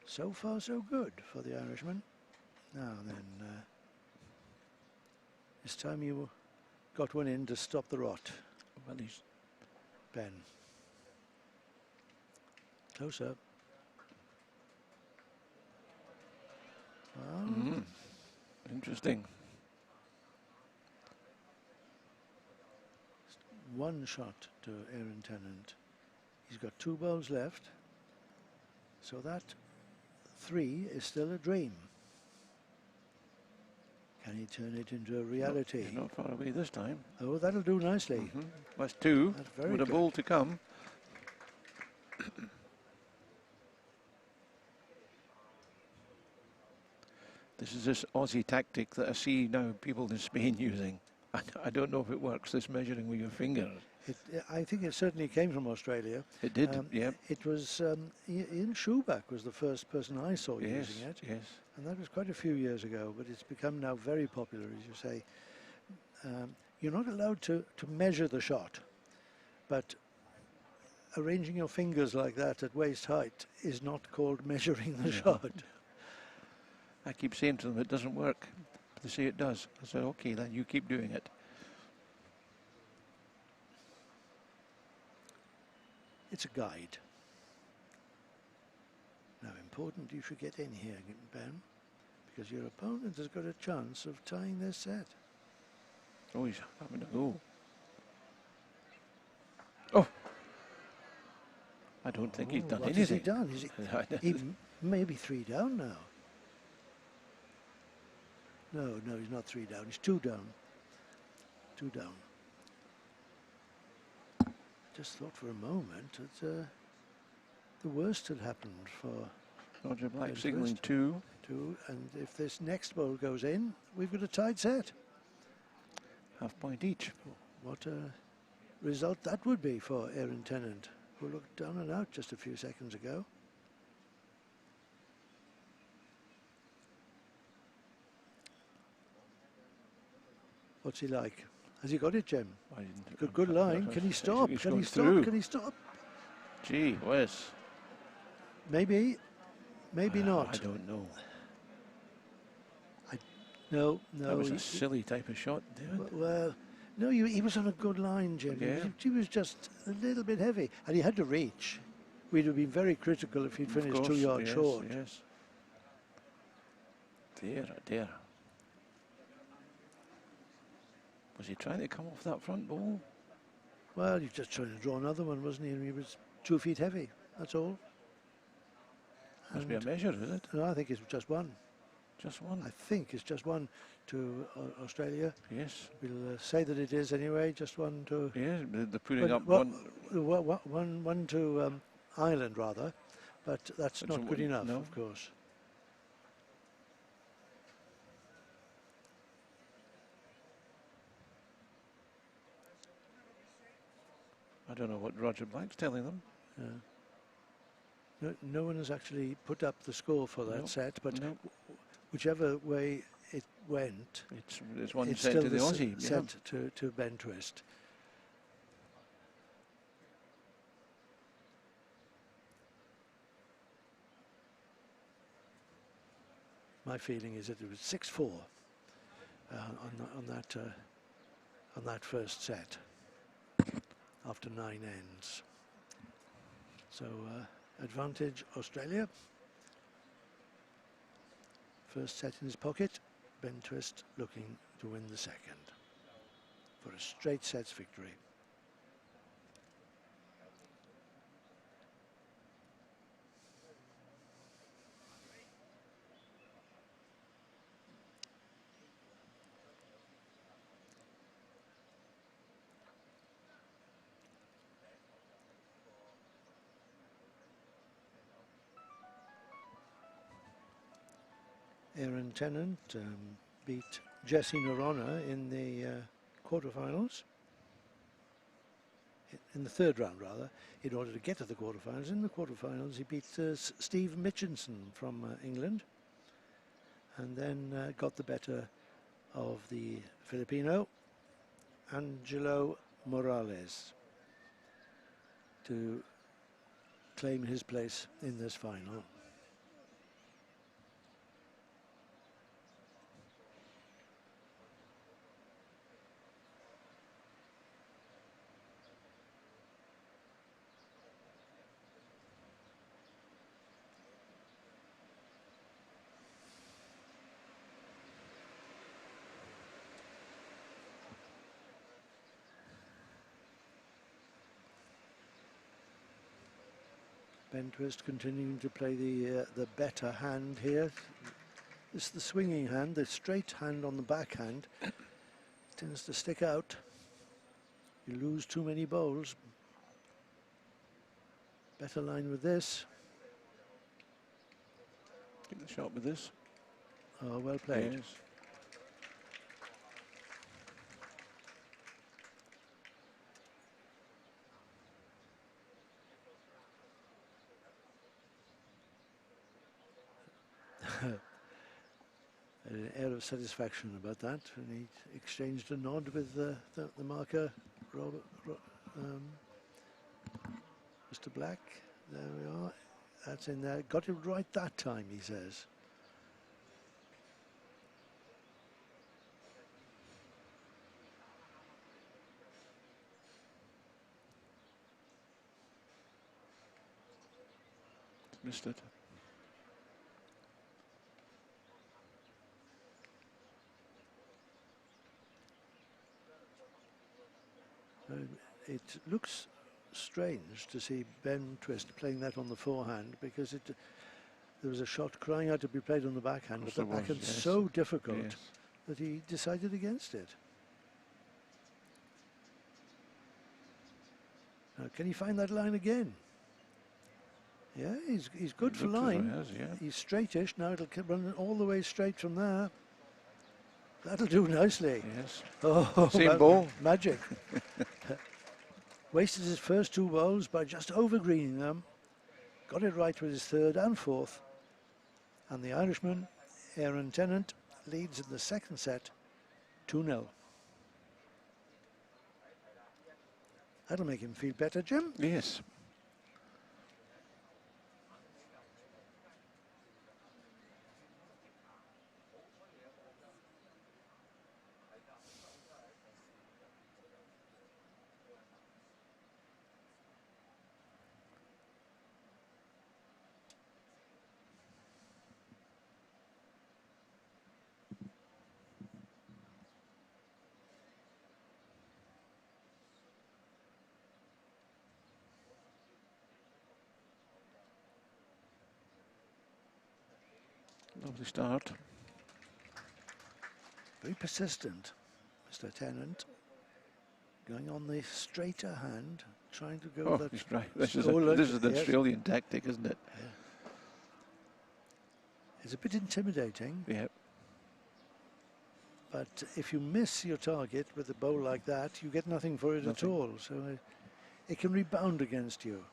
So far, so good for the Irishman. Now then, this time you got one in to stop the rot. Well, he's Ben. Closer. Well, interesting. One shot to Aaron Tennant. He's got 2 balls left. So that 3 is still a dream. Can he turn it into a reality? He's not far away this time. Oh, that'll do nicely. That's 2 That's very with a good. ball to come. This is this Aussie tactic that I see now people in Spain using. I don't know if it works, this measuring with your finger. I think it certainly came from Australia. It did, yeah. It was, Ian Schuback was the first person I saw Yes, using it. yes. And that was quite a few years ago, but it's become now very popular, as you say. You're not allowed to measure the shot, but arranging your fingers like that at waist height is not called measuring the shot. I keep saying to them it doesn't work. They say it does. I said, okay, then you keep doing it. It's a guide. Now, important you should get in here, Ben, because your opponent has got a chance of tying this set. Oh, he's having a go. Oh! I don't think he's done what anything. Has he done? Is he maybe 3 down now? No, he's not 3 down. He's 2 down. 2 down. Just thought for a moment that the worst had happened for Roger Black Ben signalling Twist. 2. 2, and if this next ball goes in, we've got a tied set. Half point each. What a result that would be for Aaron Tennant, who looked down and out just a few seconds ago. What's he like? Has he got it, Jim? Good line. Can he stop? Can he stop? Can he stop? Gee whiz. Maybe. Maybe not. I don't know. No. That was a silly type of shot, David. Well, no, he was on a good line, Jim. Yeah. He was just a little bit heavy, and he had to reach. We'd have been very critical if he'd finished 2 yards short. Yes. Dear, oh dear. Was he trying to come off that front ball? Well, he was just trying to draw another one, wasn't he? And he was 2 feet heavy, that's all. Must be a measure, is it? No, I think it's just one. Just one? I think it's just one to Australia. Yes. We'll say that it is anyway, just one to... Yes, they're putting up one to island rather, but that's That's not good a- enough, no. of course. I don't know what Roger Black's telling them. No one has actually put up the score for that No, set, but no. whichever way it went, It's one it's set still to the s- Aussie. Yeah. set to Ben Twist. My feeling is that it was 6-4 on that first set after 9 ends. So advantage Australia. First set in his pocket. Ben Twist looking to win the second for a straight sets victory. Erin Tennant beat Jessie Norona in the quarterfinals. In the third round, rather, in order to get to the quarterfinals. In the quarterfinals, he beat Steve Mitchinson from England, and then got the better of the Filipino, Angelo Morales, to claim his place in this final. Ben Twist continuing to play the better hand here. This is the swinging hand, the straight hand on the backhand tends to stick out. You lose too many bowls. Better line with this. Get the shot with this. Oh, well played. Yes. An air of satisfaction about that, and he exchanged a nod with the marker, Mr. Black. There we are. That's in there. Got it right that time, he says. Missed it. It looks strange to see Ben Twist playing that on the forehand, because there was a shot crying out to be played on the backhand, but the There was, backhand's yes. so difficult Yes. that he decided against it. Now, can he find that line again? Yeah, he's good for Looks as though line. he has, yeah. He's straightish. Now it'll run all the way straight from there. That'll do nicely. Yes. Oh, Same ball. Magic. Wasted his first 2 bowls by just overgreening them. Got it right with his third and fourth. And the Irishman, Aaron Tennant, leads in the second set 2-0. That'll make him feel better, Jim. Yes. Lovely start. Very persistent, Mr. Tennant. going on the straighter hand, trying to go Oh, that. he's right. This is the yes. Australian tactic, isn't it? Yeah. It's a bit intimidating, Yeah. but if you miss your target with a bowl like that, you get nothing for it Nothing. at all. So it can rebound against you.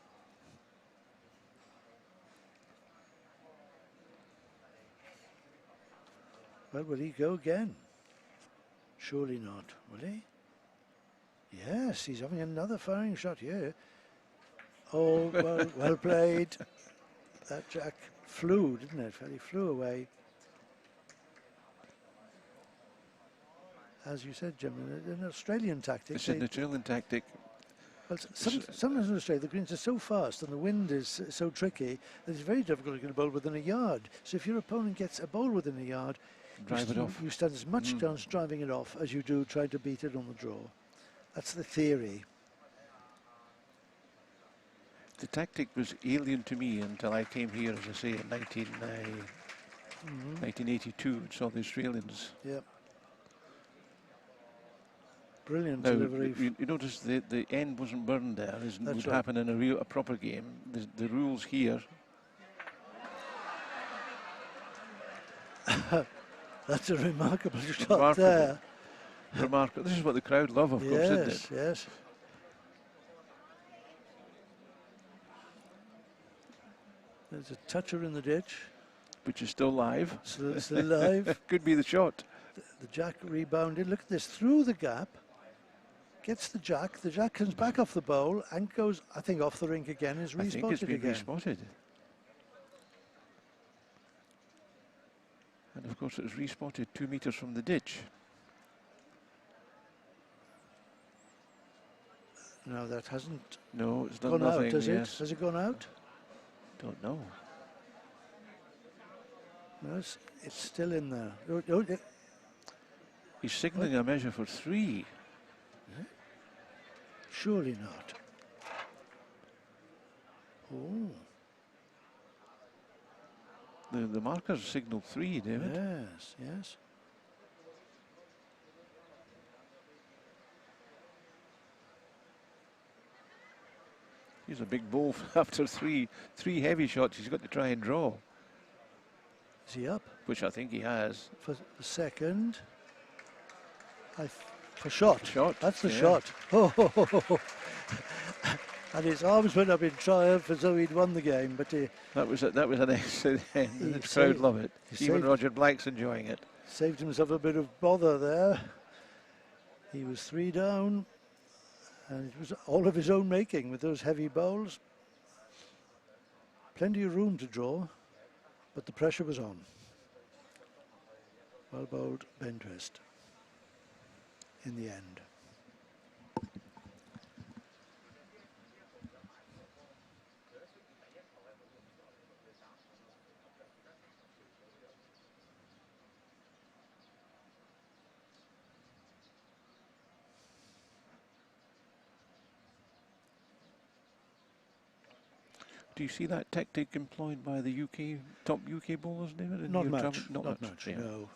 Well, will he go again? Surely not, will he? Yes, he's having another firing shot here. Oh, well played. That jack flew, didn't it? He flew away. As you said, Jim, an Australian tactic. It's an Australian tactic. Well, sometimes in Australia the greens are so fast and the wind is so tricky that it's very difficult to get a bowl within a yard. So if your opponent gets a bowl within a yard, Drive it off. You stand as much chance driving it off as you do trying to beat it on the draw. That's the theory. The tactic was alien to me until I came here, as I say, in 1982 and saw the Australians. Yep. Brilliant Now, delivery. you notice the end wasn't burned there, as would right. happen in a proper game. The rules here. That's a remarkable shot Remarkable. there. Remarkable. This is what the crowd love, of course, isn't it? Yes. There's a toucher in the ditch. Which is still live. Still live. Could be the shot. The jack rebounded. Look at this, through the gap. Gets the jack. The jack comes back off the bowl and goes, I think, off the rink again. Is I think it's respotted been again. respotted. And of course, it was respotted 2 meters from the ditch. No, that hasn't No, it's done gone nothing. out, has it? Yes. Has it gone out? Don't know. No, it's still in there. Oh, He's signalling a measure for 3. surely not. Oh, The markers signaled 3, David. yes. He's a big bowl after 3 heavy shots. He's got to try and draw, Is he up which I think he has. for the second? For shot. Shot, That's the yeah. shot. Oh, and his arms went up in triumph as though he'd won the game. But he That was an excellent end. He The crowd saved- love it. he Even saved- Roger Black's enjoying it. saved himself a bit of bother there. He was 3 down, and it was all of his own making with those heavy bowls. Plenty of room to draw, but the pressure was on. Well bowled bend twist in the end. Do you see that tactic employed by the top UK bowlers, David? in Not your much, travel? not much, yeah. no.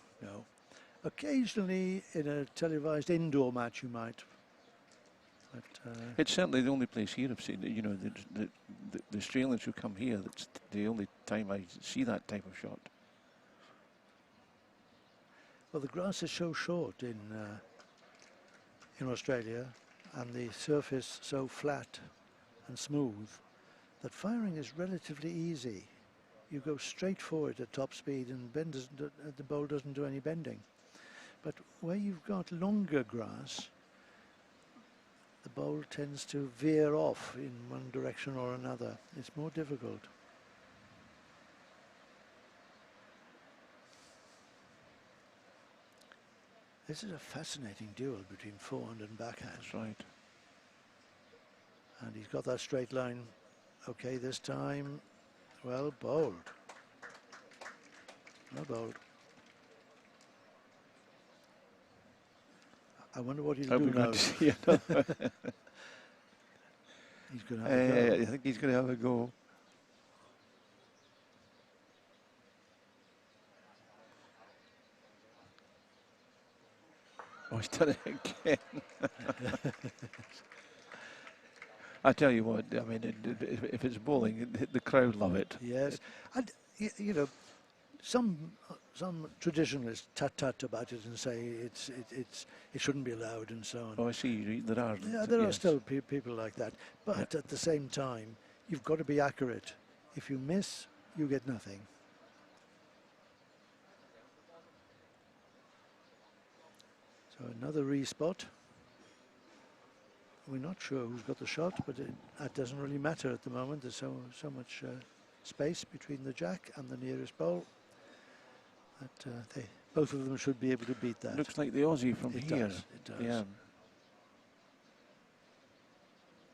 Occasionally in a televised indoor match you might. But, It's certainly the only place here I've seen it. You know, the Australians who come here, that's the only time I see that type of shot. well, the grass is so short in Australia, and the surface so flat and smooth that firing is relatively easy. You go straight for it at top speed, and the bowl doesn't do any bending. But where you've got longer grass, the bowl tends to veer off in one direction or another. It's more difficult. This is a fascinating duel between forehand and backhand. That's right. And he's got that straight line. Okay, this time, well bowled. Well bowled. I wonder what he'll I'll do be now. glad to see it. He's going to have a go. I think he's going to have a go. Oh, he's done it again. I tell you what, I mean, if it's bowling, the crowd love it. Yes, and you know, some traditionalists tut about it and say it shouldn't be allowed and so on. Oh, I see. There are. Yeah, there are yes. still people like that, but at the same time, you've got to be accurate. If you miss, you get nothing. So another respot. We're not sure who's got the shot, but that doesn't really matter at the moment. There's so much space between the jack and the nearest bowl that both of them should be able to beat that. Looks like the Aussie from It here. does, it does. Yeah.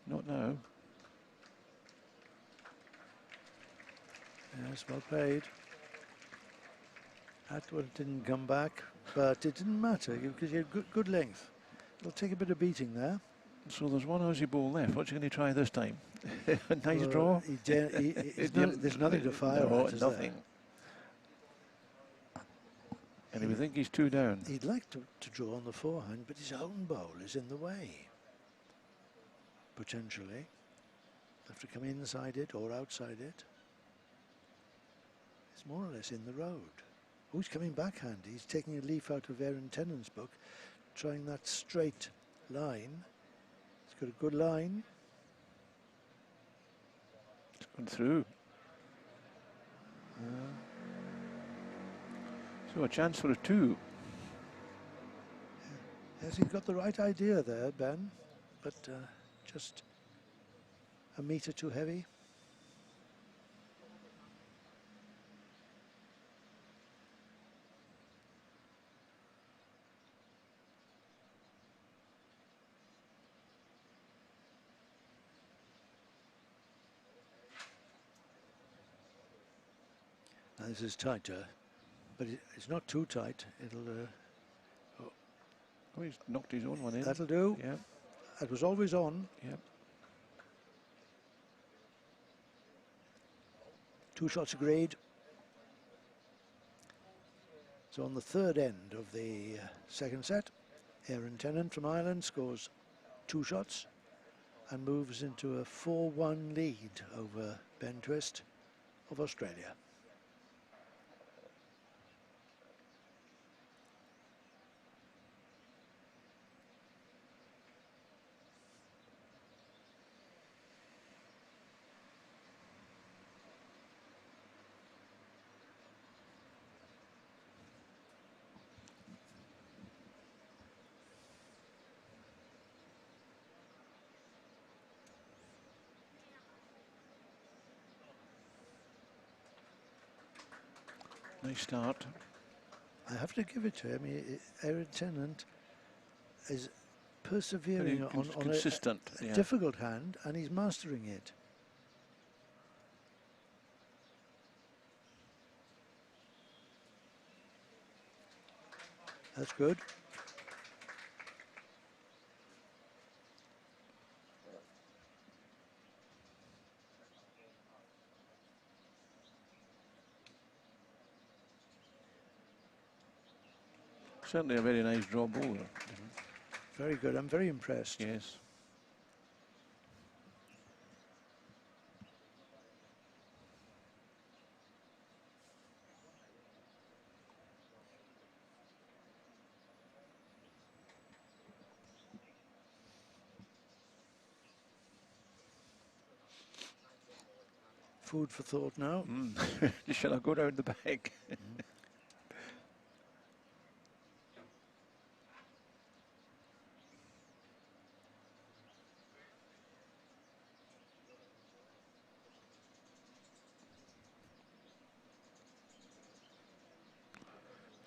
Not now. Yes, well played. That one didn't come back, but it didn't matter because you had good length. It'll take a bit of beating there. So there's one Aussie ball left. What's he going to try this time? Nice Well, draw. There's nothing to fire no, at, is nothing. And he would think he's 2 down. He'd like to draw on the forehand, but his own bowl is in the way. Potentially. Have to come inside it or outside it. It's more or less in the road. Oh, he's coming backhand. He's taking a leaf out of Erin Tennant's book, trying that straight line. He's got a good line. It's gone through. So a chance for a 2. Yes, he's got the right idea there, Ben, but just a metre too heavy. Now this is tighter, but it's not too tight. It'll. Oh, he's knocked his own one in. That'll do. Yeah. That was always on. Yeah. 2 shots agreed. So on the third end of the second set, Erin Tennant from Ireland scores 2 shots and moves into a 4-1 lead over Ben Twist of Australia. Nice start. I have to give it to him. Erin Tennant is persevering on consistent, a difficult hand, and he's mastering it. That's good. Certainly a very nice draw bowler. Very good. I'm very impressed. Yes. Food for thought now. Shall I go down the back?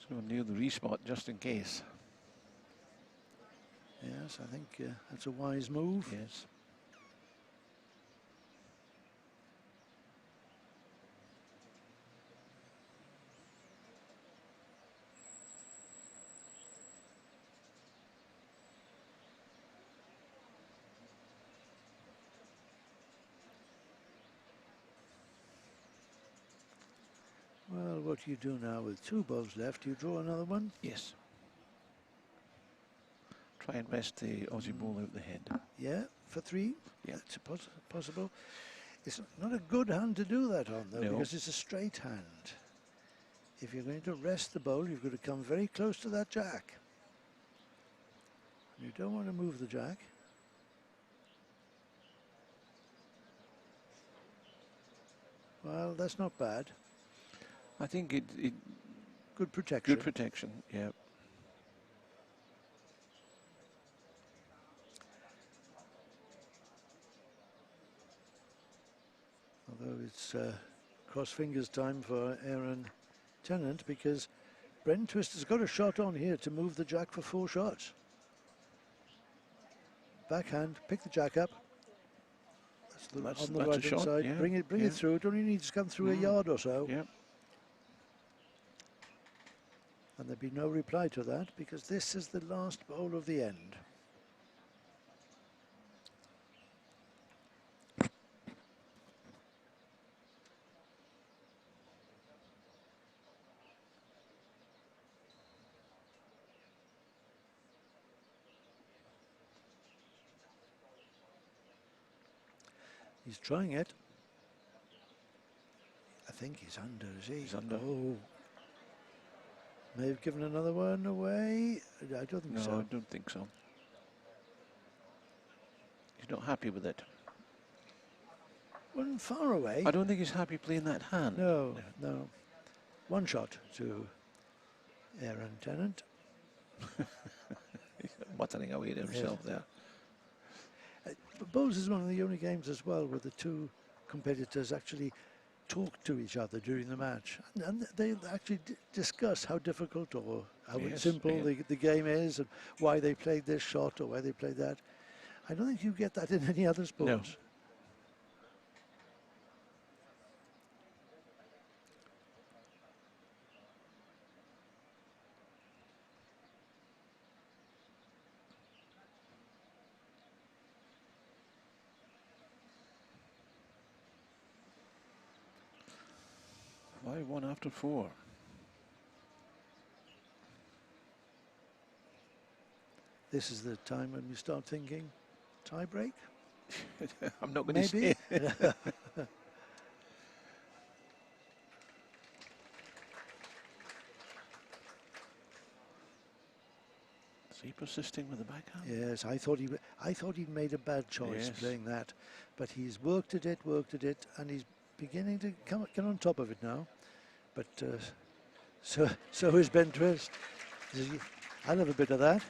So near the respot just in case. Yes, I think that's a wise move. Yes. Well, what do you do now with 2 balls left? You draw another one? Yes. Try and rest the Aussie ball out the head. Yeah, for 3. Yeah. It's possible. It's not a good hand to do that on, though, No. because it's a straight hand. If you're going to rest the bowl, you've got to come very close to that jack. You don't want to move the jack. Well, that's not bad. I think it Good protection. good protection, yeah. Although it's cross fingers time for Erin Tennant, because Brent Twister's got a shot on here to move the jack for 4 shots. Backhand, pick the jack up. That's on the that's a right hand shot, side. yeah, Bring it yeah. through. It only needs to come through a yard or so. Yeah. And there'd be no reply to that, because this is the last bowl of the end. He's trying it. I think he's under, is he? He's under. Oh. May have given another one away. I don't think No, so. I don't think so. He's not happy with it. One far away. I don't think he's happy playing that hand. No, no. One shot to Erin Tennant. He's muttering away to himself there. But bowls is one of the only games as well where the two competitors actually talk to each other during the match, and they actually discuss how difficult or how simple the game is, and why they played this shot or why they played that. I don't think you get that in any other sport. No. Why 1 after 4? This is the time when you start thinking, tie break? I'm not going to Maybe. say. Is he persisting with the backhand? Yes, I thought he'd made a bad choice Yes. playing that, but he's worked at it, and he's beginning to get on top of it now. But so is Ben Twist. I love a bit of that.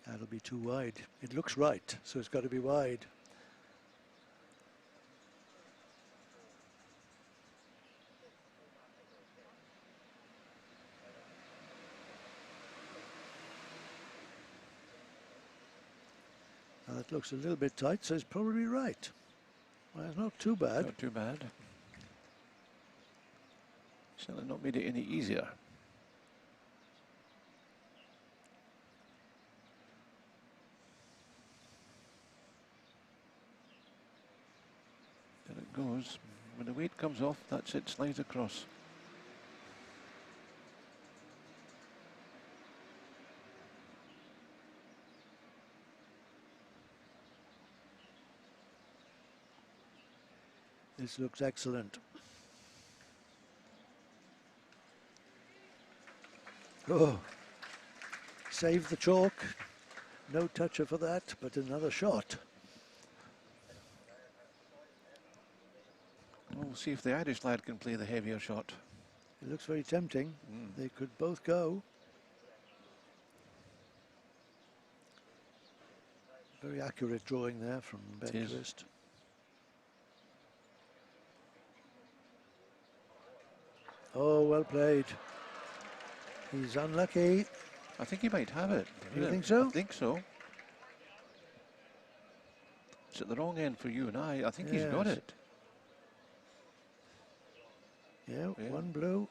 That'll be too wide. It looks right, so it's got to be wide. Now that looks a little bit tight, so it's probably right. Well, it's not too bad. Not too bad. Certainly not made it any easier. There it goes. When the weight comes off, that's it, slides across. This looks excellent. Oh, save the chalk. No toucher for that, but another shot. We'll see if the Irish lad can play the heavier shot. It looks very tempting. They could both go. Very accurate drawing there from Ben It is. Twist. Oh, well played. He's unlucky. I think he might have it. You think so? I think so. It's at the wrong end for you and I. I think he's got Yes. it. Yeah, Yeah. one blue.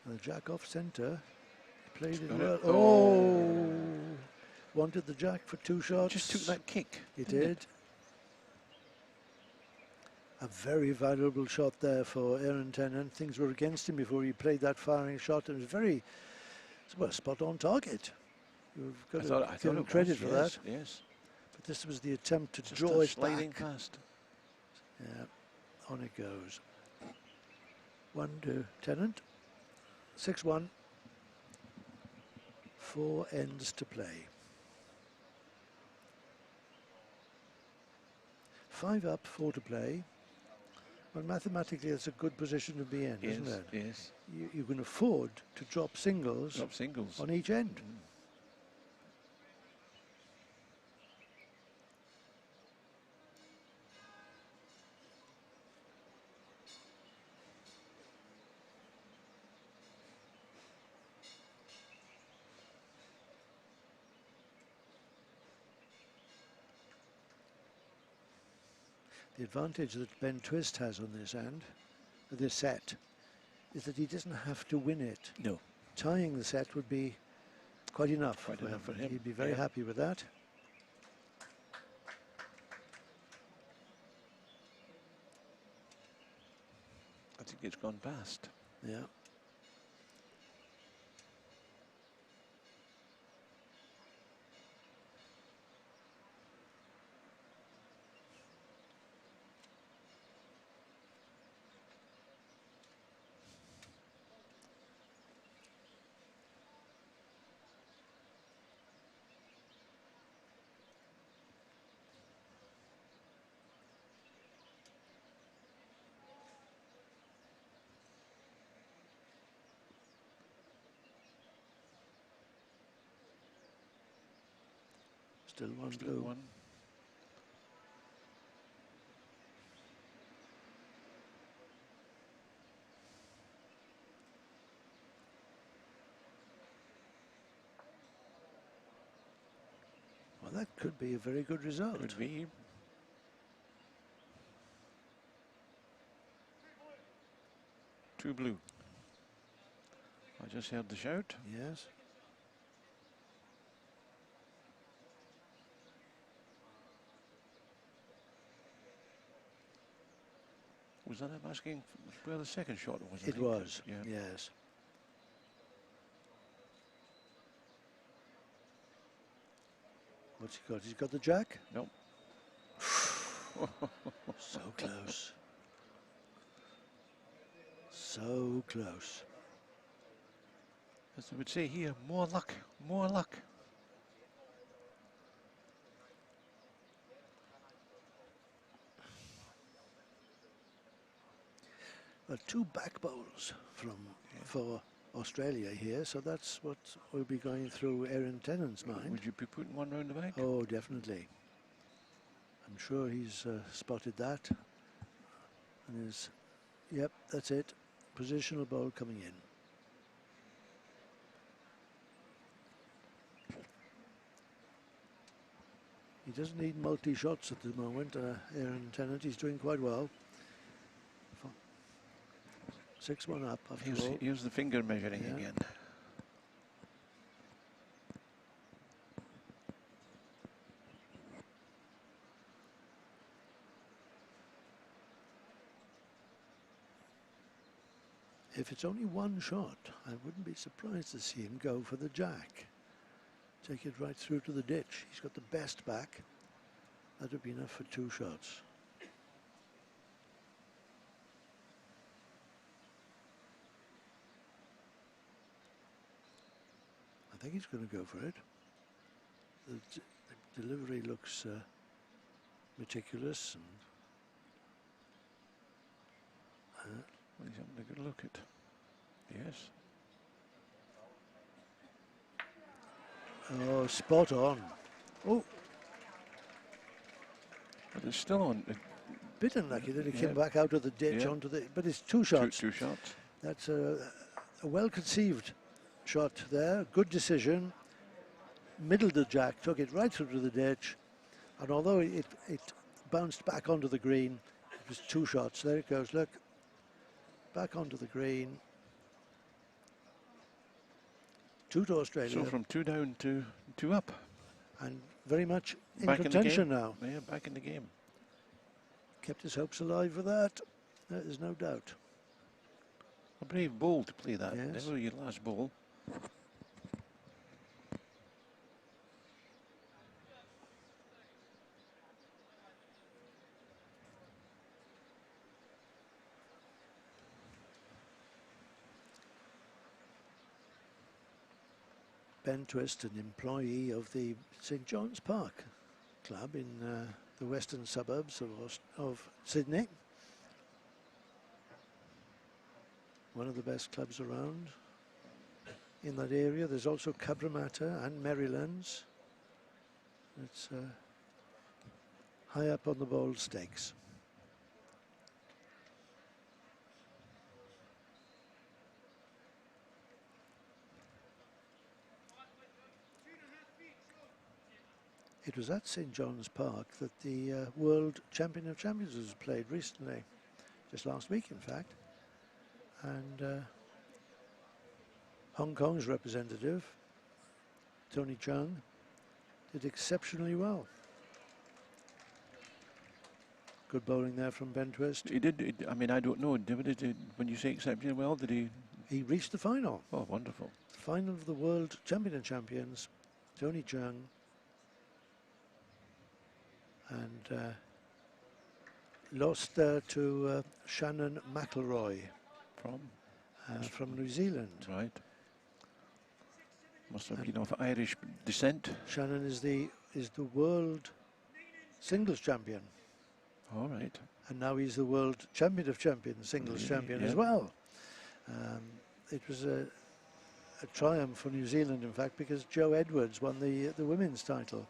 The jack off centre. Played it Got well. it. Oh! Wanted the jack for 2 shots. Just took that kick. He didn't did. it? A very valuable shot there for Erin Tennant. Things were against him before he played that firing shot. It was very, well, spot on target. You've got to give him credit for that. Yes. But this was the attempt to Just draw it sliding back. past. Yeah, on it goes. 1 to Tennant. 6-1. 4 ends to play. 5 up, 4 to play. Well, mathematically, it's a good position to be in, isn't it? Yes. You can afford to drop singles, Drop singles. on each end. The advantage that Ben Twist has on this end, this set, is that he doesn't have to win it. No. Tying the set would be quite enough, Quite enough for him. He'd be very Yeah. happy with that. I think it's gone past. Yeah. Still 1 Still blue. 1. Well, that could be a very good result. Could be. Two blue. I just heard the shout. Yes. Was that him asking where the second shot was? I It think? was, Yeah. yes. What's he got? He's got the jack? Nope. So close. So close. As they would say here, more luck, more luck. Well, 2 back bowls for Australia here, so that's what will be going through Erin Tennant's mind. Would you be putting one round the back? Oh, definitely. I'm sure he's spotted that. And is, yep, that's it. Positional bowl coming in. He doesn't need multi-shots at the moment, Erin Tennant. He's doing quite well. 6-1 up after all. Here's the finger measuring Yeah. again. If it's only 1 shot, I wouldn't be surprised to see him go for the jack. Take it right through to the ditch. He's got the best back. That would be enough for 2 shots. I think he's going to go for it. The delivery looks meticulous and Well, he's having a good look at. Yes. oh, spot on. Oh, But it's still on. bit unlucky that he Yeah. came back out of the ditch Yeah. onto the. But it's 2 shots. Two shots. That's a well-conceived shot there. Good decision. Middled the jack, took it right through to the ditch. And although it bounced back onto the green, it was 2 shots. There it goes, look. Back onto the green. 2 to Australia. So from 2 down to 2 up. And very much in Back contention in the game. now. Yeah, back in the game. Kept his hopes alive with that. There is no doubt. A brave bowl to play that. Yes. Never your last bowl. Ben Twist, an employee of the St John's Park Club in the western suburbs of Sydney. One of the best clubs around in that area. There's also Cabramatta and Merrylands. It's high up on the bold stakes. It was at St John's Park that the World Champion of Champions was played recently, just last week in fact. And Hong Kong's representative, Tony Chung, did exceptionally well. Good bowling there from Ben Twist. He did, I mean, I don't know, when you say exceptionally well, did he? He reached the final. Oh, wonderful. Final of the World Champion of Champions, Tony Chung. And lost to Shannon McElroy from New Zealand. Right. Must have been of Irish descent. Shannon is the world singles champion. All right. And now he's the world champion of champions, singles champion as well. It was a triumph for New Zealand, in fact, because Jo Edwards won the women's title.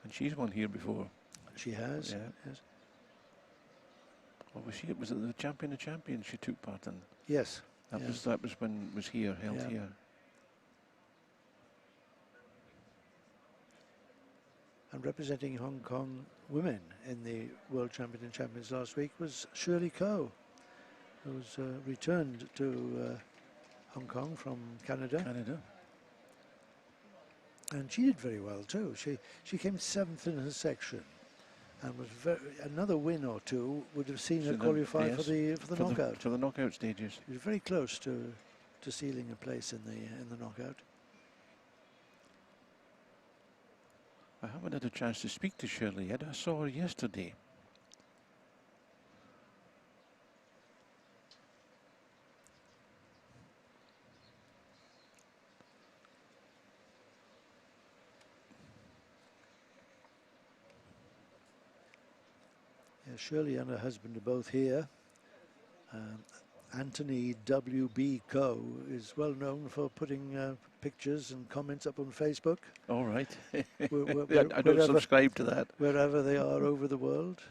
And she's won here before. She has. Yeah. Yes. Or was it the Champion of Champions she took part in? Yes. That was when it was here, held here. And representing Hong Kong women in the World Champion and Champions last week was Shirley Coe, who was returned to Hong Kong from Canada. And she did very well too. She came 7th in her section, and was another win or two would have seen her qualify for the knockout. To the knockout stages. She was very close to sealing a place in the knockout. I haven't had a chance to speak to Shirley yet. I saw her yesterday. Shirley and her husband are both here. Anthony W.B. Coe is well known for putting pictures and comments up on Facebook. All right. Where, I don't subscribe to that. Wherever they are over the world.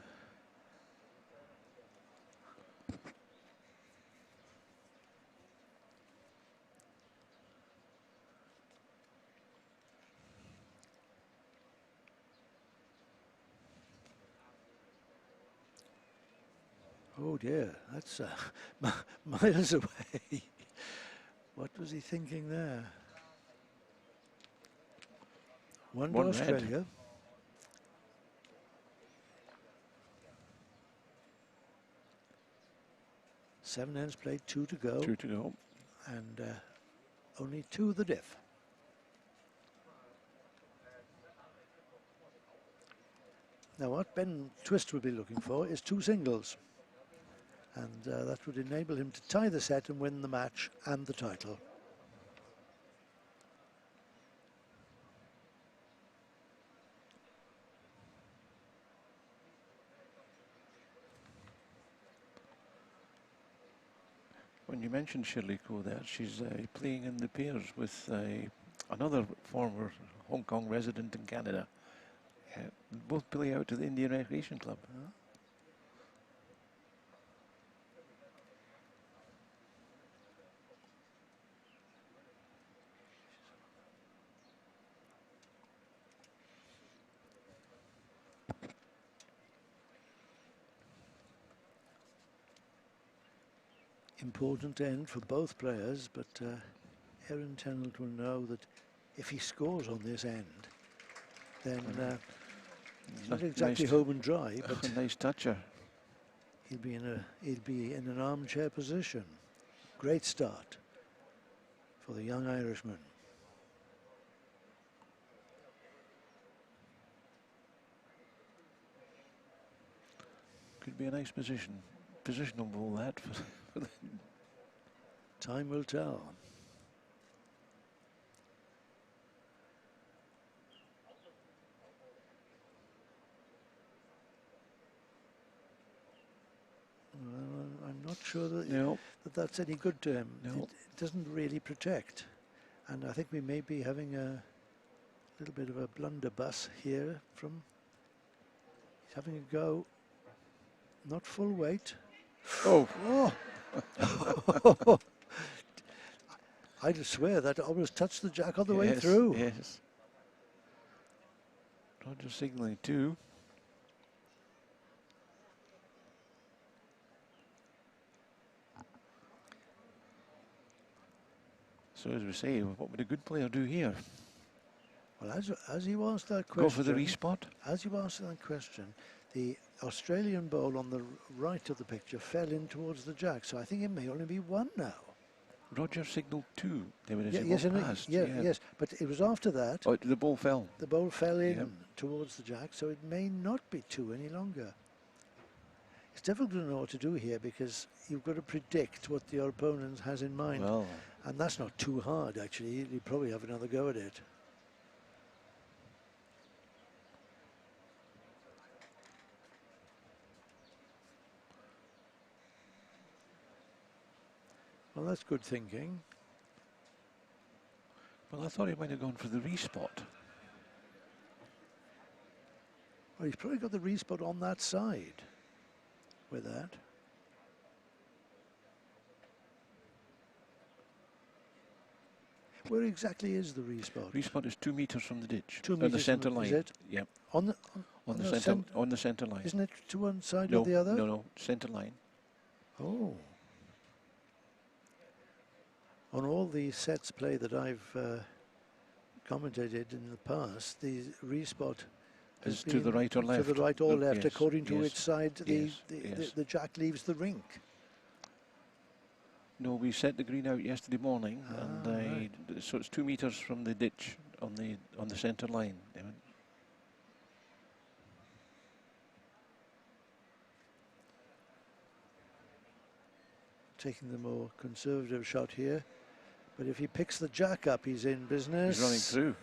Oh dear, that's miles away. What was he thinking there? One to Australia. Red. Seven ends played, 2 to go. 2 to go. And only 2 the diff. Now what Ben Twist would be looking for is 2 singles. And that would enable him to tie the set and win the match and the title. When you mentioned Shirley Coe there, she's playing in the pairs with another former Hong Kong resident in Canada. Both play out to the Indian Recreation Club. Important end for both players, but Erin Tennant will know that if he scores on this end, then he's not exactly nice, home and dry, but a nice toucher. he'll be in an armchair position. Great start for the young Irishman. Could be a nice positional ball that. For the Time will tell. Well, I'm not sure that, that's any good to him. No. It doesn't really protect. And I think we may be having a little bit of a blunderbuss here from... He's having a go. Not full weight. Oh. Oh. I just swear that almost touched the jack on the way through. Yes. Roger signalling 2. So as we say, what would a good player do here? Well, as you asked that question... Go for the respot? As you asked that question, the Australian ball on the right of the picture fell in towards the jack, so I think it may only be 1 now. Roger signalled 2. Yes, but it was after that. Oh, the ball fell. The ball fell in towards the jack, so it may not be 2 any longer. It's difficult to know what to do here because you've got to predict what your opponent has in mind. Well, and that's not too hard, actually. You'd probably have another go at it. Well, that's good thinking. Well, I thought he might have gone for the respot. Well, he's probably got the respot on that side with that. Where exactly is the respot? Respot is 2 meters from the ditch. 2 on meters the centre from, line. Is it? Yep. On the On the centre line. Isn't it to one side No, or the other? no, centre line. Oh. On all the sets play that I've commentated in the past, the respot Is to the right or left? To the right or left, Yes, according to yes, which side yes. the jack leaves the rink. No, we set the green out yesterday morning, right. So it's 2 meters from the ditch on the centre line. Taking the more conservative shot here, but if he picks the jack up, he's in business. He's running through.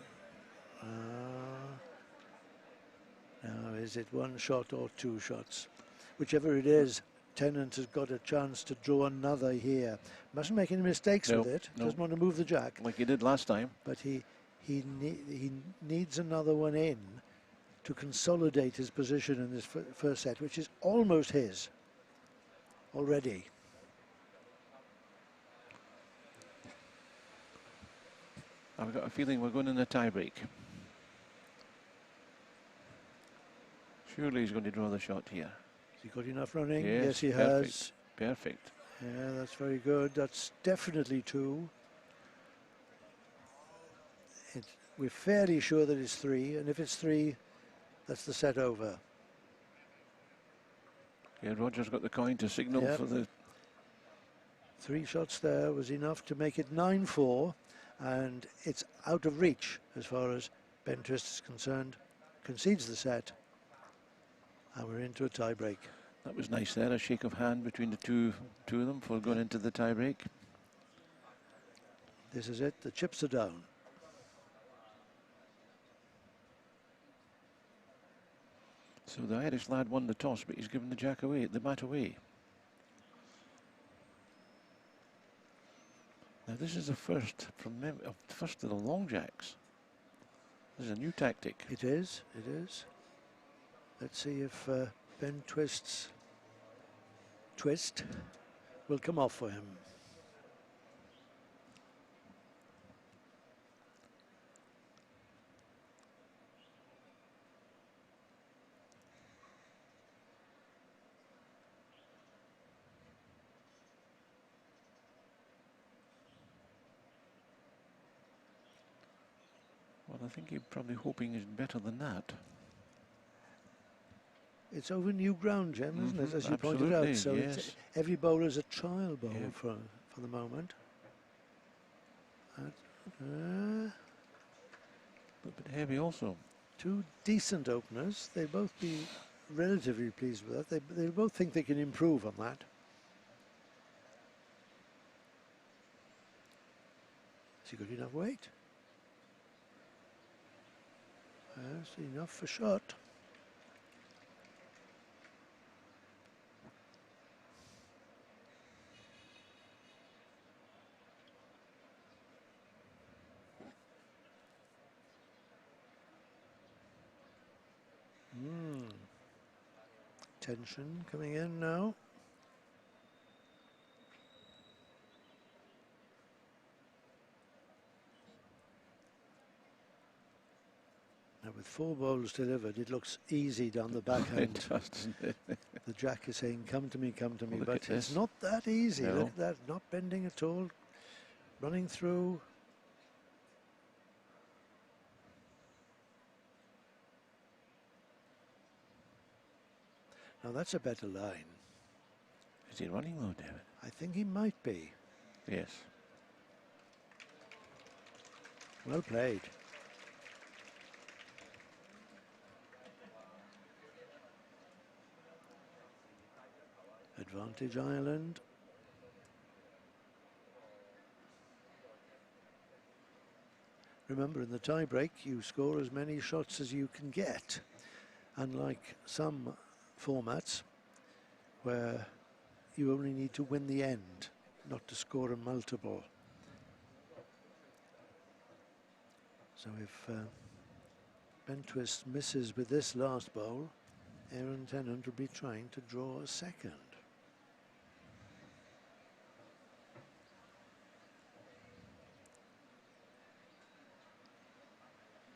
Now, is it 1 shot or 2 shots? Whichever it is, Tennant has got a chance to draw another here. Mustn't make any mistakes with it. No. Doesn't want to move the jack. Like he did last time. But he needs another one in to consolidate his position in this first set, which is almost his already. I've got a feeling we're going in a tie break. Surely he's going to draw the shot here. Has he got enough running? Yes, he perfect. has. Perfect. Yeah, that's very good. That's definitely 2. We're fairly sure that it's 3, and if it's 3, that's the set over. Yeah, Roger's got the coin to signal for the... 3 shots there was enough to make it 9-4, and it's out of reach as far as Ben Twist is concerned. Concedes the set, and we're into a tie break. That was nice there, a shake of hand between the two of them for going into the tie break. This is it, the chips are down. So the Irish lad won the toss, but he's given the jack away, the mat away. Now this is the first first of the long jacks. This is a new tactic. It is, it is. Let's see if Ben Twist's twist will come off for him. I think you're probably hoping is better than that. It's over new ground, Jem, isn't it? Mhm, As you pointed out. So absolutely, it's, yes. every bowler's a trial bowl Yeah. for the moment. But a bit heavy also. Two decent openers. They'll both be relatively pleased with that. They both think they can improve on that. Has he got enough weight? That's enough for shot. Tension coming in now. Now with 4 bowls delivered, it looks easy down the backhand. It does, doesn't it? The jack is saying, come to me, Well, look but at it's this. not that easy. No. Look at that, not bending at all, running through. Now that's a better line. Is he running though, David? I think he might be. Yes. Well played. Advantage Ireland. Remember, in the tie-break, you score as many shots as you can get. Unlike some formats where you only need to win the end, not to score a multiple. So if Ben Twist misses with this last bowl, Erin Tennant will be trying to draw a second.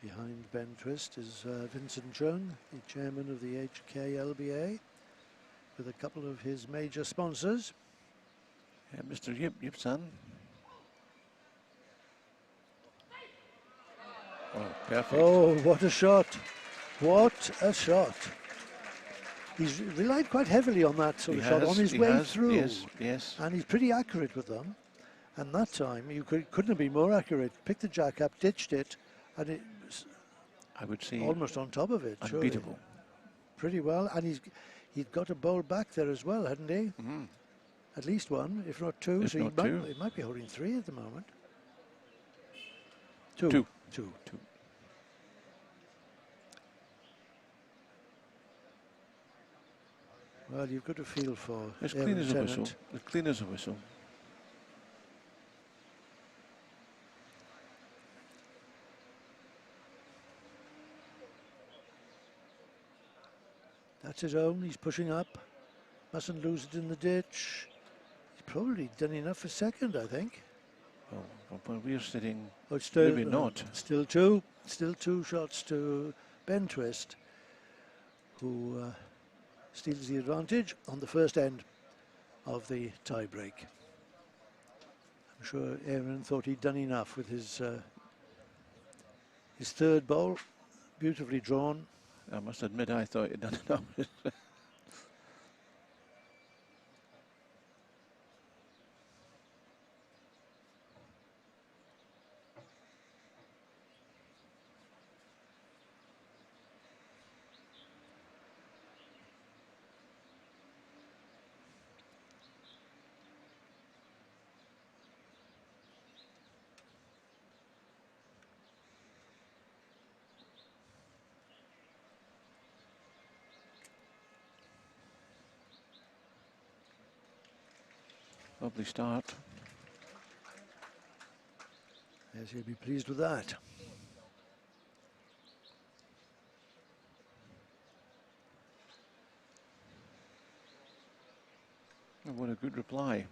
Behind Ben Twist is Vincent Chung, the chairman of the HKLBA, with a couple of his major sponsors. Yeah, Mr. Yipson. Oh, perfect. Oh, what a shot! What a shot! He's relied quite heavily on that sort of shot on his way through. Yes, yes. And he's pretty accurate with them. And that time, you couldn't have been more accurate. Picked the jack up, ditched it, and it was I would say almost on top of it. Surely. unbeatable. Pretty well, and he'd got a bowl back there as well, hadn't he? Mhm. At least one, if not two. If So not two. he might be holding 3 at the moment. Two. Two. Well, you've got a feel for As Erin clean as a Tennant. whistle. As clean as a whistle. That's his own. He's pushing up. Mustn't lose it in the ditch. He's probably done enough for second, I think. Well, from where we're sitting, Oh, it's still, maybe not. Still two shots to Ben Twist, who steals the advantage on the first end of the tie-break. I'm sure Erin thought he'd done enough with his third bowl, beautifully drawn. I must admit, I thought you'd done enough. Lovely start. Yes, he'll be pleased with that. Oh, what a good reply.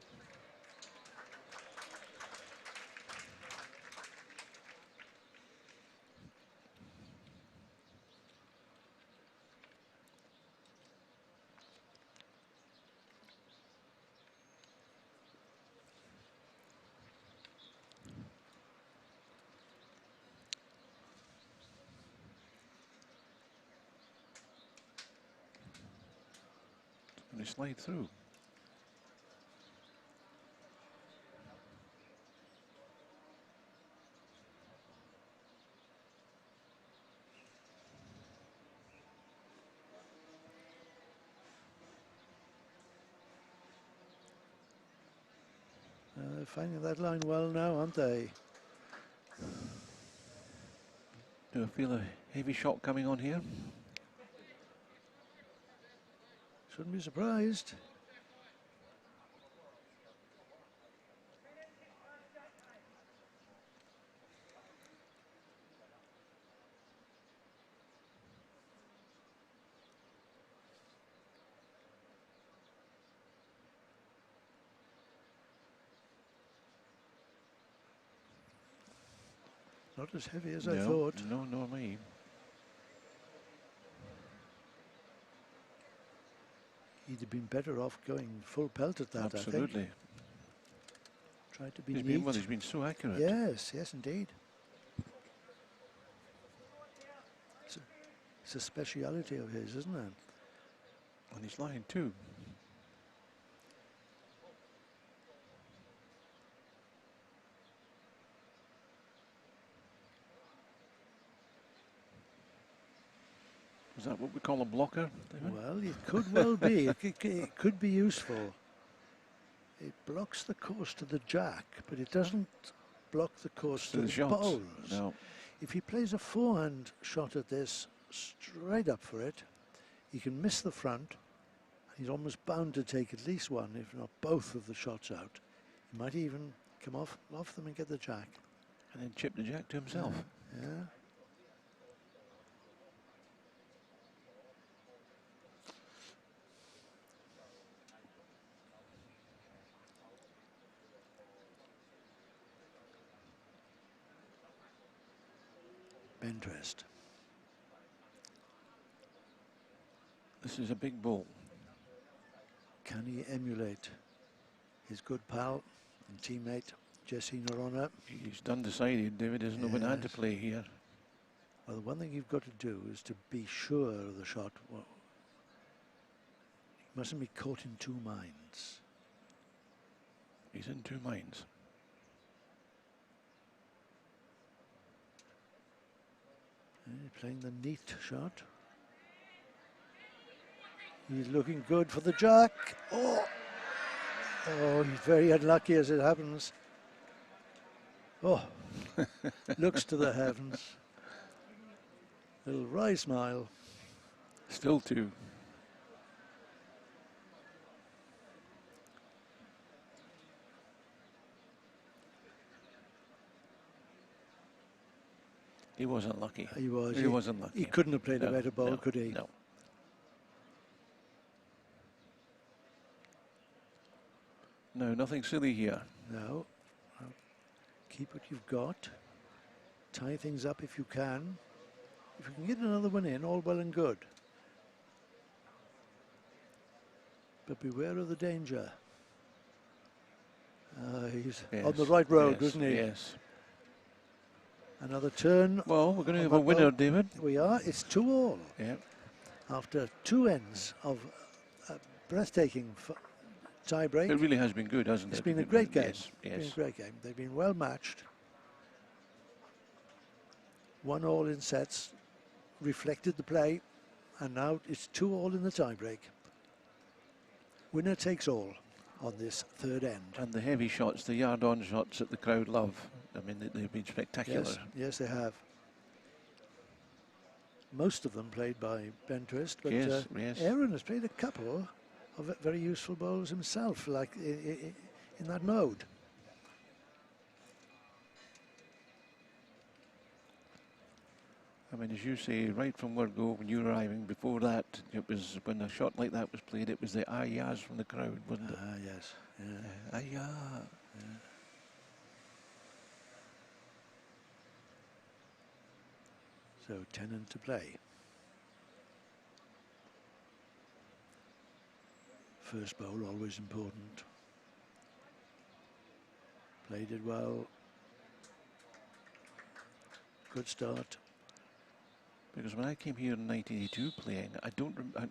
going to slide through. They're finding that line well now, aren't they? Do I feel a heavy shot coming on here? Shouldn't be surprised. Not as heavy as I thought. No, nor me. He'd have been better off going full pelt at that, Absolutely. I think. Tried to be He's neat. been, well, he's been so accurate. Yes, yes, indeed. It's a speciality of his, isn't it? And he's lying too. Is that what we call a blocker, David? Well, it could well be. It could be useful. It blocks the course to the jack, but it doesn't block the course to the shots. bowls. No. If he plays a forehand shot at this, straight up for it, he can miss the front. He's almost bound to take at least one, if not both of the shots out. He might even come off them and get the jack. And then chip the jack to himself. Yeah. Interest. This is a big ball. Can he emulate his good pal and teammate Jesse Norona? He's undecided, David. Doesn't know what hand to play here. Well, the one thing you've got to do is to be sure of the shot. Well, you mustn't be caught in two minds. He's in two minds. Playing the neat shot. He's looking good for the jack. Oh, he's very unlucky as it happens. Oh, looks to the heavens. Little wry smile. Still two. He wasn't lucky. He was. He wasn't lucky. He couldn't have played a better ball, could he? No. No, nothing silly here. No. Keep what you've got. Tie things up if you can. If you can get another one in, all well and good. But beware of the danger. He's on the right road, wasn't he? Yes. Another turn. Well, we're going to have a winner, David. We are. It's 2-all. Yeah. After two ends of a breathtaking tie break. It really has been good, hasn't it? It's been a great game. Yes, yes. It's been a great game. They've been well matched. 1-all in sets. Reflected the play. And now it's 2-all in the tie break. Winner takes all on this third end. And the heavy shots, the yard-on shots that the crowd love. I mean, they've been spectacular. Yes, they have. Most of them played by Ben Twist, but yes. Erin has played a couple of very useful bowls himself, like in that mode. I mean, as you say, right from word go, when you were arriving, before that, it was when a shot like that was played, it was the ayahs from the crowd, wasn't it? Ah, yes. Yeah. Ayah. Yeah. So Tennant to play. First bowl always important. Played it well. Good start. Because when I came here in 1982 playing, I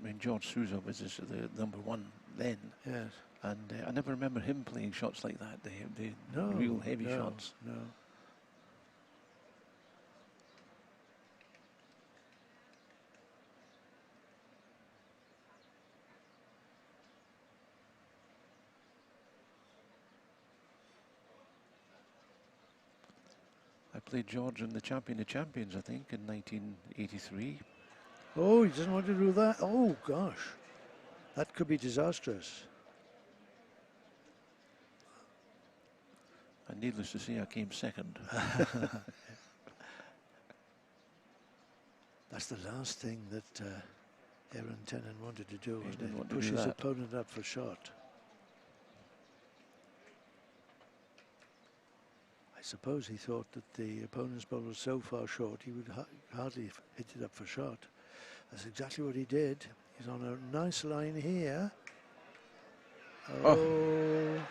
mean, George Souza was the #1 then. Yes. And I never remember him playing shots like that, the No. real heavy no, shots. No. I played George in the Champion of Champions, I think, in 1983. Oh, he doesn't want to do that. Oh, gosh. That could be disastrous. And needless to say, I came second. That's the last thing that Erin Tennant wanted to do, He wasn't didn't it? want to Push do his that. opponent up for shot. I suppose he thought that the opponent's ball was so far short he would hardly hit it up for shot. That's exactly what he did. He's on a nice line here. Oh.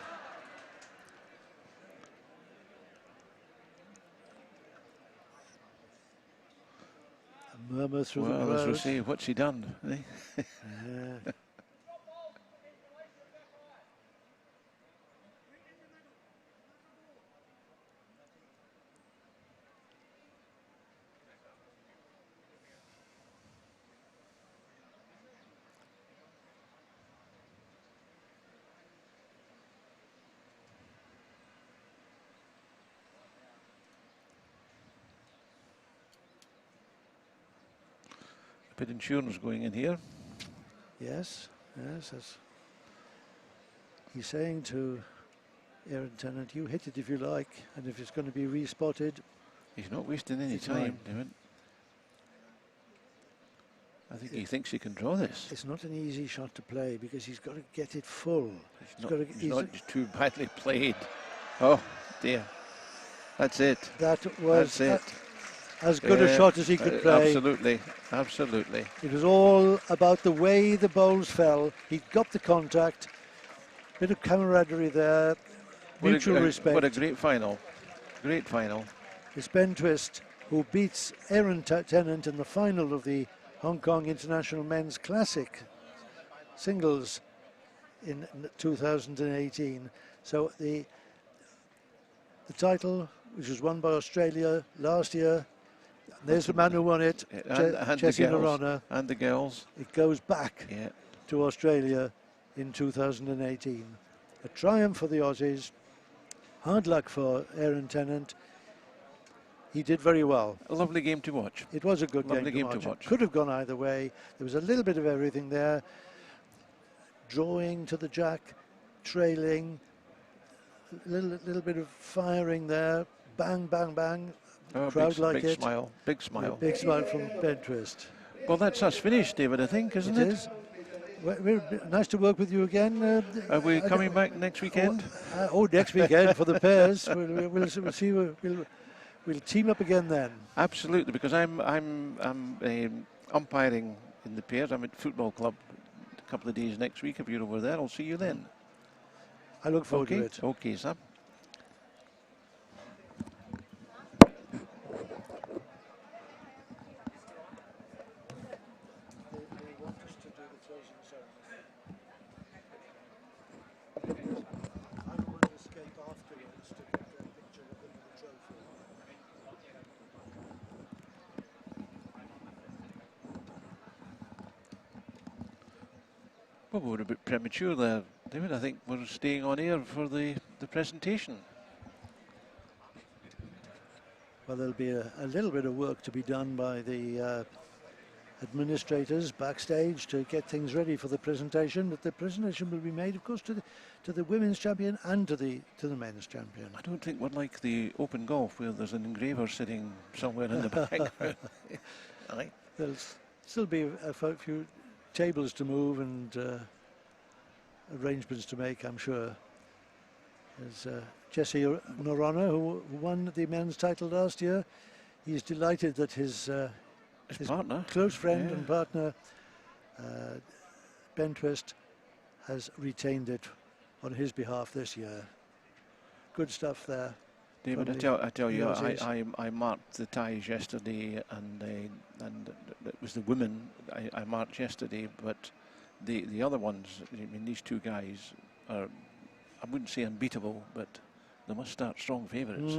A murmur through the Well, as we crowd. say, what's he done? Eh? Yeah. A bit of insurance going in here. Yes, yes. He's saying to Erin Tennant, you hit it if you like, and if it's going to be respotted. He's not wasting any It's time, fine. David. I think he thinks he can draw this. It's not an easy shot to play because he's got to get it full. He's not too badly played. Oh, dear. That's it. That was That's it. as good a shot as he could play. Absolutely, absolutely. It was all about the way the bowls fell. He got the contact. Bit of camaraderie there. Mutual respect. What a great final. Great final. It's Ben Twist who beats Erin Tennant in the final of the Hong Kong International Men's Classic singles in 2018. So the title, which was won by Australia last year, there's the man who won it, And Jessie the girls. Norana. And the girls. It goes back Yeah. to Australia in 2018. A triumph for the Aussies. Hard luck for Erin Tennant. He did very well. A lovely game to watch. It was a good Lovely game game to to watch. watch. Could have gone either way. There was a little bit of everything there. Drawing to the jack, trailing, a little bit of firing there. Bang, bang, bang. Oh, Crowd big, like big it. smile. Big smile. Big smile from Ben Twist. Well, that's us finished, David, I think, isn't it? It is. Nice to work with you again. Are we coming back next weekend? Next weekend for the pairs. We'll see. We'll team up again then. Absolutely, because I'm umpiring in the pairs. I'm at football club a couple of days next week. If you're over there, I'll see you then. I look forward to it. Okay, Sam. Well, we're a bit premature there, David. I think we're staying on air for the presentation. Well, there'll be a little bit of work to be done by the administrators backstage to get things ready for the presentation. But the presentation will be made, of course, to the women's champion and to the men's champion. I don't think we're like the open golf where there's an engraver sitting somewhere in the background. Aye. There'll still be a few tables to move and arrangements to make, I'm sure. There's Jessie Norana, who won the men's title last year. He's delighted that his partner, close friend and partner, Ben Twist, has retained it on his behalf this year. Good stuff there. David, I tell you, I marked the ties yesterday, and it was the women I marked yesterday, but the other ones, I mean, these two guys are, I wouldn't say unbeatable, but they must start strong favourites.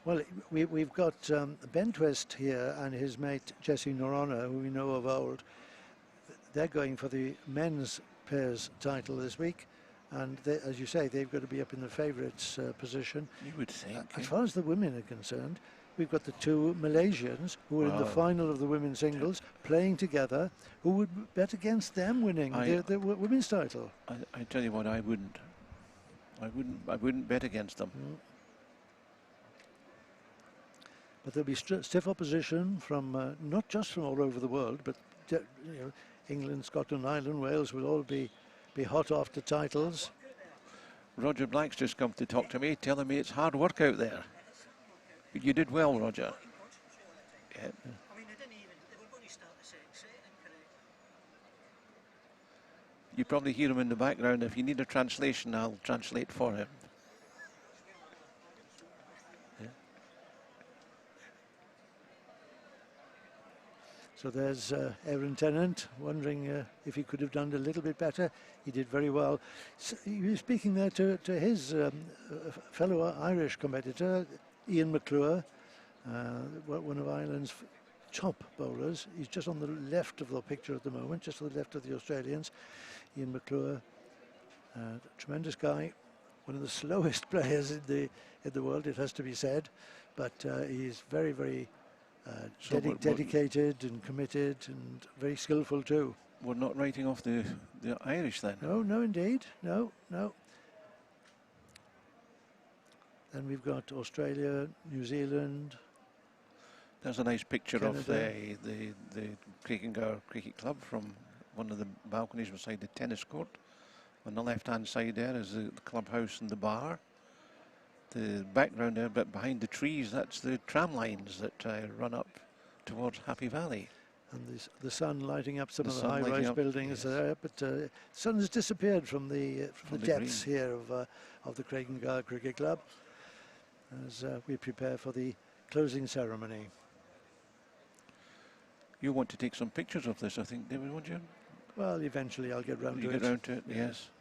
Well, we've got Ben Twist here and his mate Jesse Norona, who we know of old. They're going for the men's pairs title this week, and they, as you say, they've got to be up in the favourites position. You would think. As far as the women are concerned, we've got the two Malaysians who are in the final of the women's singles playing together. Who would bet against them winning the women's title? I tell you what, I wouldn't bet against them. But there'll be stiff opposition from not just from all over the world, but you know, England, Scotland, Ireland, Wales will all be hot after titles. Roger Black's just come to talk to me, telling me it's hard work out there. You did well, Roger. Yeah. I mean, they were going to start the second set, incorrect. You probably hear him in the background. If you need a translation, I'll translate for him. So there's Erin Tennant wondering if he could have done a little bit better. He did very well. So he was speaking there to his fellow Irish competitor, Ian McClure, one of Ireland's top bowlers. He's just on the left of the picture at the moment, just to the left of the Australians. Ian McClure, tremendous guy, one of the slowest players in the world, it has to be said, but he's very, very dedicated and committed and very skillful too. We're not writing off the Irish then? No, indeed. No. Then we've got Australia, New Zealand. There's a nice picture Canada. Of the Craigengower Cricket Club from one of the balconies beside the tennis court. On the left-hand side there is the clubhouse and the bar. The background there, but behind the trees, that's the tram lines that run up towards Happy Valley. And the sun lighting up some of the high-rise buildings there, but the sun has disappeared from the depths green here of the Craigengower Cricket Club as we prepare for the closing ceremony. You want to take some pictures of this, I think, David, won't you? Well, eventually I'll get round to it. You get round to it, yes.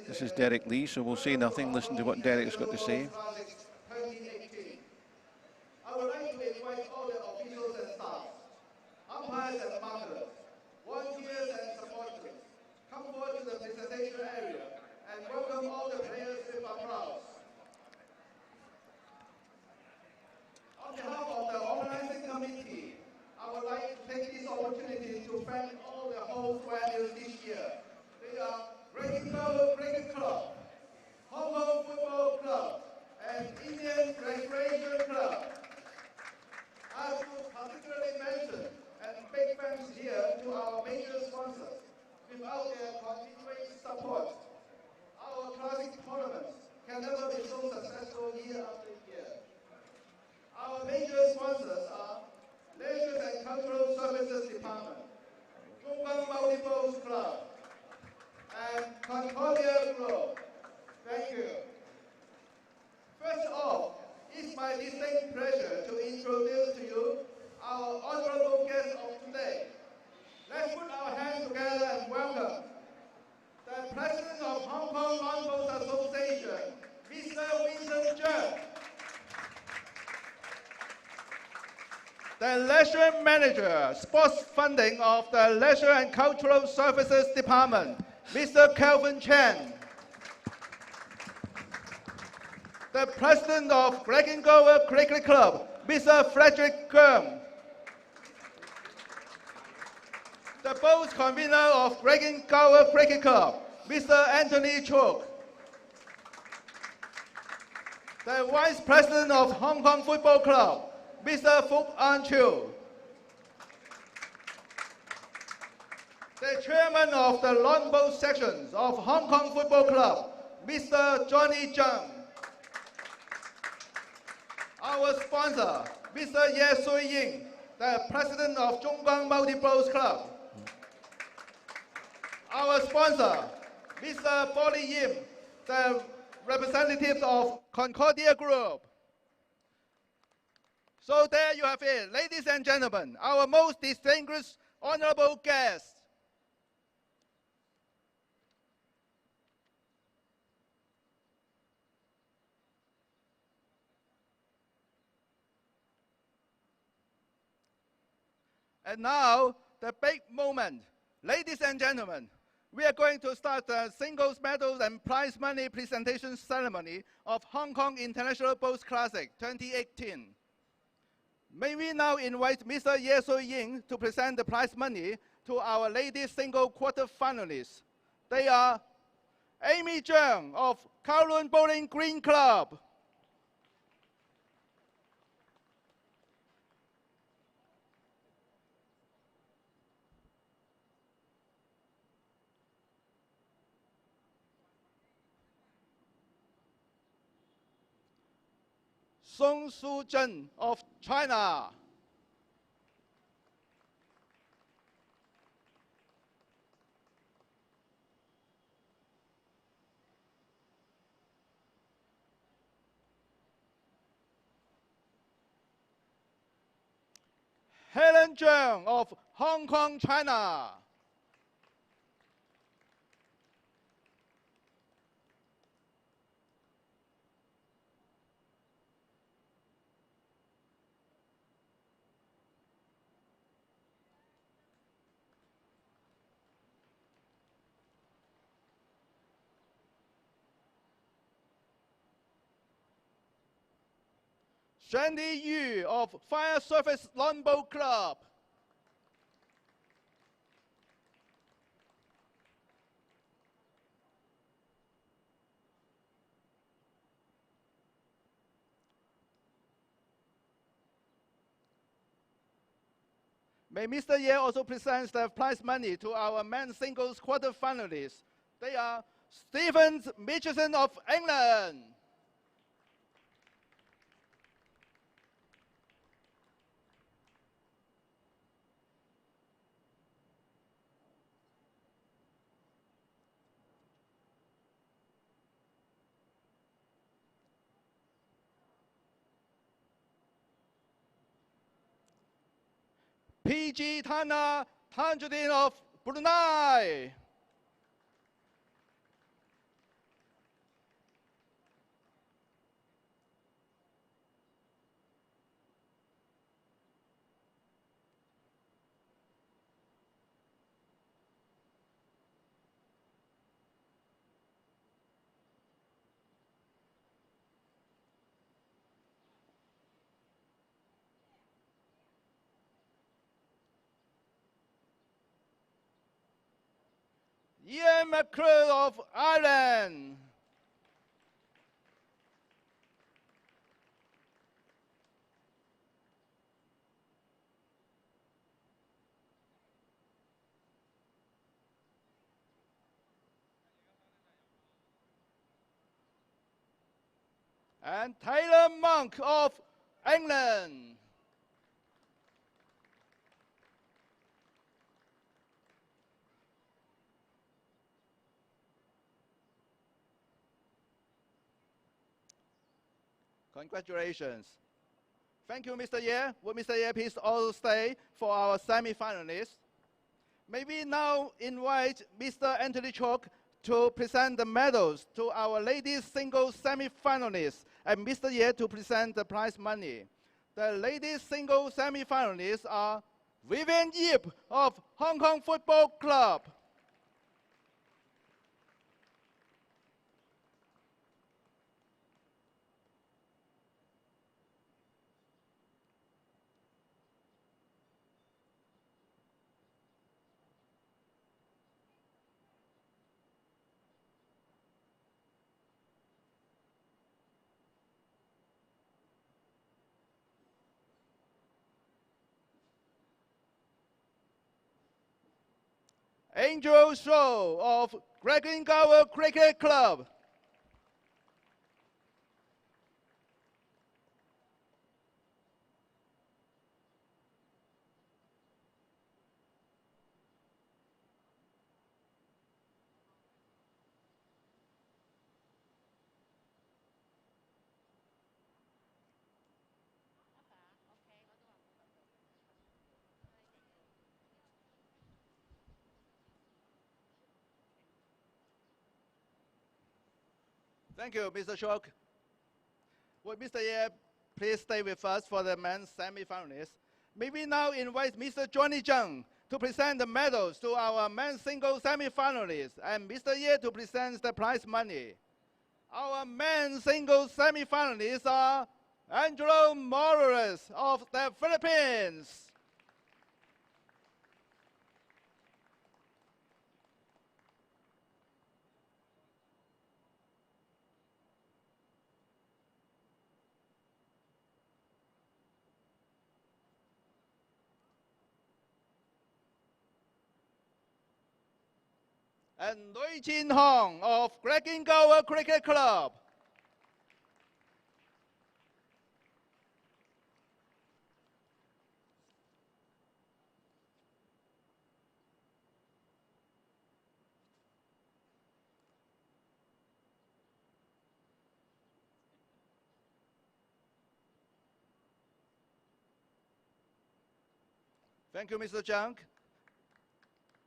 This is Derek Lee, so we'll say nothing. Listen to what Derek's got to say. 2018. I would like to invite all the officials and staff, umpires and markers, volunteers and supporters, come forward to the presentation area and welcome all the players with applause. On behalf of the organizing committee, I would like to take this opportunity to thank all the host venues this year. They are Craigengower Cricket Club, Hong Kong Football Club, and Indian Recreation Club. I would particularly mention and big thanks here to our major sponsors. Without their continuing support, our classic tournaments can never be so successful year after year. Our major sponsors are Leisure and Cultural Services Department, Zhongbang Multi-Bowls Club, and Concordia Group. Thank you. First off, it's my distinct pleasure to introduce to you our honorable guest of today. Let's put our hands together and welcome the President of Hong Kong Lawn Bowls Association, Mr. Vincent Zheng. The Leisure Manager, Sports Funding of the Leisure and Cultural Services Department, Mr. Kelvin Chen. The President of Craigengower Cricket Club, Mr. Frederick Gurm. The Bowls Convener of Craigengower Cricket Club, Mr. Anthony Chook. The Vice President of Hong Kong Football Club, Mr. Fuk An Chiu. The Chairman of the Lawn Bowl Sections of Hong Kong Football Club, Mr. Johnny Zhang. Our sponsor, Mr. Ye Sui Ying, the President of Zhongbang Multi-Bowls Club. Our sponsor, Mr. Bolly Yim, the representatives of Concordia Group. So there you have it, ladies and gentlemen, our most distinguished honorable guests. And now, the big moment. Ladies and gentlemen, we are going to start the singles medals and prize money presentation ceremony of Hong Kong International Bowls Classic 2018. May we now invite Mr. Ye Sui-ying to present the prize money to our ladies single quarter-finalists. They are Amy Zhang of Kowloon Bowling Green Club, Song Su-zhen of China, Helen Zhang of Hong Kong, China, Shandy Yu of Fire Service Longbow Club, May Mr. Ye also present the prize money to our men's singles quarter-finalists. They are Stephen Mitchison of England, PG Tana Tanjudin of Brunei, Ian McClure of Ireland, and Taylor Monk of England. Congratulations. Thank you, Mr. Ye. Will Mr. Ye please also stay for our semi-finalists? May we now invite Mr. Anthony Chok to present the medals to our ladies singles semi-finalists and Mr. Ye to present the prize money. The ladies singles semi-finalists are Vivian Yip of Hong Kong Football Club, Angel Shaw of Greggingower Cricket Club, Thank you, Mr. Chok. Would Mr. Ye please stay with us for the men's semi-finalists? May we now invite Mr. Johnny Zhang to present the medals to our men's single semi-finalists and Mr. Ye to present the prize money. Our men's single semi-finalists are Angelo Morales of the Philippines. And Lui Chin Hong of Greggingower Cricket Club. Thank you, Mr. Zhang.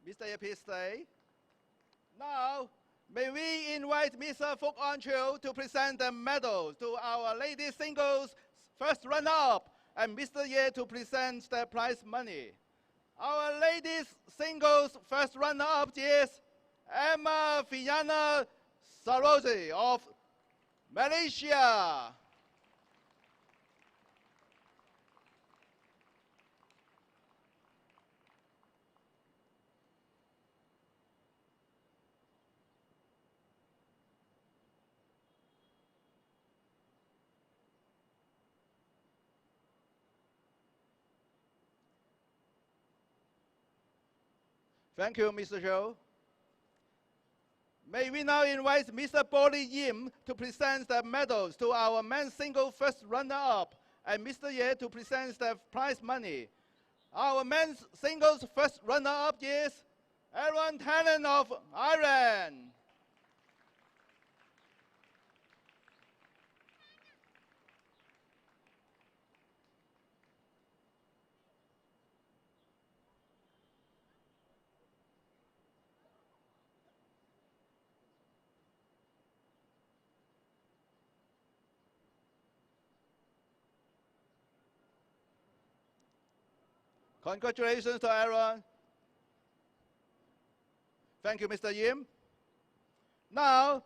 Mr. Ye, please stay. Now, may we invite Mr. Fuk On Chiu to present the medals to our ladies singles first runner-up and Mr. Ye to present the prize money. Our ladies singles first runner-up is Emma Fionna Serosa of Malaysia. Thank you, Mr. Zhou. May we now invite Mr. Bolly Yim to present the medals to our men's single first runner-up and Mr. Ye to present the prize money. Our men's singles first runner-up is Erin Tennant of Iran. Congratulations to Erin. Thank you, Mr. Yim. Now,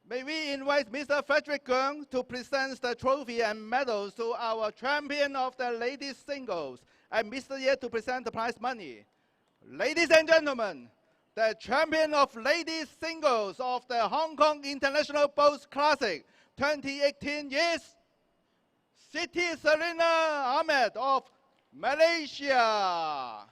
may we invite Mr. Frederick Geng to present the trophy and medals to our champion of the ladies singles and Mr. Ye to present the prize money. Ladies and gentlemen, the champion of ladies singles of the Hong Kong International Bowls Classic 2018 is Siti Lina Ahmed of Malaysia.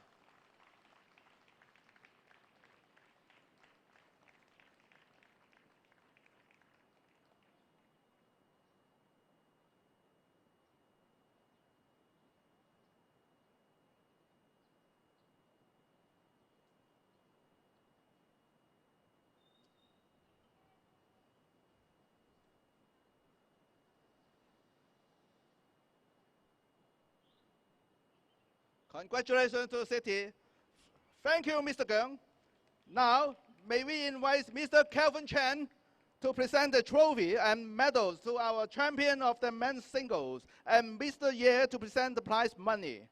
Congratulations to City. Thank you, Mr. Geng. Now, may we invite Mr. Kelvin Chen to present the trophy and medals to our champion of the men's singles and Mr. Ye to present the prize money.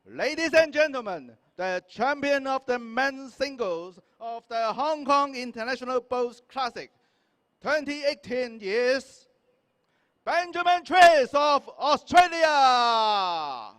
Ladies and gentlemen, the champion of the men's singles of the Hong Kong International Bowls Classic 2018 is Benjamin Trace of Australia.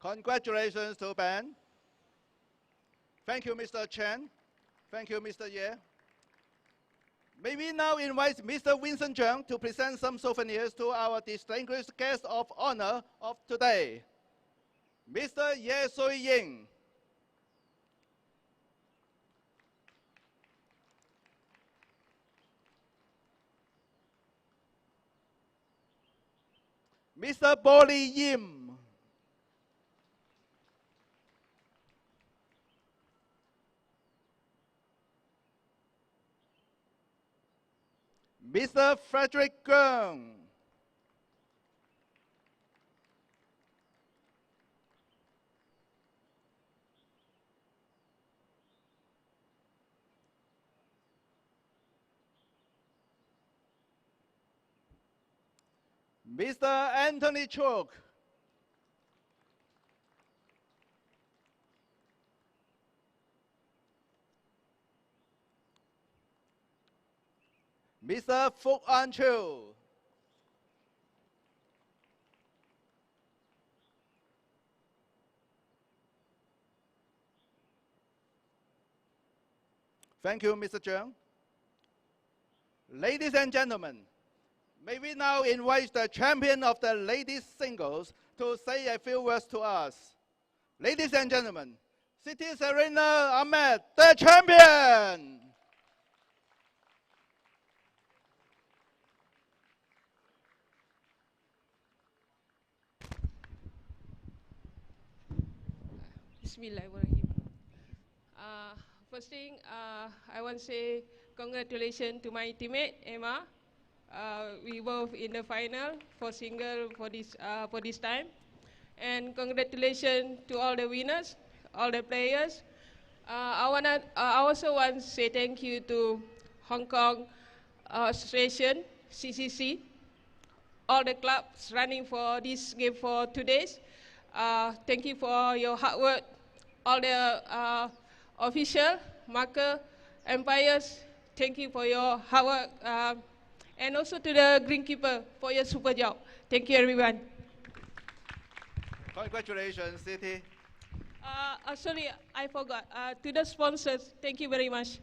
Congratulations to Ben. Thank you, Mr. Chen. Thank you, Mr. Ye. May we now invite Mr. Vincent Zhang to present some souvenirs to our distinguished guest of honor of today, Mr. Ye Sui Ying. Mr. Boli Yim. Mr. Frederick Geng. Mr. Anthony Chok. Mr. Fuk An Chiu. Thank you, Mr. Zhang. Ladies and gentlemen, may we now invite the champion of the ladies singles to say a few words to us. Ladies and gentlemen, Siti Lina Ahmed, the champion! Bismillahirrahmanirrahim. First thing, I want to say congratulations to my teammate Emma. We both in the final for single for this time, and congratulations to all the winners, all the players. I also want to say thank you to Hong Kong Association (CCC), all the clubs running for this game for 2 days. Thank you for your hard work. All the official, marker, umpires, thank you for your hard work. And also to the greenkeeper for your super job. Thank you, everyone. Congratulations, Siti. Sorry, I forgot. To the sponsors, thank you very much.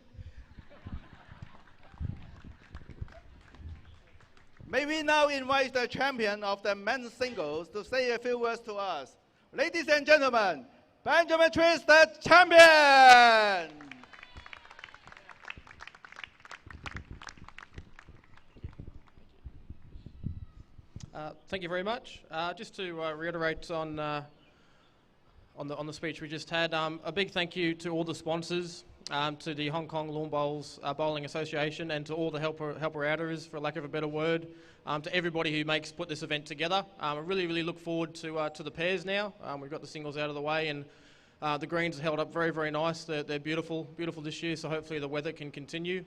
May we now invite the champion of the men's singles to say a few words to us. Ladies and gentlemen, Benjamin Twist, the champion! Thank you very much. Just to reiterate on the speech we just had, a big thank you to all the sponsors, to the Hong Kong Lawn Bowls Bowling Association, and to all the helper outers, for lack of a better word, to everybody who put this event together. I really look forward to the pairs now. We've got the singles out of the way, and the greens are held up very nice. They're beautiful this year, so hopefully the weather can continue.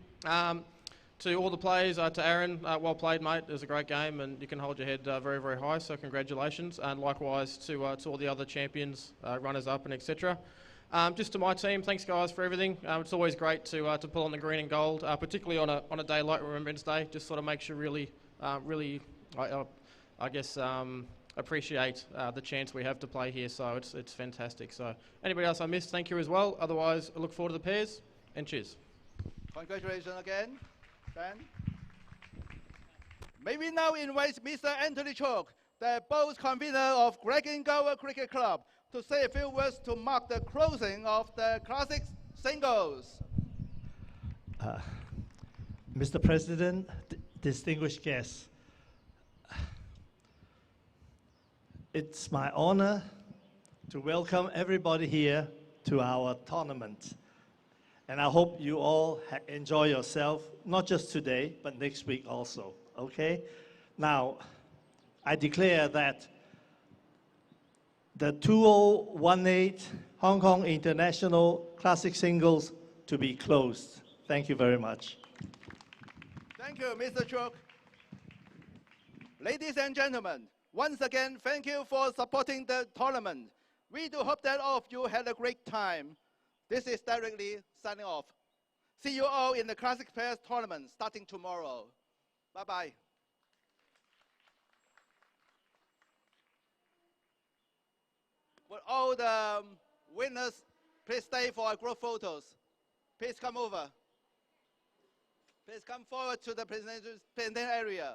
To all the players, to Erin, well played, mate. It was a great game, and you can hold your head very high, so congratulations. And likewise to all the other champions, runners-up, and etc. Just to my team, thanks, guys, for everything. It's always great to pull on the green and gold, particularly on a day like Remembrance Day. Just sort of makes you really, I guess, appreciate the chance we have to play here, so it's fantastic. So anybody else I missed, thank you as well. Otherwise, I look forward to the pairs, and cheers. Congratulations again, Ben. May we now invite Mr. Anthony Chok, the both convener of Gower Cricket Club, to say a few words to mark the closing of the Classic Singles. Mr. President, distinguished guests, it's my honor to welcome everybody here to our tournament. And I hope you all enjoy yourself, not just today, but next week also, okay? Now, I declare that the 2018 Hong Kong International Classic Singles to be closed. Thank you very much. Thank you, Mr. Chok. Ladies and gentlemen, once again, thank you for supporting the tournament. We do hope that all of you had a great time. This is directly signing off. See you all in the Classic Pairs tournament starting tomorrow. Bye-bye. Will all the winners please stay for our group photos? Please come over. Please come forward to the presentation area.